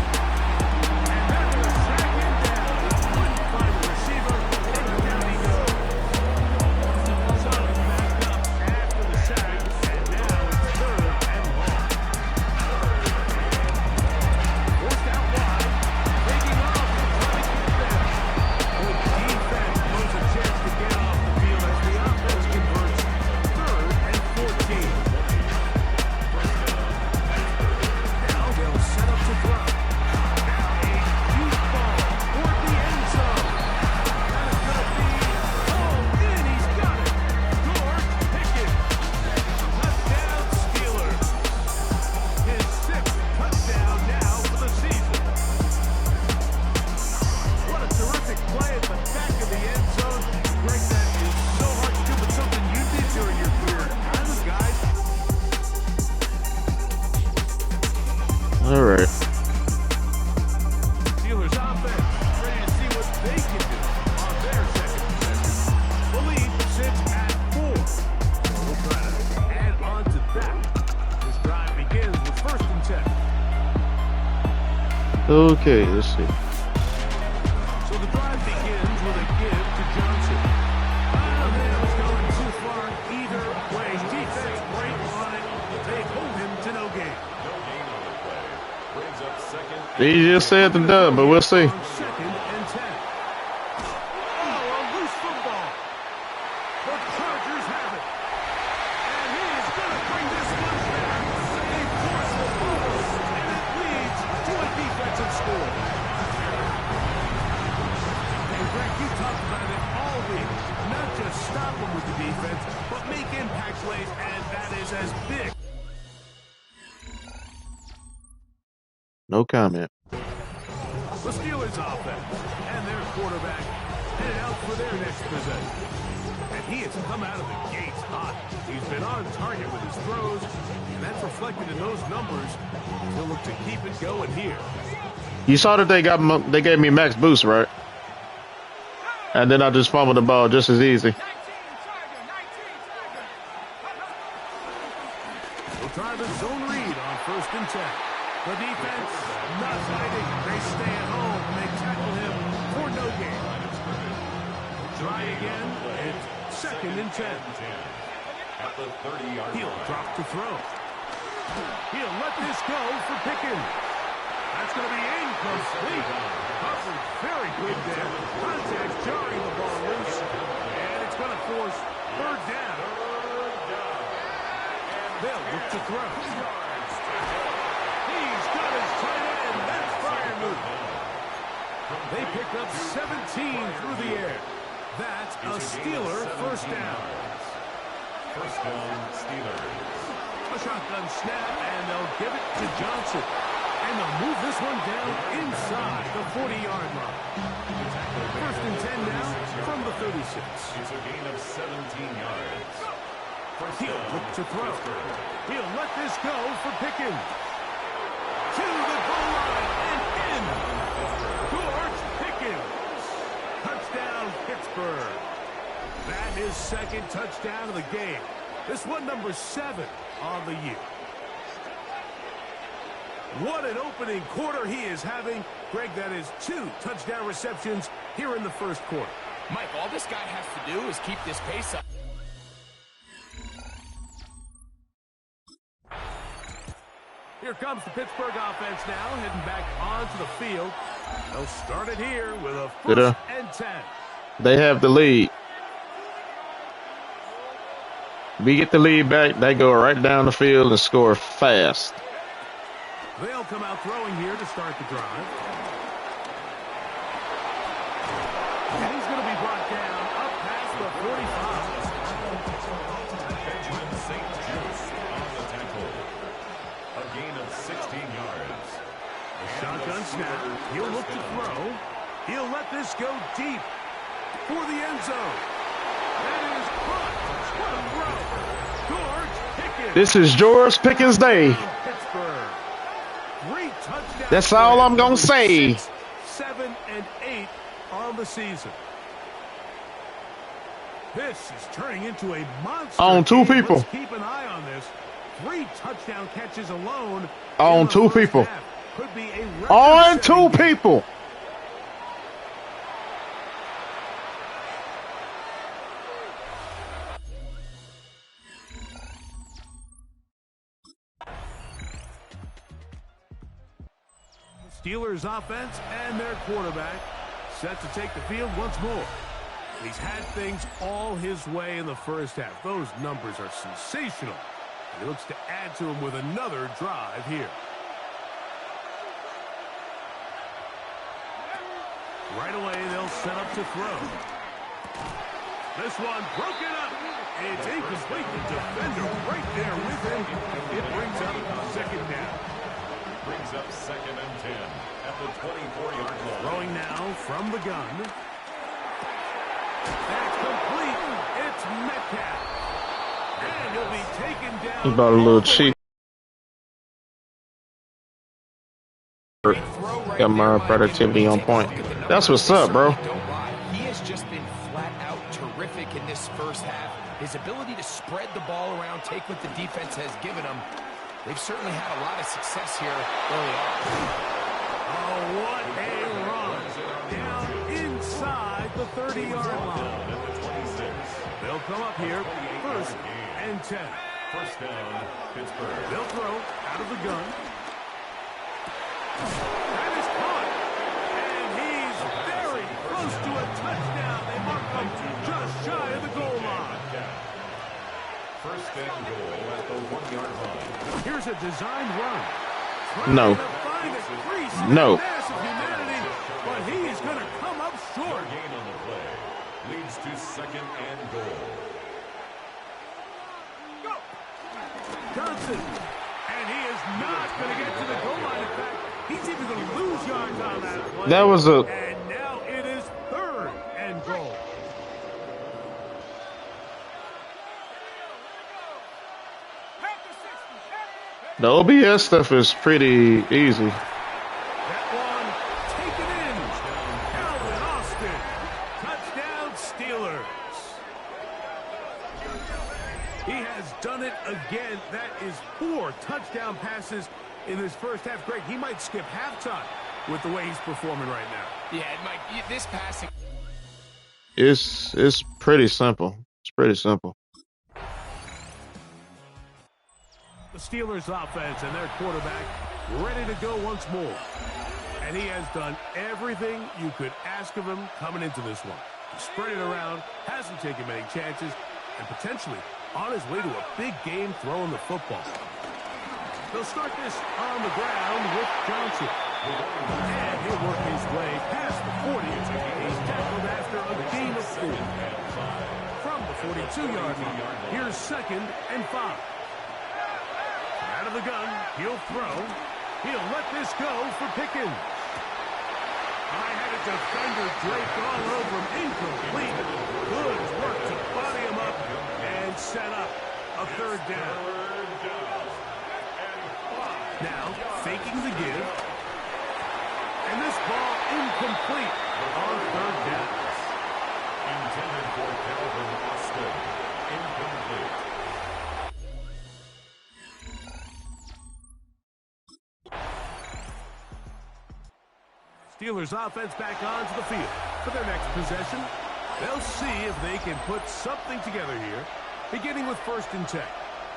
And that was 2nd down. Couldn't find the receiver. And down he goes. Sonic backed up after the sack. And now it's 3rd and long. Forced out wide. Taking off and trying to get there. The defense blows a chance to get off the field as the offense converts. 3rd and 14. Now they'll set up to throw. Now a huge ball toward the end zone. That is going to be hauled in. He's got it. George Pickens. Touchdown Steelers. His 6th touchdown now for the season. What a terrific play at the back of the end zone. Greg, that is so hard to do, but something you did during your career. As a guy, All right. Steelers offense ready to see what they can do on their 2nd possession. The lead sits at 4. We'll try to add on to that. This drive begins with 1st and 10. Okay, let's see. So the drive begins with a give to Johnson. That was going too far either way. Defense right on it. They hold him to no gain. No gain on the play. Brings up 2nd. Easier said than done, but we'll see. 2nd and 10. Unique impact plays, and that is as big. No comment. The Steelers offense and their quarterback headed out for their next possession. And he has come out of the gates hot. He's been on target with his throws, and that's reflected in those numbers. He'll look to keep it going here. You saw that they gave me max boost, right? And then I just fumbled the ball just as easy. We'll try the zone read on 1st and 10. The defense not fighting. They stay at home. They tackle him for no gain. Try again. It's 2nd and 10. At the 30-yard He'll line. drop to throw. He'll let this go for Pickens. That's going to be incomplete. Covered very good there. Contact jarring the ball loose. And it's going to force 3rd down. They'll look to throw. He's got his tight end. That's fire move. They pick up 17 through the air. That's a Steeler 1st down. 1st down, Steelers. A shotgun snap, and they'll give it to Johnson. And they'll move this one down inside the 40-yard line. 1st and 10 now from the 36. It's a gain of 17 yards. He'll look to throw. He'll let this go for Pickens. To the goal line and in. George Pickens. Touchdown, Pittsburgh. That is 2nd touchdown of the game. This one number 7 on the year. What an opening quarter he is having. Greg, that is 2 touchdown receptions here in the 1st quarter. Mike, all this guy has to do is keep this pace up. Here comes the Pittsburgh offense now, heading back onto the field. They'll start it here with a 1st and 10. They have the lead. We get the lead back. They go right down the field and score fast. They'll come out throwing here to start the drive. And he's going to be brought down up past the 45. Benjamin St. Just on the tackle. A gain of 16 yards. A shotgun snap. He'll look to throw. He'll let this go deep for the end zone. That is caught. What a throw. George Pickens. This is George Pickens' day. Pittsburgh. 3 touchdowns. That's all I'm gonna say. 6, 7, and 8 on the season. This is turning into a monster. On 2 game. people. Let's keep an eye on this. 3 touchdown catches alone. On in the 2 first people. half. Could be a On record-setting 2 game. people. Steelers offense and their quarterback set to take the field once more. He's had things all his way in the first half. Those numbers are sensational. He looks to add to them with another drive here. Right away, they'll set up to throw. This one broken up. It's incomplete. The defender right there with him. It brings up 2nd down. Brings up 2nd and 10 at the 24-yard line. Throwing now from the gun. That's complete. It's Metcalf. And he'll be taken down. He bought a little cheap. Got my productivity on point. That's what's up, bro. He has just been flat out terrific in this first half. His ability to spread the ball around, take what the defense has given him. They've certainly had a lot of success here early on. Oh, what a run. Down inside the 30-yard line. They'll come up here 1st and 10. 1st down, Pittsburgh. They'll throw out of the gun. That is caught. And he's very close to a touchdown. They mark him just shy of the goal line. 1st and goal at the 1-yard line. Here's a designed run. No. No. Massive humanity, but he's going to come up short. Gain on the play leads to 2nd and goal. Johnson. And he is not going to get to the goal line. In fact, he's even going to lose yards on that play. That was a... And now it is 3rd and goal. The OBS stuff is pretty easy. That one taken in. Calvin Austin. Touchdown Steelers. He has done it again. That is 4 touchdown passes in this first half. Greg, he might skip halftime with the way he's performing right now. Yeah, it might. This passing. It's pretty simple. It's pretty simple. The Steelers offense and their quarterback ready to go once more. And he has done everything you could ask of him coming into this one. He spread it around, hasn't taken many chances, and potentially on his way to a big game throwing the football. They'll start this on the ground with Johnson. And he'll work his way past the 40. He's tackled after a gain of 4. From the 42-yard line, here's 2nd and 5. Out of the gun, he'll throw. He'll let this go for Pickens. I had a defender draped all over him, incomplete. Good work to body him up and set up a 3rd down. Now, faking the give. And this ball incomplete on 3rd down. Intended for Calvin Austin. Incomplete. Steelers offense back onto the field for their next possession. They'll see if they can put something together here, beginning with 1st and 10.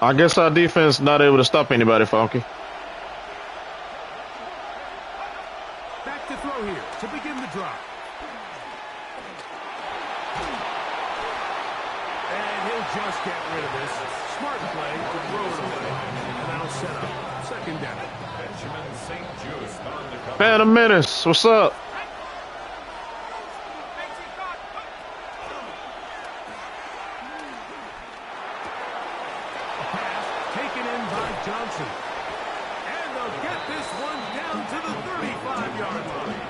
I guess our defense not able to stop anybody, Funky. Back to throw here to begin the drive. And he'll just get rid of this. Smart play to throw it away. And that'll set up 2nd down. Benjamin St. Just on the cover. Phantom Menace, what's up? Taken in by Johnson. And they'll get this one down to the 35-yard line.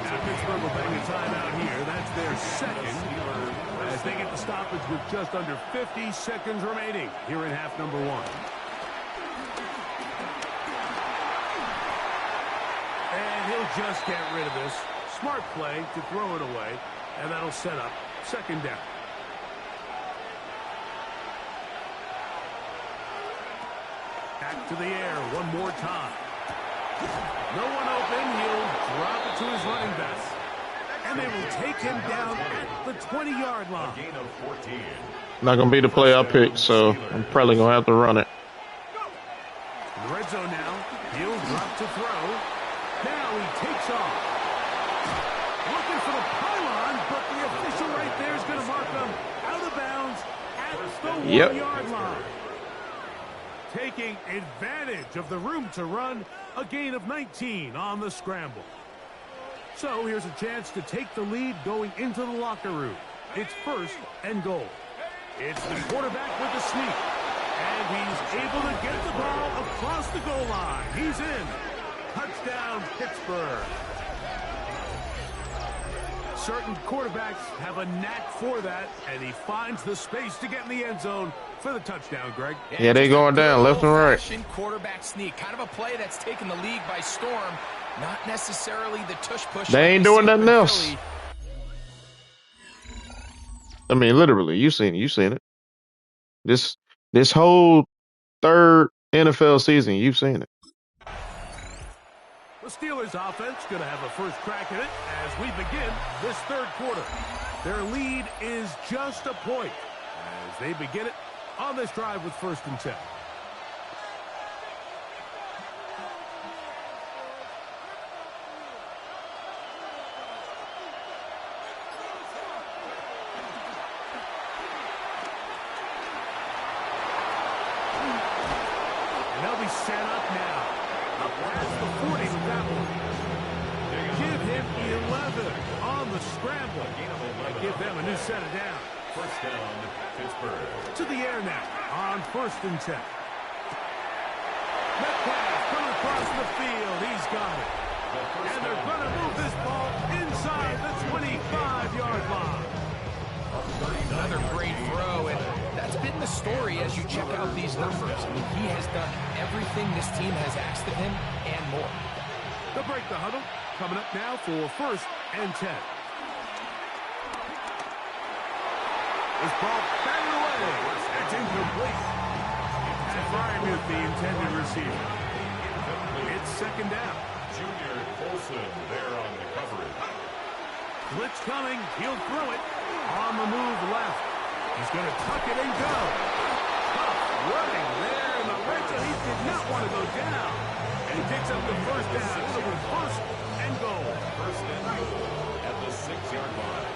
Now Pittsburgh will bang a timeout here. That's their 2nd. As they get the stoppage with just under 50 seconds remaining here in half number 1. And he'll just get rid of this. Smart play to throw it away. And that'll set up 2nd down. Back to the air one more time. No one open. He'll drop it to his running back. And they will take him down at the 20-yard line. Gain of 14. Not going to be the play I picked, so I'm probably going to have to run it. In the red zone now. He'll drop to throw. Now he takes off. Looking for the pylon, but the official right there is going to mark him out of bounds at the 1-yard line. Taking advantage of the room to run, a gain of 19 on the scramble. So here's a chance to take the lead going into the locker room. It's 1st and goal. It's the quarterback with the sneak. And he's able to get the ball across the goal line. He's in. Touchdown, Pittsburgh. Certain quarterbacks have a knack for that, and he finds the space to get in the end zone for the touchdown, Greg. Yeah, they going down left and right. Quarterback sneak, kind of a play that's taken the league by storm. Not necessarily the tush push. They ain't doing nothing else. I mean, literally, you seen it. This whole 3rd NFL season, you've seen it. The Steelers offense going to have a first crack at it as we begin this 3rd quarter. Their lead is just a point as they begin it on this drive with 1st and 10. And they'll be set up now. Up past the 40 with that one. Give him 11 on the scramble. Give them a new set of down. 1st down, Pittsburgh. To the air now on 1st and 10. across the field. He's got it. And they're going to move this ball inside the 25-yard line. Another great throw, and that's been the story as you check out these numbers. I mean, he has done everything this team has asked of him and more. They'll break the huddle. Coming up now for 1st and 10. This ball batted away. That's incomplete. And Freiermuth, the intended receiver. It's 2nd down. Junior Colson there on the coverage. Blitz coming. He'll throw it. On the move left. He's going to tuck it and go. Tough running there in the red zone. He did not want to go down. And he picks up the 1st down. It'll be 1st and goal. 1st and goal at the 6-yard line.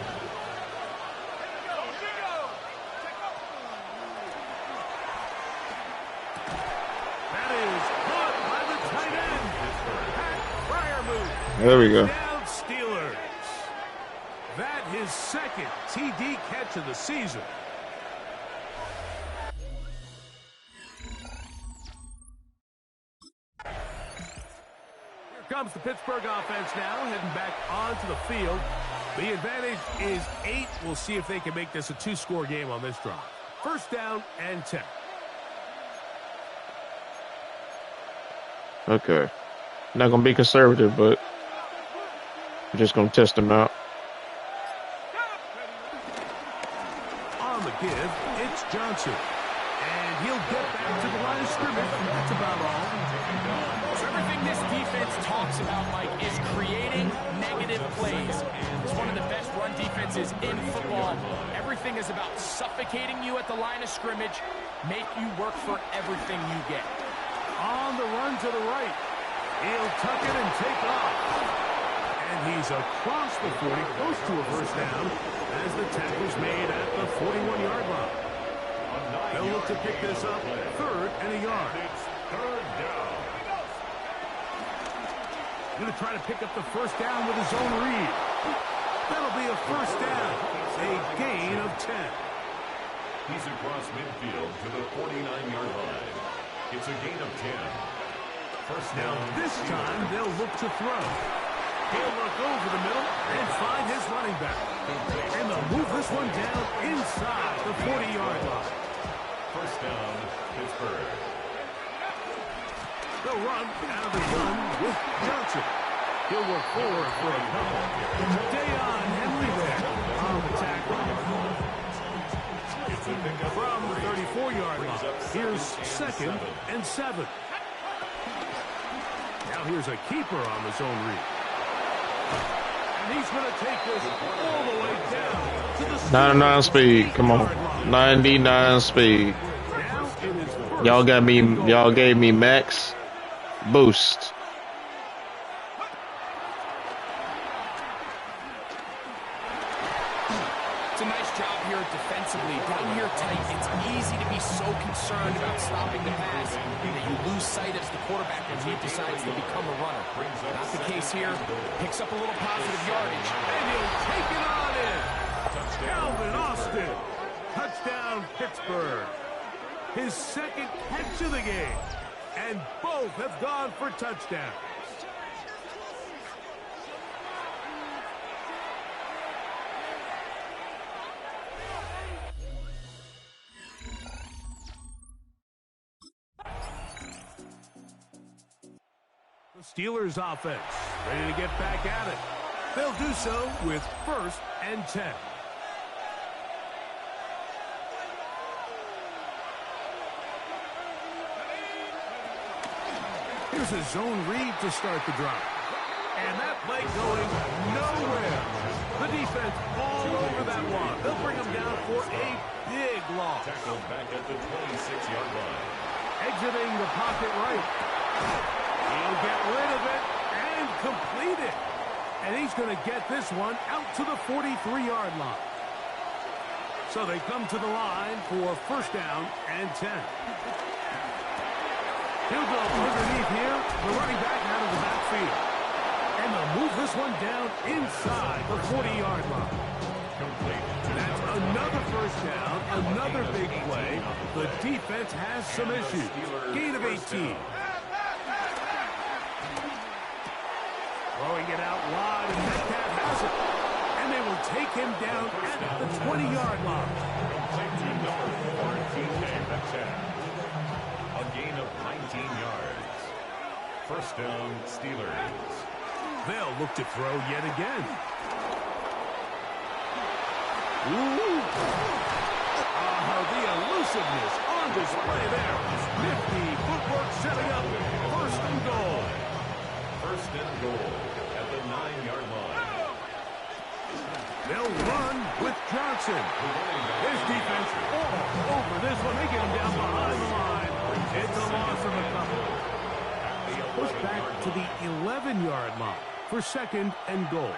That is caught by the tight end. Pat Freiermuth. There we go. Down Steelers. That his 2nd TD catch of the season. Here comes the Pittsburgh offense now, heading back onto the field. The advantage is 8. We'll see if they can make this a 2-score game on this drive. 1st down and 10. Okay. Not going to be conservative, but I'm just going to test them out. On the give, it's Johnson. And he'll get back to the line of scrimmage. That's about all. So everything this defense talks about, Mike, is creating negative plays. It's one of the best run defenses in football. Everything is about suffocating you at the line of scrimmage, make you work for everything you get. On the run to the right. He'll tuck it and take off. And he's across the 40, close to a 1st down, as the tackle's made at the 41-yard line. They'll look to pick this up 3rd and a yard. It's 3rd down. Going to try to pick up the 1st down with his own read. That'll be a 1st down. A gain of 10. He's across midfield to the 49-yard line. It's a gain of 10. 1st Now down. this time they'll look to throw. He'll look over the middle and find his running back. And they'll move this one down inside the 40-yard line. 1st down, Pittsburgh. They'll run out of the gun with Johnson. He'll work forward for a couple. Dayon Henry there on the tackle. From the 34-yard line, here's 2nd and 7. Now here's a keeper on his own read. And he's going to take this all the way down to the 99 speed. Come on. 99 speed. Y'all gave me max boost. It's a nice job here defensively. Down here tight, it's easy to be so concerned about stopping the pass that you lose sight as the quarterback when he decides to become a runner. Not the case here. Picks up a little positive yardage. And he'll take it on in. Calvin Austin. Touchdown, Pittsburgh. His 2nd catch of the game. And both have gone for touchdowns. The Steelers offense ready to get back at it. They'll do so with 1st and 10. Here's a zone read to start the drive. And that play going nowhere. The defense all over that one. They'll bring him down for a big loss. Tackled back at the 26-yard line. Exiting the pocket right. He'll get rid of it and complete it. And he's going to get this one out to the 43-yard line. So they come to the line for 1st down and 10. He'll go underneath here. The running back out of the backfield. And they'll move this one down inside the 40-yard line. That's another 1st down, another big play. The defense has some issues. Gain of 18. Throwing it out wide, and Metcalf has it. And they will take him down at the 20-yard line. Safety number 4, TJ Metcalf. A gain of 19 yards. First down, Steelers. They'll look to throw yet again. Ooh. The elusiveness on display there. Nifty footwork setting up first and goal. First and goal at the 9-yard line. They'll run with Johnson. His defense all over this one. They get him down behind the line. It's a loss of a couple. Push back to the 11-yard line for second and goal.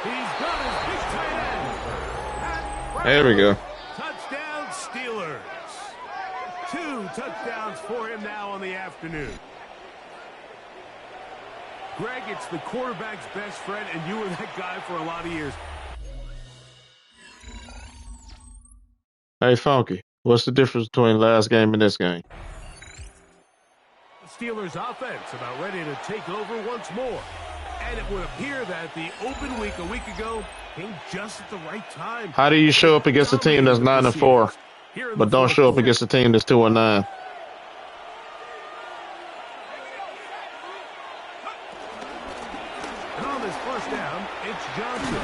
He's got his big tight end. There we go. Touchdown, Steelers. 2 touchdowns for him now on the afternoon. Greg, it's the quarterback's best friend, and you were that guy for a lot of years. Hey, Funky, what's the difference between last game and this game? The Steelers offense about ready to take over once more. And it would appear that the open week a week ago came just at the right time. How do you show up against a team that's 9-4, but don't show up against a team that's 2-9? And on this first down, it's Johnson.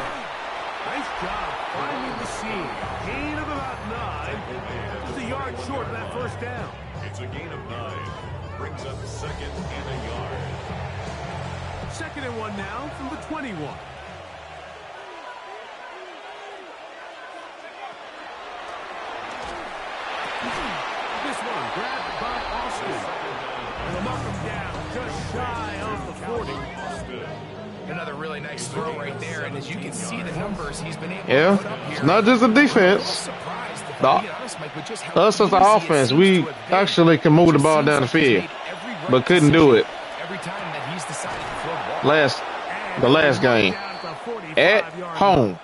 Nice job finding the seam. Gain of about 9. Just a yard short of that first down. It's a gain of 9. Brings up second and a yard. Second and 1 now from the 21. This one grabbed by Austin. And they'll knock him down just shy of the 40. Another really nice throw right there, and as you can see the numbers he's been able Yeah, to put up here. it's not just the defense. Us as an offense, we actually can move the ball down the field, but couldn't do it every time that he's decided to throw the ball. the last game at home.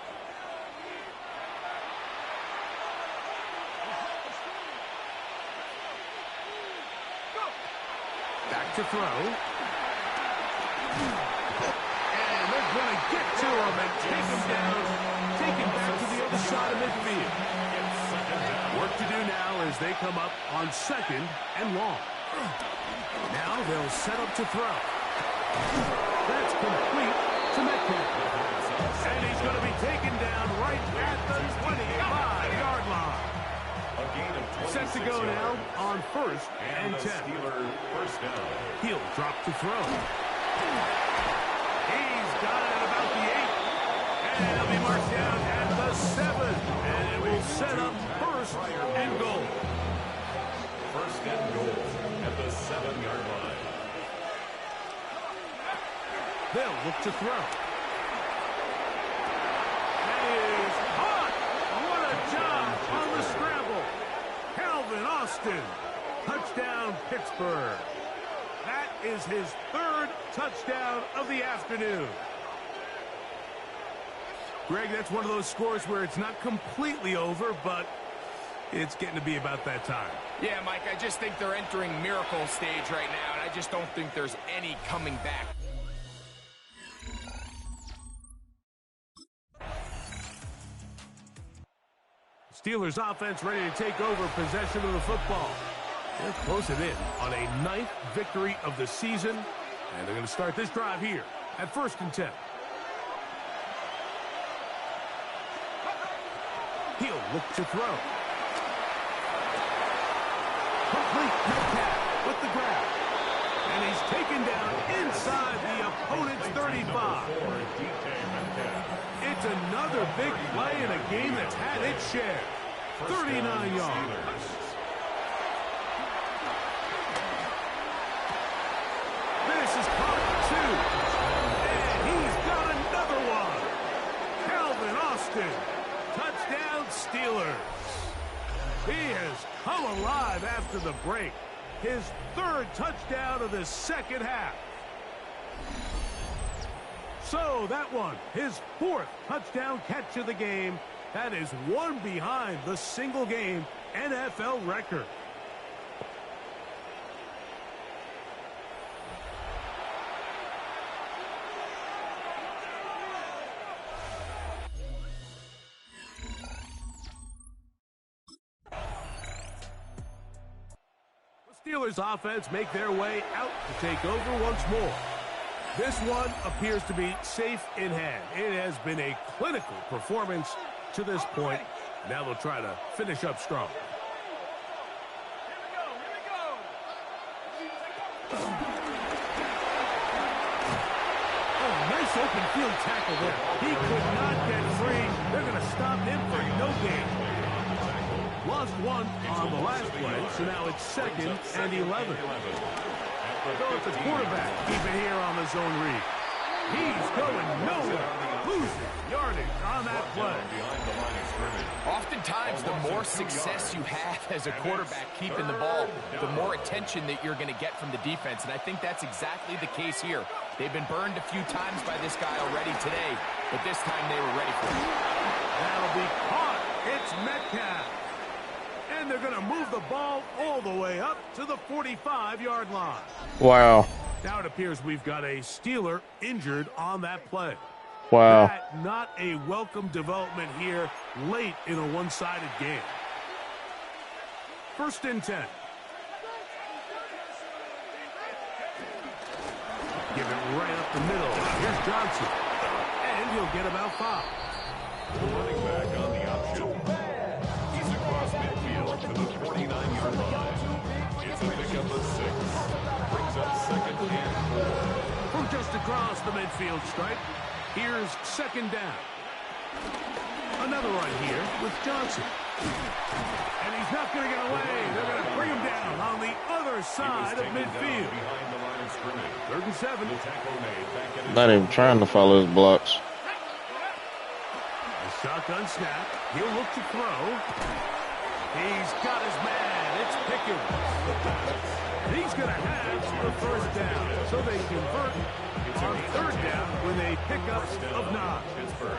Back to throw. And they're going to get to him and take him down. Take him back to the other side of midfield. Work to do now as they come up on second and long. Now they'll set up to throw. That's complete to Metcalf. And he's going to be taken down right at the 25-yard line. Set to go now on first and 10. First down. He'll drop to throw. He's got it at about the 8. And he'll be marked down at the 7. And it will set up first and goal. First and goal at the 7-yard line. They'll look to throw. That is caught. What a job on the scramble. Calvin Austin. Touchdown, Pittsburgh. That is his 3rd touchdown of the afternoon. Greg, that's one of those scores where it's not completely over, but it's getting to be about that time. Yeah, Mike, I just think they're entering miracle stage right now, and I just don't think there's any coming back. Steelers offense ready to take over possession of the football. They're closing in on a 9th victory of the season, and they're going to start this drive here at first and 10. He'll look to throw. Complete Metcalf with the grab. And he's taken down inside the opponent's 35. It's another big play in a game that's had its share. 39 yards. This is caught 2. And he's got another one. Calvin Austin. Touchdown, Steelers. He has come alive after the break. His 3rd touchdown of the second half. So that one, his 4th touchdown catch of the game. That is one behind the single-game NFL record. Steelers offense make their way out to take over once more. This one appears to be safe in hand. It has been a clinical performance to this point. Now they'll try to finish up strong. Oh, nice open field tackle there. He could not get free. They're going to stop him for no gain. Lost one on the last play, so now it's 2nd and 11. So it's the quarterback. Keep it here on the zone read. He's going nowhere. Losing yardage on that play. Oftentimes, the more success you have as a quarterback keeping the ball, the more attention that you're going to get from the defense. And I think that's exactly the case here. They've been burned a few times by this guy already today, but this time they were ready for it. That'll be caught. It's Metcalf. And they're going to move the ball all the way up to the 45-yard line. Wow. Now it appears we've got a Steeler injured on that play. Wow. That, not a welcome development here late in a one-sided game. 1st and 10. Give it right up the middle. Here's Johnson. And he'll get about 5. The running back on the option. He's across midfield to the 49-yard line. It's a pickup of 6. Brings up 2nd and 4. From just across the midfield stripe, here's 2nd down. Another run here with Johnson. And he's not going to get away. They're going to bring him down on the other side of midfield. Behind the line of scrimmage. 3rd and 7. The tackle made back at his Not even trying to follow his blocks. A shotgun snap. He'll look to throw. He's got his man. It's Pickens. He's going to have the 1st down. So they convert on 3rd down when they pick up of 9. Pittsburgh.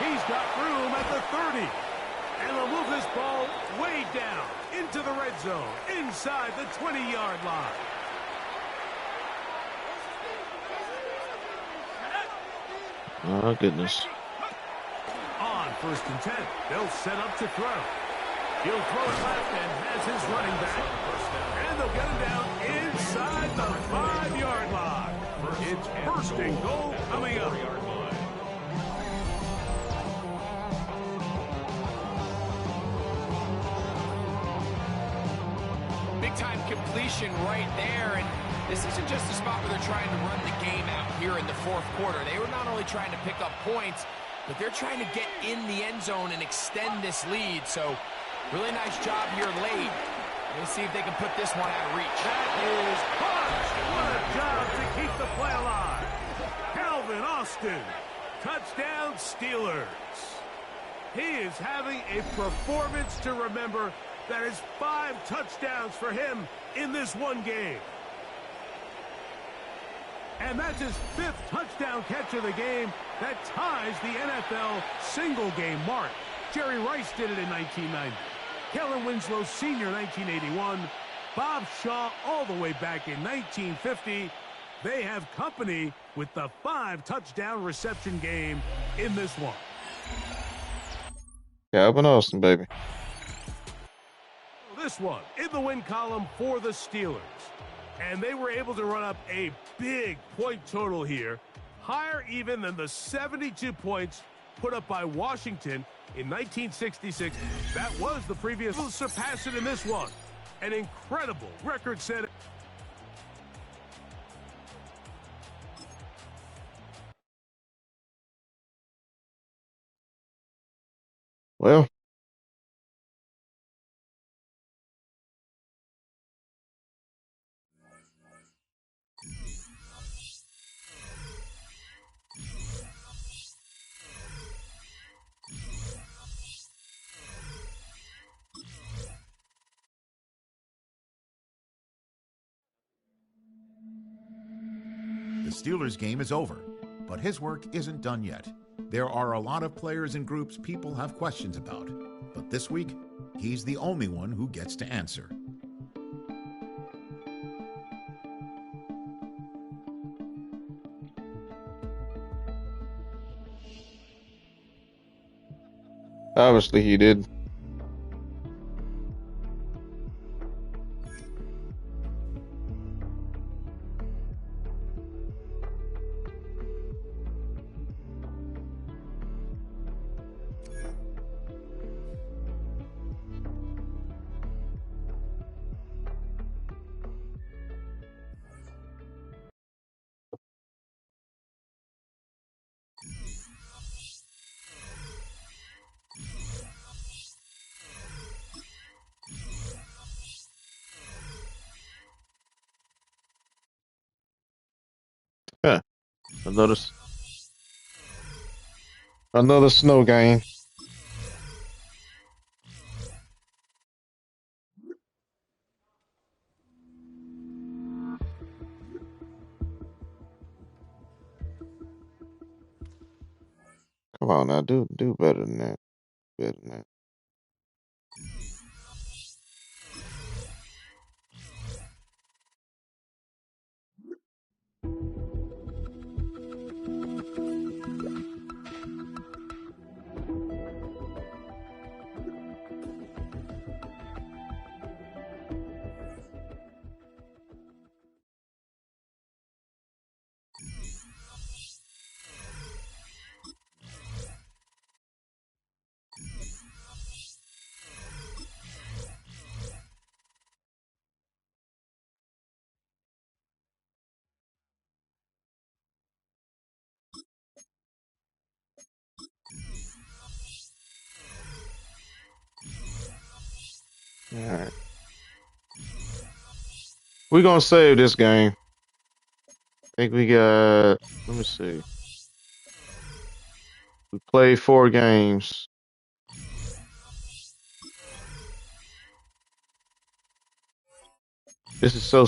He's got room at the 30. And they'll move this ball way down into the red zone, inside the 20-yard line. Oh, goodness. On 1st and 10, they'll set up to throw. He'll throw it left and has his running back. And they'll get him down inside the 5-yard line. It's 1st and goal coming up. Big-time completion right there, and this isn't just a spot where they're trying to run the game out here in the 4th quarter. They were not only trying to pick up points, but they're trying to get in the end zone and extend this lead. So, really nice job here late. Let's see if they can put this one out of reach. That is punched. What a job to keep the play alive. Calvin Austin, touchdown Steelers. He is having a performance to remember. That is 5 touchdowns for him in this one game. And that's his 5th touchdown catch of the game. That ties the NFL single-game mark. Jerry Rice did it in 1990. Kellen Winslow Sr. 1981. Bob Shaw all the way back in 1950. They have company with the 5-touchdown reception game in this one. Calvin Austin, baby. This one in the win column for the Steelers. And they were able to run up a big point total here, higher even than the 72 points put up by Washington in 1966. That was the previous. Will surpass it in this one. An incredible record setting. Well, The Steelers' game is over, but his work isn't done yet. There are a lot of players and groups people have questions about, but this week, he's the only one who gets to answer. Obviously, he did. Huh. Another another snow game. Come on now, do better than that. Better than that. All right. We're gonna save this game. I think we got. Let me see. We played 4 games. This is so.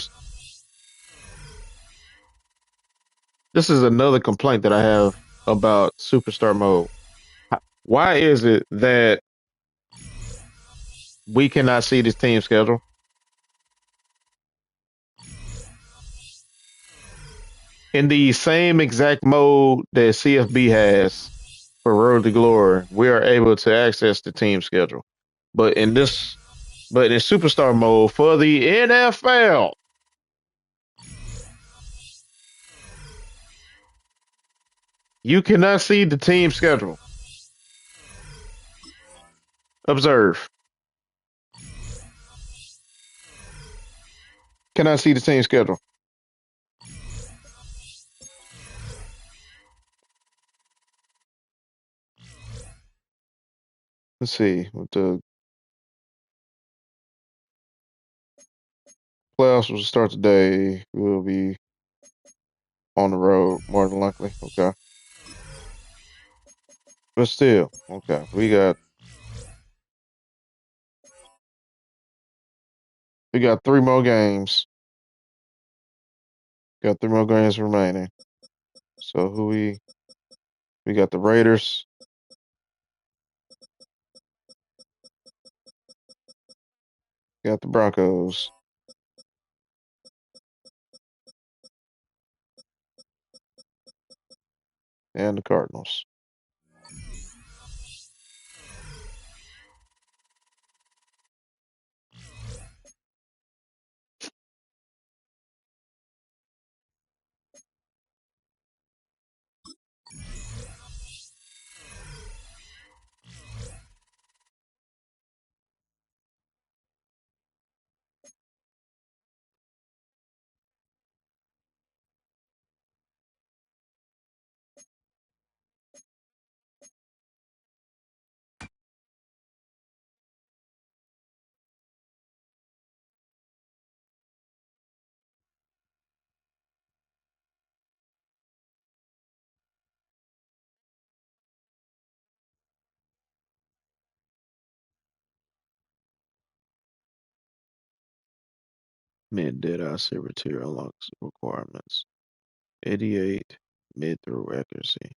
This is another complaint that I have about Superstar Mode. Why is it that we cannot see this team schedule? In the same exact mode that CFB has for Road to Glory, we are able to access the team schedule. But in this, but in Superstar Mode for the NFL, you cannot see the team schedule. Observe. Cannot see the team schedule. Let's see. What the playoffs will start today. We'll be on the road more than likely. Okay. But still, okay. We got 3 more games. Got 3 more games remaining. So who we got the Raiders, got the Broncos, and the Cardinals. Mid dead eye secretary unlocks requirements. 88 mid throw accuracy.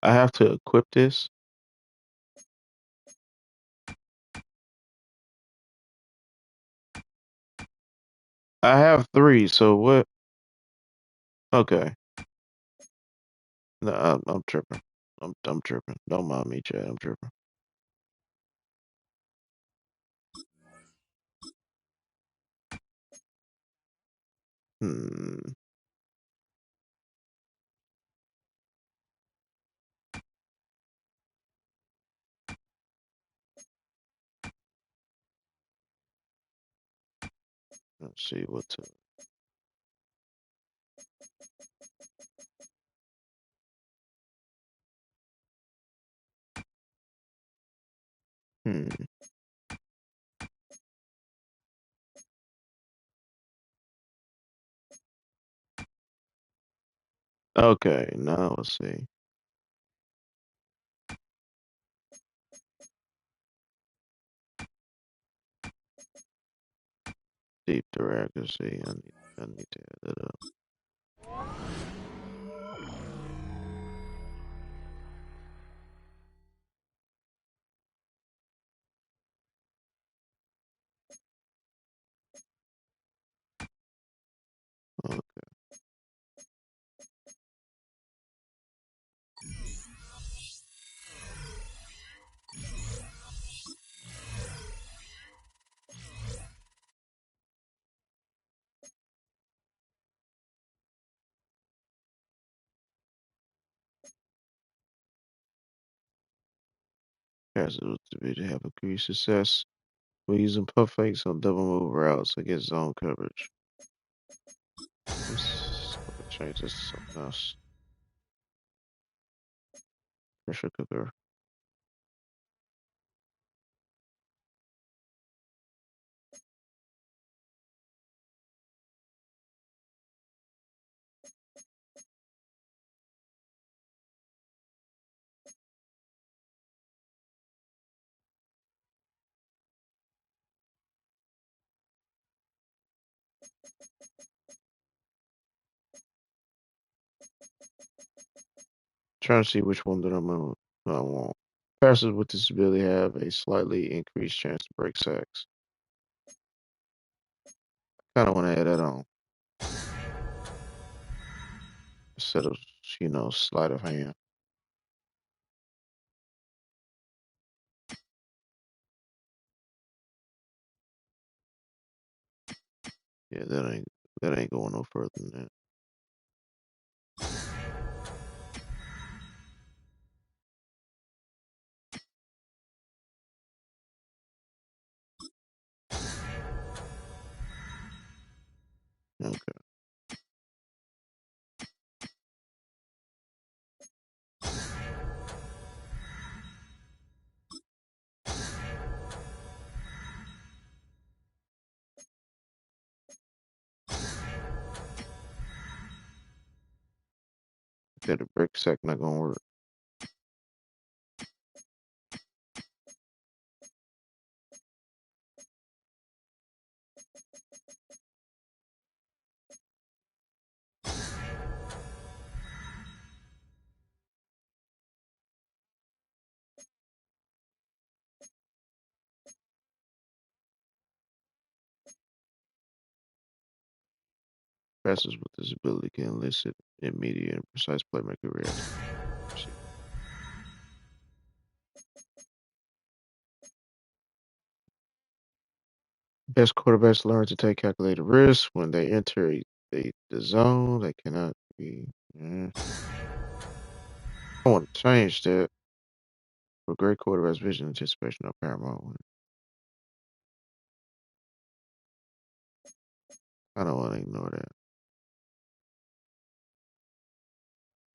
I have to equip this. I have three. So what? Okay. No, I'm tripping. I'm tripping. Don't mind me, Chad. I'm tripping. Hmm. Let's see what to. Hmm. Okay. Now let's see. Deep through accuracy. I need to add that up. Okay. Passes with the ability to have increased success. We're using puff fakes on double move routes against zone coverage. Let's change this to something else. Pressure cooker. Trying to see which one that I want. Passers with this ability have a slightly increased chance to break sacks. Kind of want to add that on instead of sleight of hand. Yeah, that ain't going no further than that. Okay. Okay, the break sack not gonna work. Passers with this ability can elicit immediate and precise playmaker reaction. Best quarterbacks learn to take calculated risks when they enter the zone. They cannot be. I want to change that for great quarterbacks. Vision, anticipation, or paramount. I don't want to ignore that.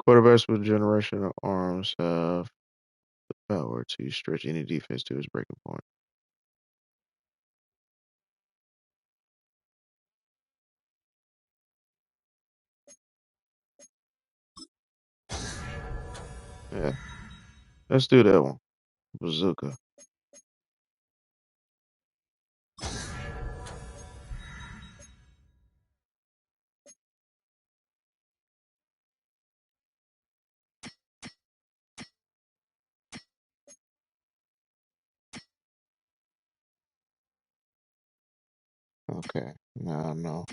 Quarterbacks with generational arms have the power to stretch any defense to its breaking point. Yeah, let's do that one. Bazooka. Okay. No, no.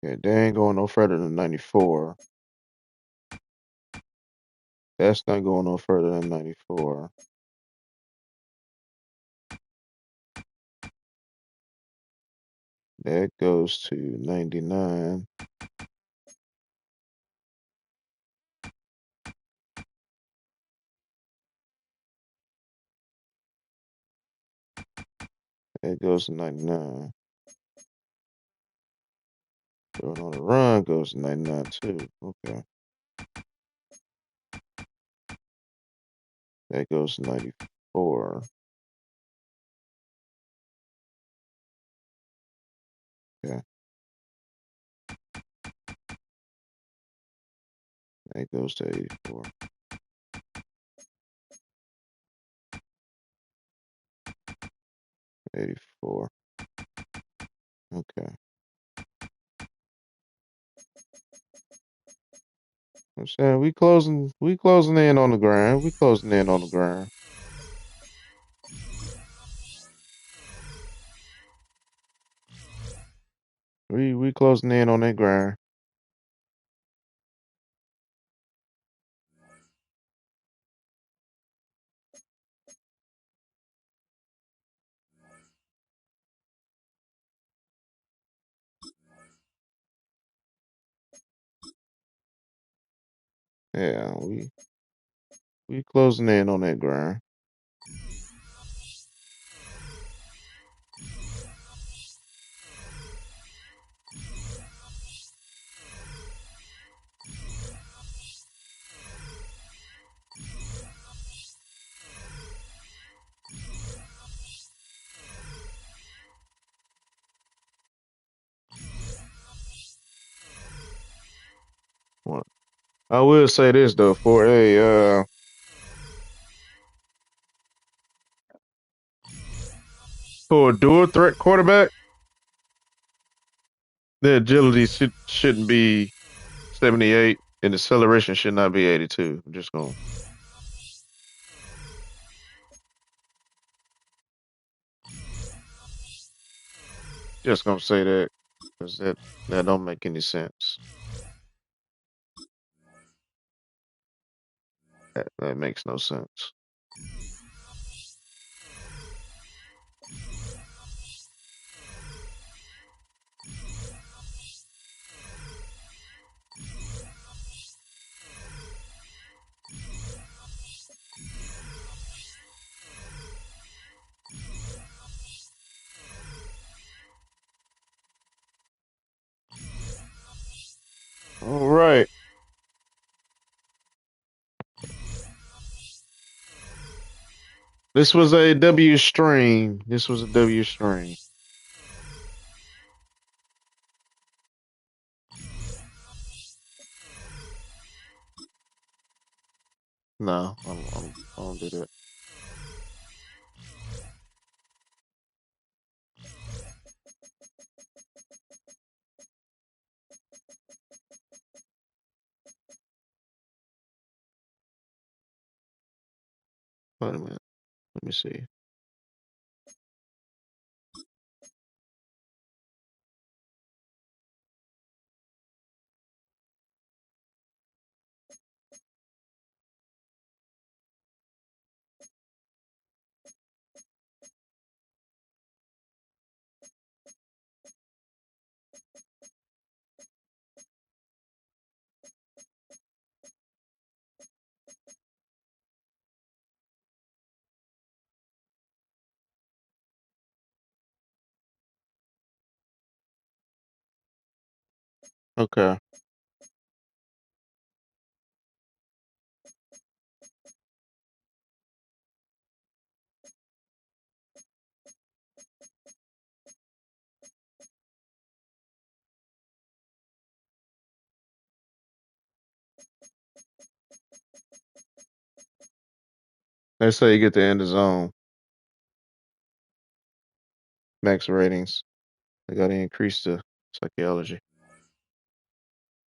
Okay, they ain't going no further than 94. That's not going no further than 94. That goes to 99. That goes to 99. Going on the run goes to 99 too. Okay. That goes to 94. Okay. That goes to 84. 84. Okay. I'm saying we closing in on the grind. We closing in on the grind. We closing in on that grind. Yeah, we closing in on that grind. Well, I will say this though, for a dual threat quarterback, the agility shouldn't be 78 and the acceleration should not be 82. I'm just gonna say that because that don't make any sense. That makes no sense. All right. This was a W stream. This was a W stream. No, I don't do that. Wait a minute. Let me see. Okay. Let's say you get the end of zone max ratings. I got to increase the psychology.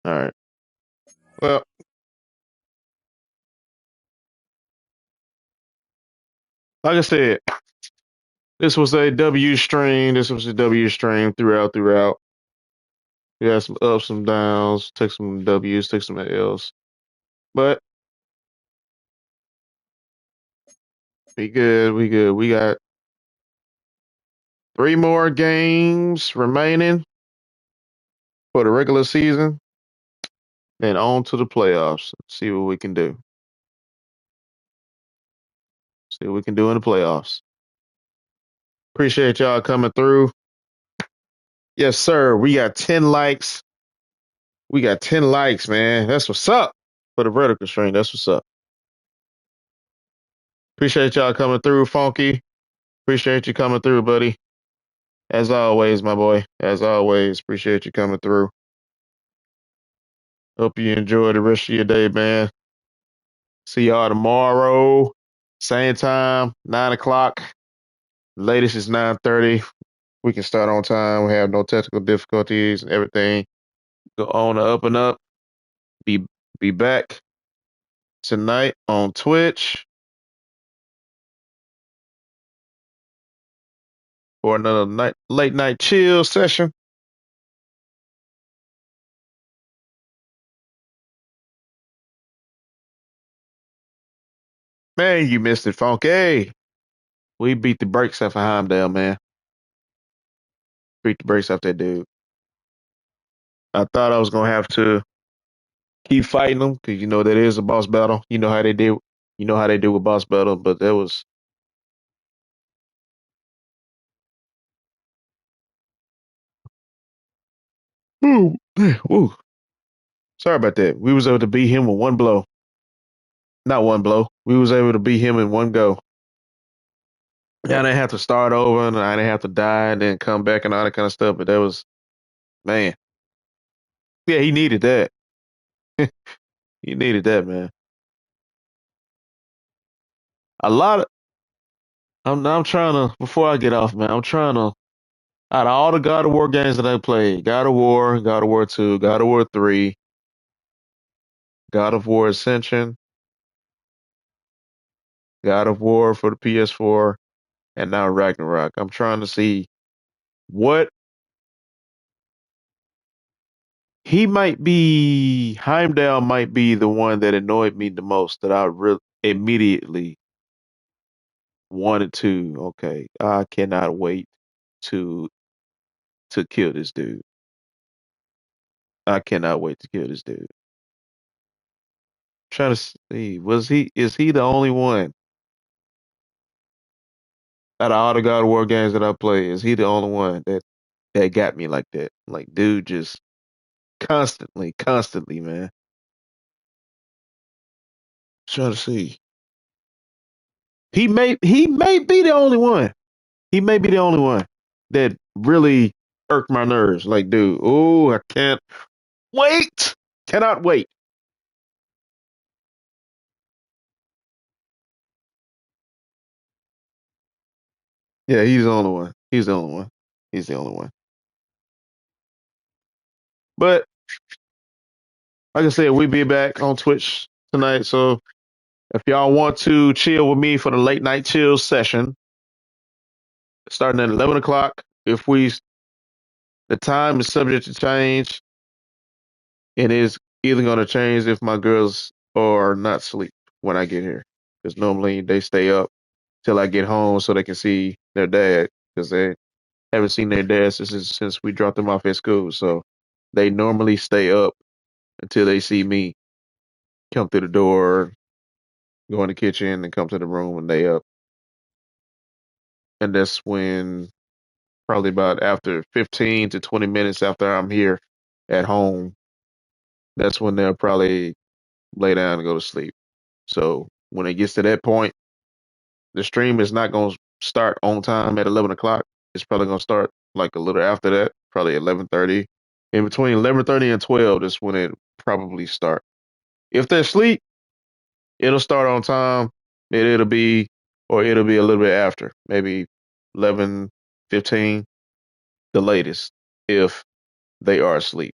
All right. Well, like I said, this was a W stream. This was a W stream throughout. We had some ups, some downs, took some W's, took some L's. But we good, we good. We got three more games remaining for the regular season and on to the playoffs. See what we can do. See what we can do in the playoffs. Appreciate y'all coming through. Yes, sir. We got 10 likes. We got 10 likes, man. That's what's up for the vertical stream. That's what's up. Appreciate y'all coming through, Funky. Appreciate you coming through, buddy. As always, my boy. As always, appreciate you coming through. Hope you enjoy the rest of your day, man. See y'all tomorrow. Same time, 9 o'clock. Latest is 9:30. We can start on time. We have no technical difficulties and everything. Go on the up and up. Be be back tonight on Twitch for another late night chill session. Man, you missed it, Funky. We beat the brakes off of Heimdall, man. Beat the brakes off that dude. I thought I was gonna have to keep fighting them because you know that is a boss battle. You know how they did. You know how they do with boss battle, but that was. Ooh, ooh. Sorry about that. We was able to beat him with one blow. Not one blow. We was able to beat him in one go. I didn't have to start over and I didn't have to die and then come back and all that kind of stuff. But that was, man. Yeah, he needed that. He needed that, man. A lot of I'm trying to before I get off, man, I'm trying to out of all the God of War games that I played, God of War 2, God of War 3, God of War Ascension, God of War for the PS4, and now Ragnarok. I'm trying to see what he might be. Heimdall might be the one that annoyed me the most that I really immediately wanted to. Okay, I cannot wait to kill this dude. I cannot wait to kill this dude. Trying to see, is he the only one out of all the God of War games that I play? Is he the only one that got me like that? Like, dude, just constantly, man. Trying to see. He may be the only one. He may be the only one that really irked my nerves. Like, dude, oh, I can't wait. Cannot wait. Yeah, he's the only one. He's the only one. He's the only one. But like I said, we be back on Twitch tonight. So if y'all want to chill with me for the late night chill session, starting at 11 o'clock, if we the time is subject to change, it is either going to change if my girls are not asleep when I get here, because normally they stay up till I get home so they can see their dad because they haven't seen their dad since we dropped them off at school. So they normally stay up until they see me come through the door, go in the kitchen, and come to the room and they up. And that's when probably about after 15 to 20 minutes after I'm here at home, that's when they'll probably lay down and go to sleep. So when it gets to that point, the stream is not going to start on time at 11 o'clock. It's probably going to start like a little after that, probably 11:30. In between 11:30 and 12 is when it probably start. If they're asleep, it'll start on time. It'll be, or it'll be a little bit after, maybe 11:15, the latest, if they are asleep.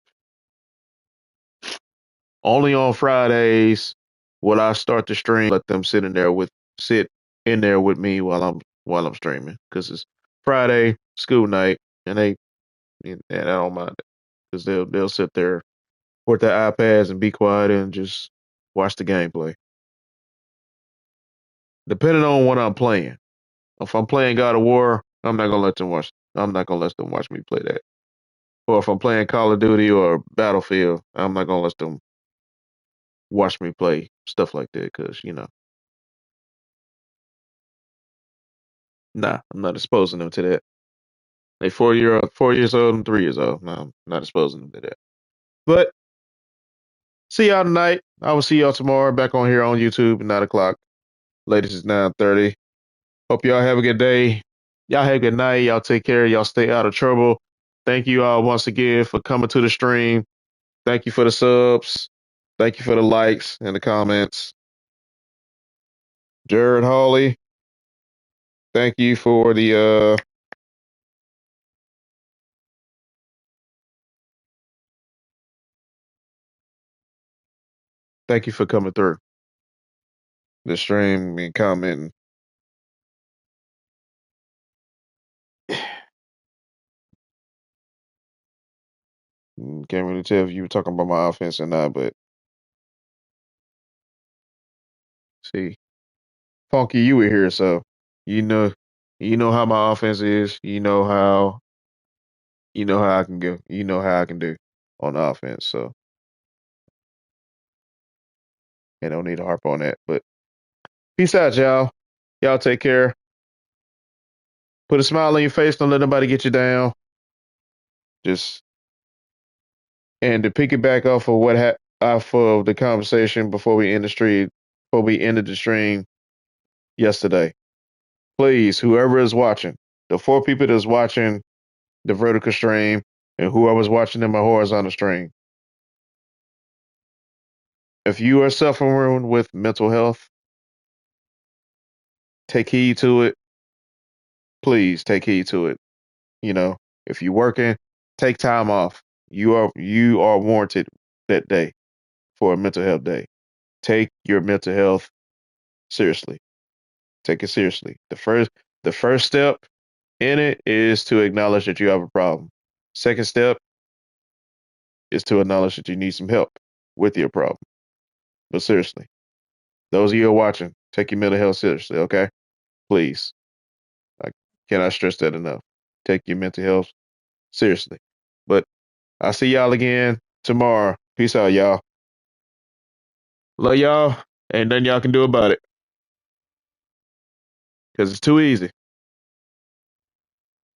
Only on Fridays will I start the stream. Let them sit in there with me while I'm streaming because it's Friday school night, and I don't mind it because they'll sit there with their iPads and be quiet and just watch the gameplay. Depending on what I'm playing. If I'm playing God of War, I'm not gonna let them watch. I'm not gonna let them watch me play that. Or if I'm playing Call of Duty or Battlefield, I'm not gonna let them watch me play stuff like that because nah, I'm not exposing them to that. They 4 years old, and 3 years old. No, I'm not exposing them to that. But see y'all tonight. I will see y'all tomorrow back on here on YouTube at 9 o'clock. Latest is 9:30. Hope y'all have a good day. Y'all have a good night. Y'all take care. Y'all stay out of trouble. Thank you all once again for coming to the stream. Thank you for the subs. Thank you for the likes and the comments. Jared Hawley, thank you for the thank you for coming through the stream and commenting. Can't really tell if you were talking about my offense or not, but see, Funky, you were here, so you know, you know how my offense is. You know how I can go. You know how I can do on the offense. So I don't need to harp on that. But peace out, y'all. Y'all take care. Put a smile on your face. Don't let nobody get you down. Just and to piggyback off of the conversation before we ended the stream yesterday. Please, whoever is watching, the 4 people that's watching the vertical stream and whoever's watching in my horizontal stream, if you are suffering with mental health, take heed to it. Please take heed to it. If you're working, take time off. You are warranted that day for a mental health day. Take your mental health seriously. Take it seriously. The first step in it is to acknowledge that you have a problem. Second step is to acknowledge that you need some help with your problem. But seriously, those of you who are watching, take your mental health seriously, okay? Please. I cannot stress that enough. Take your mental health seriously. But I'll see y'all again tomorrow. Peace out, y'all. Love y'all. Ain't nothing y'all can do about it. Because it's too easy.